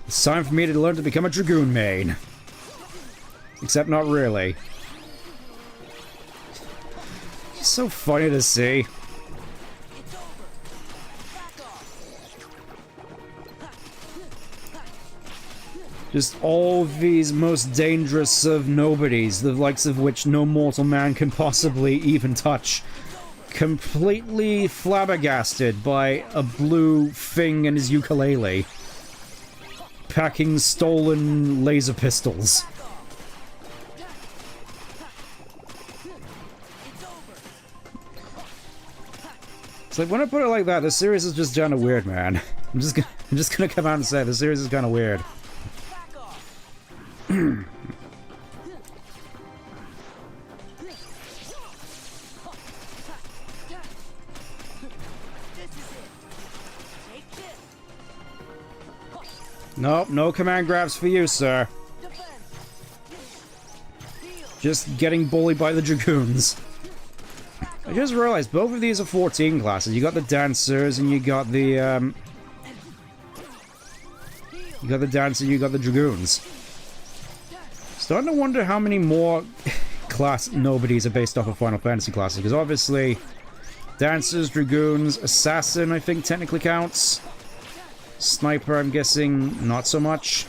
It's time for me to learn to become a Dragoon main. Except not really. It's so funny to see. Just all these most dangerous of nobodies, the likes of which no mortal man can possibly even touch. Completely flabbergasted by a blue thing and his ukulele. Packing stolen laser pistols. It's like, when I put it like that, the series is just kind of weird, man. I'm just gonna come out and say, the series is kind of weird. Nope, no command grabs for you, sir. Just getting bullied by the Dragoons. I just realized both of these are 14 classes. You got the Dancers and you got the, you got the Dancer, you got the Dragoons. Starting to wonder how many more class nobodies are based off of Final Fantasy classes, because obviously Dancers, Dragoons, Assassin I think technically counts. Sniper I'm guessing not so much.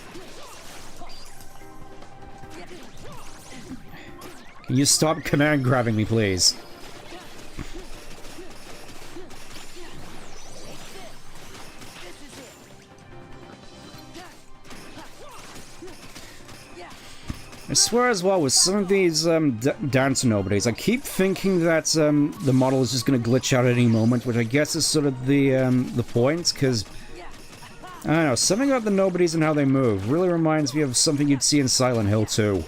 Can you stop command grabbing me, please? I swear as well, with some of these Dancer nobodies, I keep thinking that the model is just going to glitch out at any moment, which I guess is sort of the point, because I don't know, something about the nobodies and how they move really reminds me of something you'd see in Silent Hill 2.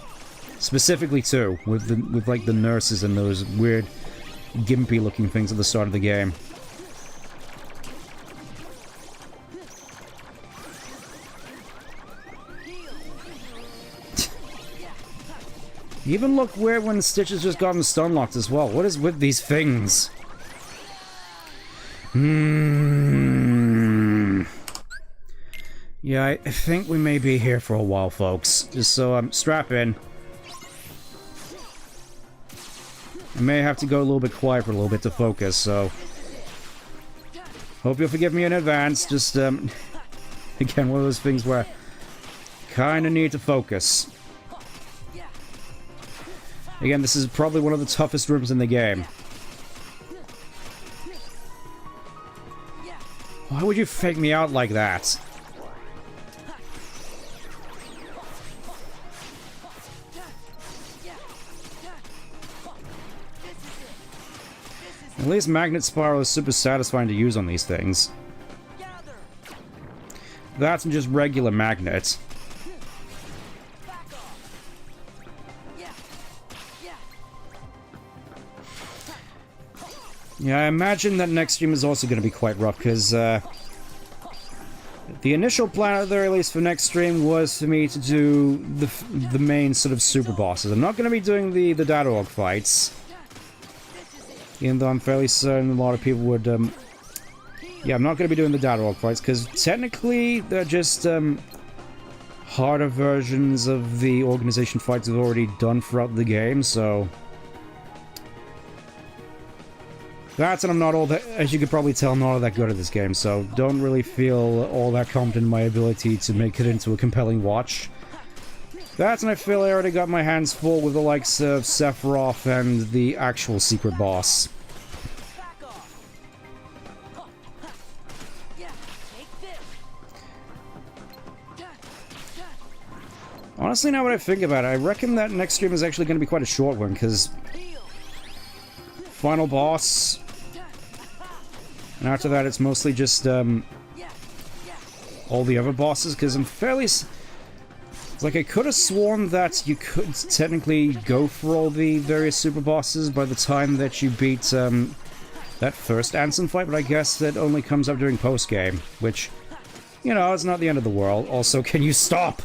Specifically 2, with like the nurses and those weird gimpy looking things at the start of the game. You even look weird when Stitch has just gotten stun locked as well. What is with these things? Yeah, I think we may be here for a while, folks. Just so, strap in. I may have to go a little bit quiet for a little bit to focus, so... Hope you'll forgive me in advance. Just, again, one of those things where I kinda need to focus. Again, this is probably one of the toughest rooms in the game. Why would you fake me out like that? At least Magnet Spiral is super satisfying to use on these things. That's just regular magnet. Yeah, I imagine that next stream is also going to be quite rough, because the initial plan, at the very least, for next stream was for me to do the main sort of super bosses. I'm not going to be doing the Data Org fights. Even though I'm fairly certain a lot of people would, yeah, I'm not going to be doing the Data Org fights, because technically they're just, harder versions of the organization fights we've already done throughout the game, so... That's, and I'm not all that, as you could probably tell, I'm not all that good at this game, so don't really feel all that confident in my ability to make it into a compelling watch. That's, and I feel I already got my hands full with the likes of Sephiroth and the actual secret boss. Honestly, now that I think about it, I reckon that next stream is actually going to be quite a short one, because... Final boss... And after that, it's mostly just, all the other bosses, because I'm fairly... It's like, I could have sworn that you could technically go for all the various super bosses by the time that you beat, that first Ansem fight, but I guess that only comes up during post-game, which, you know, it's not the end of the world. Also, can you stop?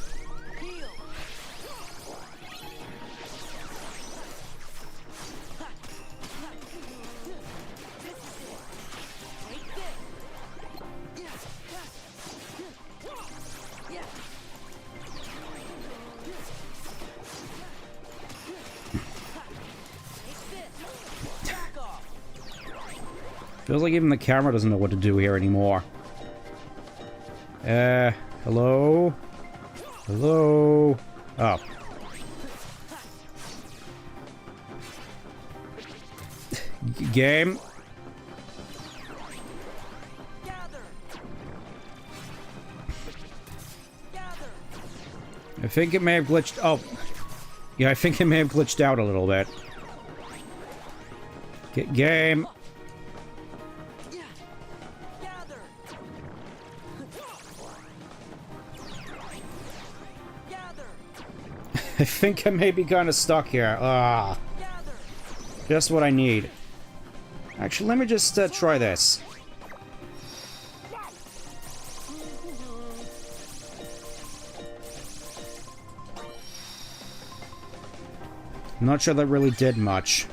Feels like even the camera doesn't know what to do here anymore. Hello? Hello? Oh. Game? I think it may have glitched... Oh. Yeah, I think it may have glitched out a little bit. Game. I think I may be kind of stuck here. Ah. Just what I need. Actually, let me just try this. I'm not sure that really did much.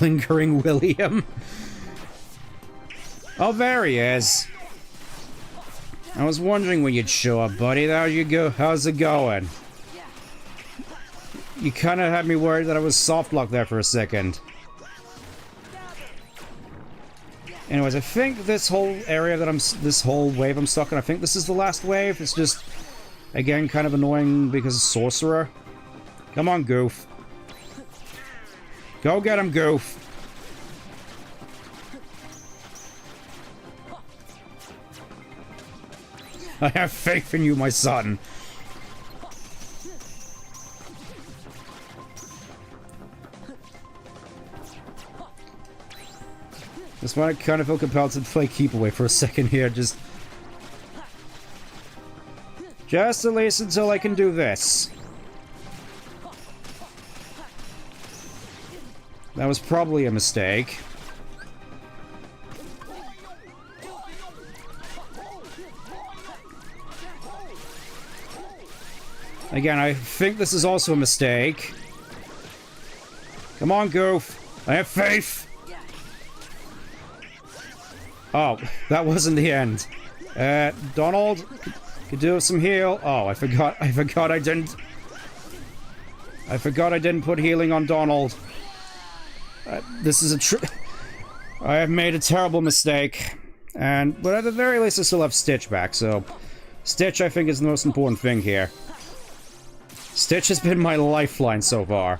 Lingering William. Oh, there he is. I was wondering when you'd show up, buddy. How'd you go? How's it going? You kind of had me worried that I was soft locked there for a second. Anyways, I think this whole area that this whole wave I'm stuck in, I think this is the last wave. It's just, again, kind of annoying because of Sorcerer. Come on, Goof. Go get him, Goof. I have faith in you, my son. That's why I kind of feel compelled to play keep away for a second here, just at least until I can do this. That was probably a mistake. Again, I think this is also a mistake. Come on, Goof. I have faith. Oh, that wasn't the end. Donald, could do some heal. Oh, I forgot I didn't put healing on Donald. This is I have made a terrible mistake. But at the very least I still have Stitch back, so Stitch I think is the most important thing here. Stitch has been my lifeline so far.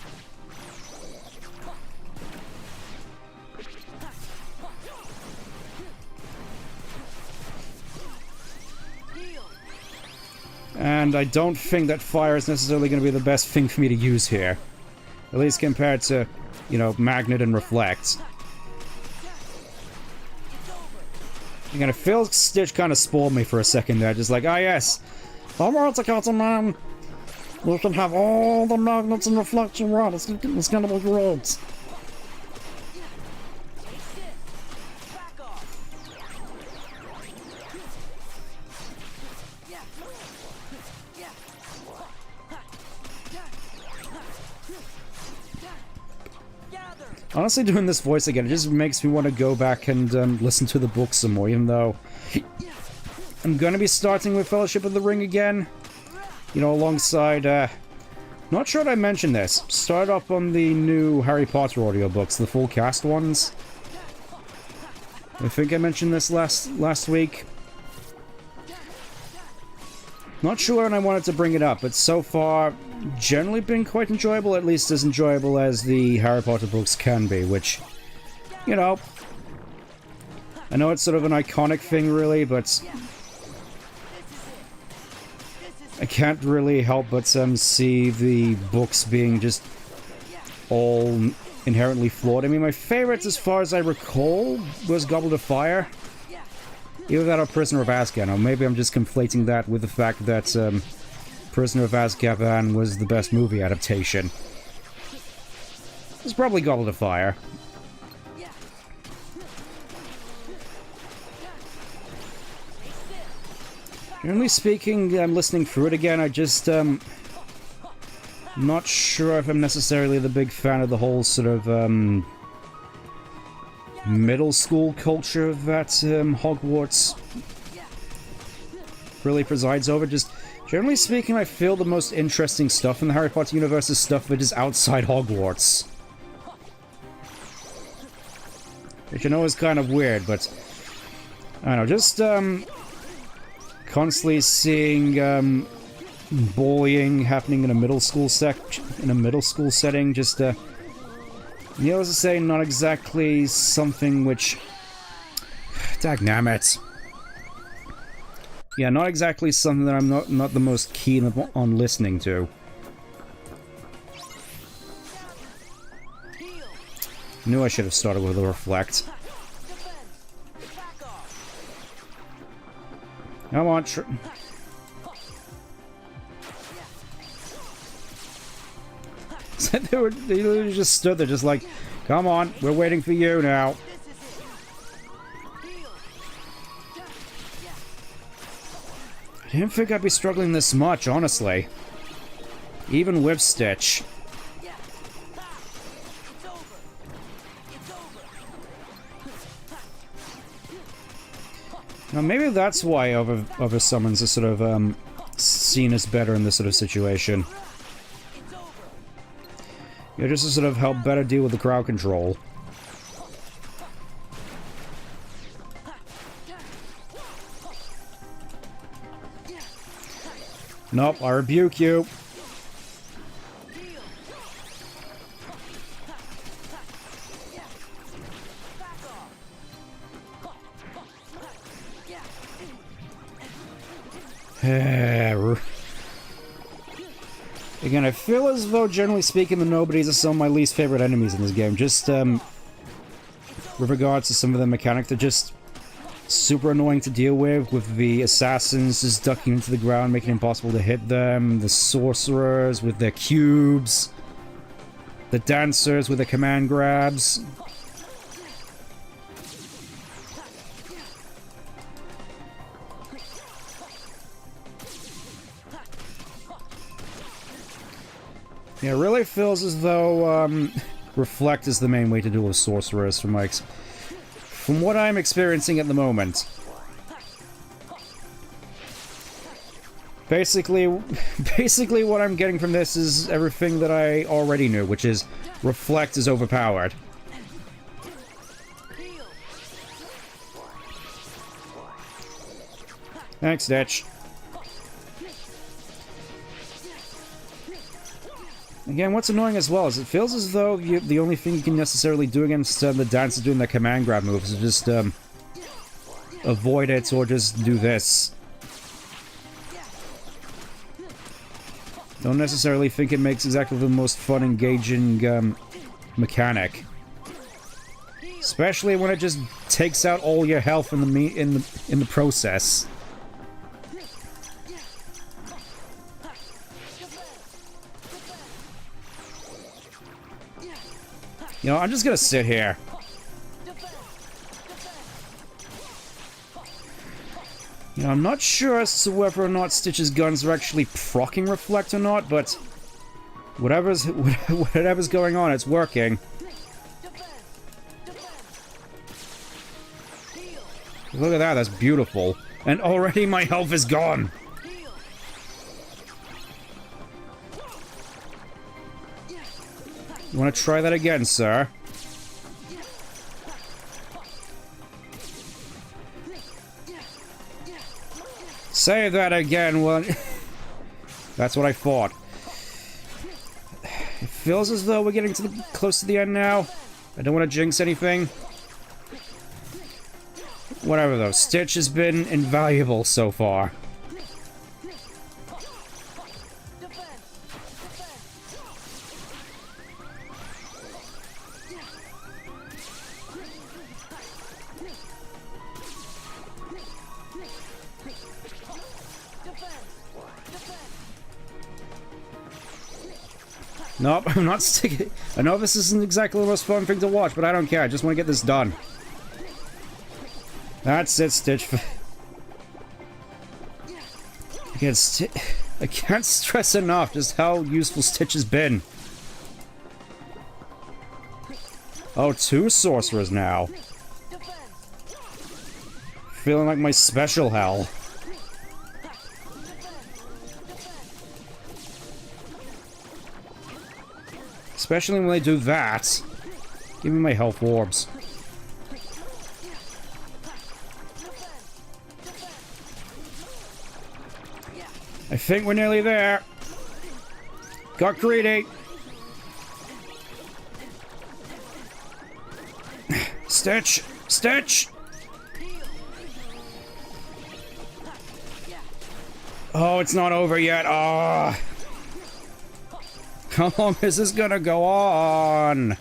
And I don't think that fire is necessarily going to be the best thing for me to use here. At least compared to, you know, Magnet and Reflect. Again, it feels Stitch kind of spoiled me for a second there. Just like, ah yes, the world's a cotton man. We can have all the magnets and reflection rod. It's gonna be great. Honestly, doing this voice again, it just makes me want to go back and listen to the book some more, even though I'm gonna be starting with Fellowship of the Ring again. You know, alongside, not sure if I mentioned this. Started up on the new Harry Potter audiobooks, the full cast ones. I think I mentioned this last week. Not sure when I wanted to bring it up, but so far, generally been quite enjoyable, at least as enjoyable as the Harry Potter books can be, which, you know, I know it's sort of an iconic thing, really, but I can't really help but see the books being just all inherently flawed. I mean, my favorites, as far as I recall, was Goblet of Fire. Either that or Prisoner of Azkaban, or maybe I'm just conflating that with the fact that Prisoner of Azkaban was the best movie adaptation. It's probably Goblet of Fire. Generally speaking, I'm listening through it again, I just, not sure if I'm necessarily the big fan of the whole sort of, middle school culture that, Hogwarts really presides over. Just, generally speaking, I feel the most interesting stuff in the Harry Potter universe is stuff that is outside Hogwarts. Which I know is kind of weird, but I don't know, just, constantly seeing, bullying happening in a middle school setting, just, needless to say, not exactly something which... Dagnammit. Yeah, not exactly something that I'm not the most keen on listening to. Knew I should have started with a reflect. Come on, they literally just stood there, just like, come on, we're waiting for you now. I didn't think I'd be struggling this much, honestly. Even with Stitch. Now, maybe that's why other summons are sort of, seen as better in this sort of situation. Yeah, just to sort of help better deal with the crowd control. Nope, I rebuke you. Again, I feel as though, generally speaking, the nobodies are some of my least favorite enemies in this game. Just, with regards to some of the mechanics, they're just super annoying to deal with the assassins just ducking into the ground, making it impossible to hit them, the sorcerers with their cubes, the dancers with their command grabs. Yeah, it really feels as though, Reflect is the main way to deal with sorcerers from what I'm experiencing at the moment. Basically what I'm getting from this is everything that I already knew, which is Reflect is overpowered. Thanks, Stitch. Again, what's annoying as well is it feels as though the only thing you can necessarily do against the dancers doing their command grab moves is just avoid it or just do this. Don't necessarily think it makes exactly the most fun, engaging mechanic, especially when it just takes out all your health in the process. You know, I'm just gonna sit here. You know, I'm not sure as to whether or not Stitch's guns are actually proccing Reflect or not, but whatever's going on, it's working. Look at that, that's beautiful. And already my health is gone. You want to try that again, sir? Say that again, well... That's what I thought. It feels as though we're getting close to the end now. I don't want to jinx anything. Whatever though, Stitch has been invaluable so far. Nope, I'm not sticking. I know this isn't exactly the most fun thing to watch, but I don't care. I just want to get this done. That's it, Stitch. I can't stress enough just how useful Stitch has been. Oh, 2 sorcerers now. Feeling like my special hell. Especially when they do that. Give me my health orbs. I think we're nearly there. Got greedy. Stitch! Stitch! Oh, it's not over yet. Oh. How long is this gonna go on?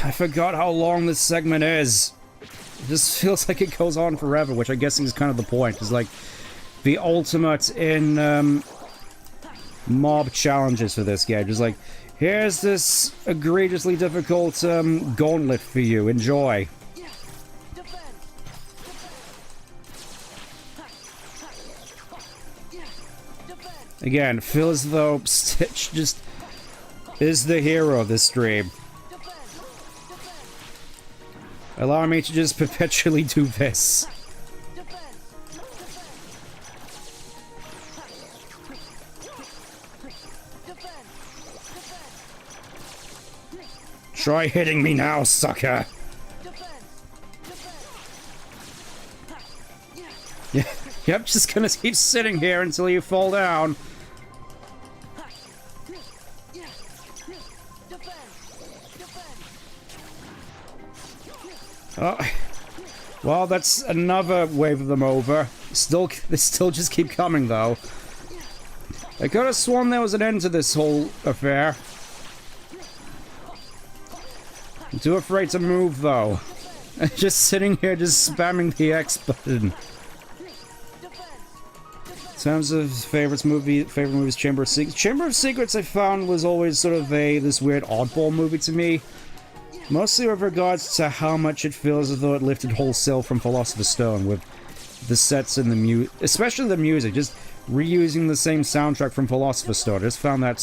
I forgot how long this segment is. It just feels like it goes on forever, which I guess is kind of the point. It's like the ultimate in mob challenges for this game. Just like, here's this egregiously difficult gauntlet for you. Enjoy. Again, feels as though Stitch just is the hero of this stream. Allow me to just perpetually do this. Try hitting me now, sucker! Yeah, yep, just gonna keep sitting here until you fall down. Oh, well, that's another wave of them over. They still just keep coming, though. I could have sworn there was an end to this whole affair. I'm too afraid to move, though. I'm just sitting here, just spamming the X button. In terms of favorite movies, Chamber of Secrets. Chamber of Secrets, I found, was always sort of this weird oddball movie to me. Mostly with regards to how much it feels as though it lifted wholesale from Philosopher's Stone, with the sets and the especially the music, just reusing the same soundtrack from Philosopher's Stone. I just found that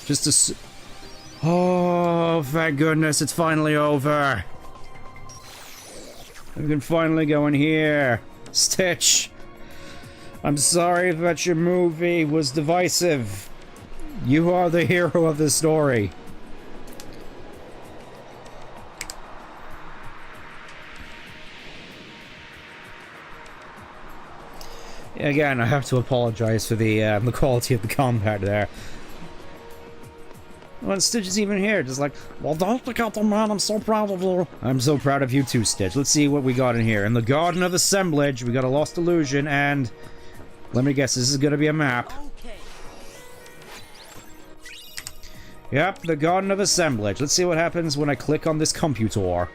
just oh, thank goodness, it's finally over. We can finally go in here. Stitch, I'm sorry that your movie was divisive. You are the hero of the story. Again, I have to apologize for the quality of the combat there. When Stitch is even here, just like, well, don't look out the man, I'm so proud of you. I'm so proud of you too, Stitch. Let's see what we got in here. In the Garden of Assemblage, we got a Lost Illusion, and let me guess, this is gonna be a map. Yep, the Garden of Assemblage. Let's see what happens when I click on this computer.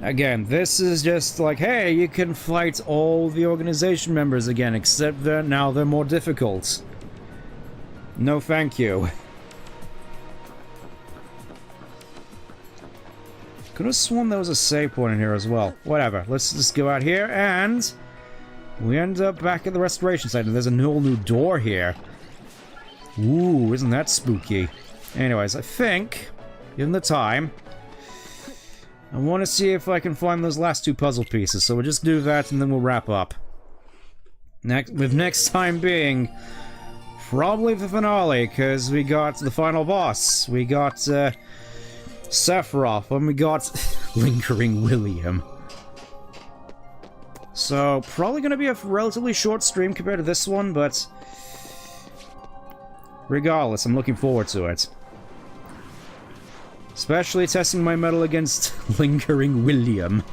Again, this is just like, hey, you can fight all the organization members again, except that now they're more difficult. No thank you. Could have sworn there was a save point in here as well. Whatever, let's just go out here, and we end up back at the restoration site, and there's a whole new door here. Ooh, isn't that spooky? Anyways, I think, given the time, I want to see if I can find those last two puzzle pieces, so we'll just do that and then we'll wrap up. Next time being probably the finale, because we got the final boss, we got Sephiroth, and we got Lingering William. So, probably going to be a relatively short stream compared to this one, but regardless, I'm looking forward to it. Especially testing my mettle against Lingering William.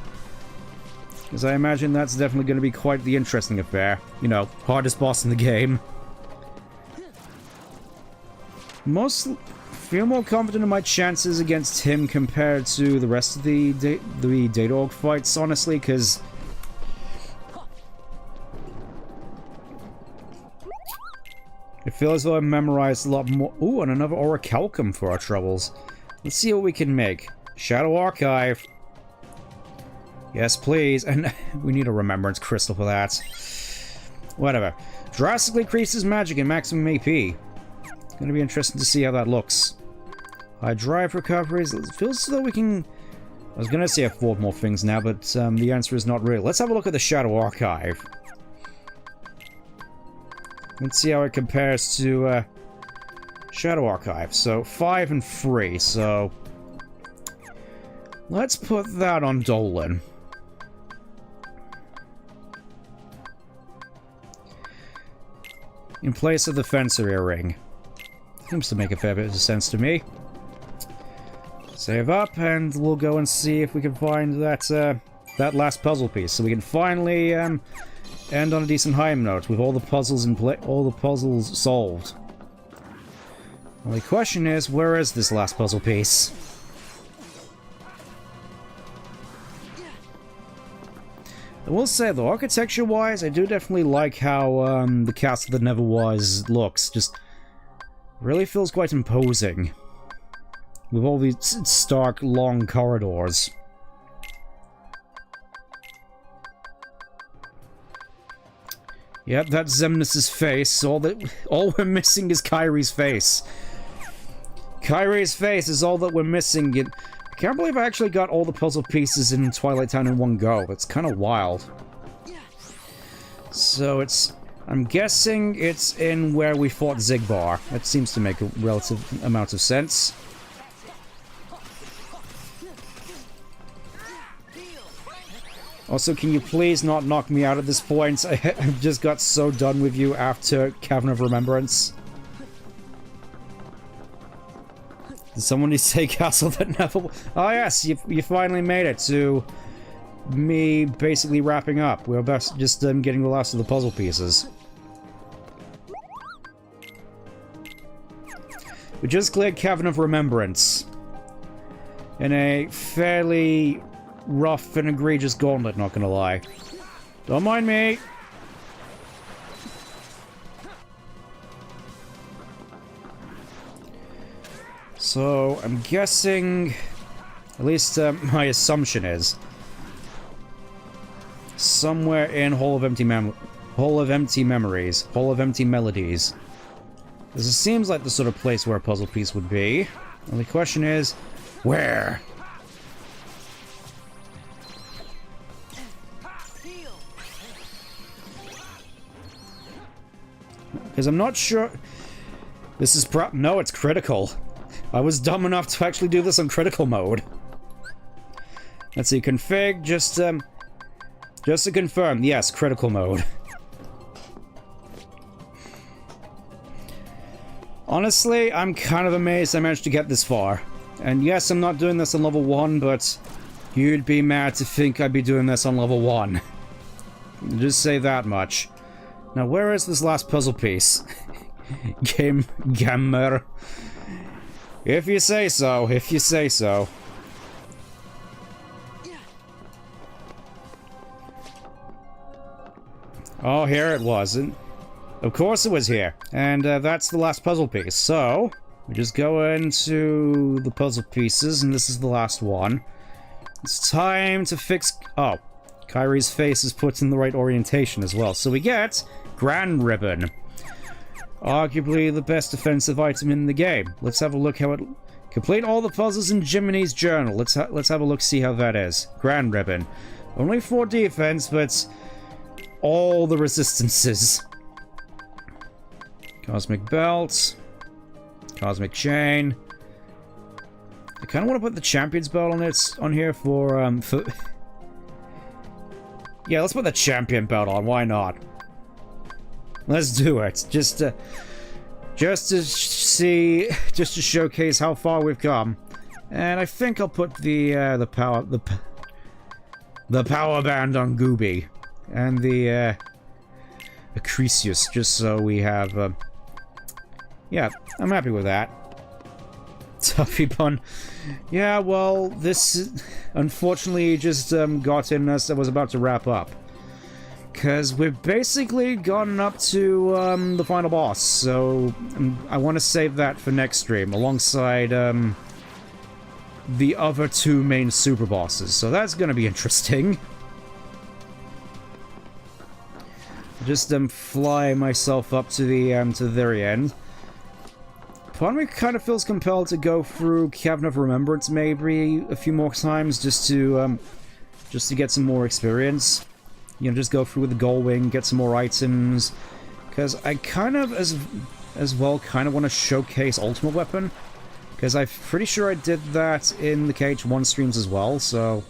Because I imagine that's definitely going to be quite the interesting affair. You know, hardest boss in the game. Feel more confident in my chances against him compared to the rest of the Daedorg fights, honestly, because I feel as though I've memorized a lot more. Ooh, and another Orichalcum for our troubles. Let's see what we can make. Shadow Archive. Yes, please. And we need a Remembrance Crystal for that. Whatever. Drastically increases magic and maximum AP. It's gonna be interesting to see how that looks. High drive recoveries. It feels as though we can... I was gonna say afford more things now, but the answer is not really. Let's have a look at the Shadow Archive. Let's see how it compares to Shadow Archive. So 5 and 3, so let's put that on Dolan. In place of the Fencer Earring. Seems to make a fair bit of sense to me. Save up, and we'll go and see if we can find that that last puzzle piece, so we can finally end on a decent high note with all the puzzles all the puzzles solved. Well, the question is, where is this last puzzle piece? I will say, though, architecture-wise, I do definitely like how the castle that never was looks. Just really feels quite imposing. With all these stark, long corridors. Yep, that's Xemnas' face. All we're missing is Kyrie's face. Kyrie's face is all that we're missing. I can't believe I actually got all the puzzle pieces in Twilight Town in one go. It's kind of wild. So it's... I'm guessing it's in where we fought Zigbar. That seems to make a relative amount of sense. Also, can you please not knock me out at this point? I've just got so done with you after Cavern of Remembrance. Did somebody say castle that never... Oh yes, you finally made it to me basically wrapping up. We're just getting the last of the puzzle pieces. We just cleared Cavern of Remembrance. In a fairly rough and egregious gauntlet, not gonna lie. Don't mind me! So, I'm guessing... At least, my assumption is... somewhere in Hall of Empty Memories. Hall of Empty Melodies. This seems like the sort of place where a puzzle piece would be. And the question is, where? Because I'm not sure... This is no, it's critical. I was dumb enough to actually do this on critical mode. Let's see, config, just to confirm, yes, critical mode. Honestly, I'm kind of amazed I managed to get this far. And yes, I'm not doing this on level 1, but you'd be mad to think I'd be doing this on level 1. Just say that much. Now, where is this last puzzle piece? Gamer. If you say so, if you say so. Oh, here it was. And of course it was here. And that's the last puzzle piece. So, we just go into the puzzle pieces, and this is the last one. It's time to fix... Oh, Kyrie's face is put in the right orientation as well. So we get Grand Ribbon. Arguably the best defensive item in the game. Let's have a look how it... Complete all the puzzles in Jiminy's journal. Let's have a look, see how that is. Grand Ribbon. Only 4 defense, but... all the resistances. Cosmic Belt. Cosmic Chain. I kind of want to put the Champion's Belt on here for... Yeah, let's put the Champion Belt on, why not? Let's do it. Just to see... just to showcase how far we've come. And I think I'll put the power band on Gooby. And the, Acrisius, just so we have, yeah, I'm happy with that. Tuffy Pun. Yeah, well, this, unfortunately, just, got in as I was about to wrap up. Because we've basically gotten up to, the final boss, so I want to save that for next stream, alongside, the other 2 main super bosses, so that's gonna be interesting. Just fly myself up to the very end. Part of me kind of feels compelled to go through Cavern of Remembrance maybe a few more times just to get some more experience. You know, just go through with the Gullwing, get some more items. Because I kind of, as well kind of want to showcase Ultimate Weapon, because I'm pretty sure I did that in the KH1 streams as well, so...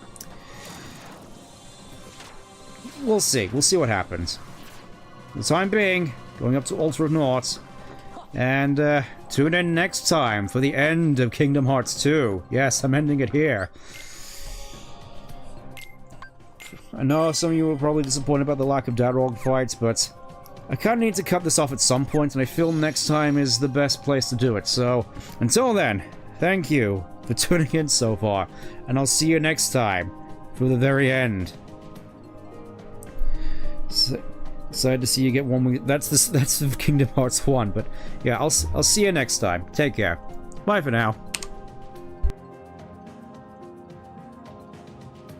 We'll see. We'll see what happens. For the time being, going up to Altar of Naught, and tune in next time for the end of Kingdom Hearts 2. Yes, I'm ending it here. I know some of you were probably disappointed about the lack of Dadrog fights, but I kind of need to cut this off at some point, and I feel next time is the best place to do it. So, until then, thank you for tuning in so far, and I'll see you next time for the very end. Excited to see you get one. That's the Kingdom Hearts 1, but yeah, I'll see you next time. Take care. Bye for now.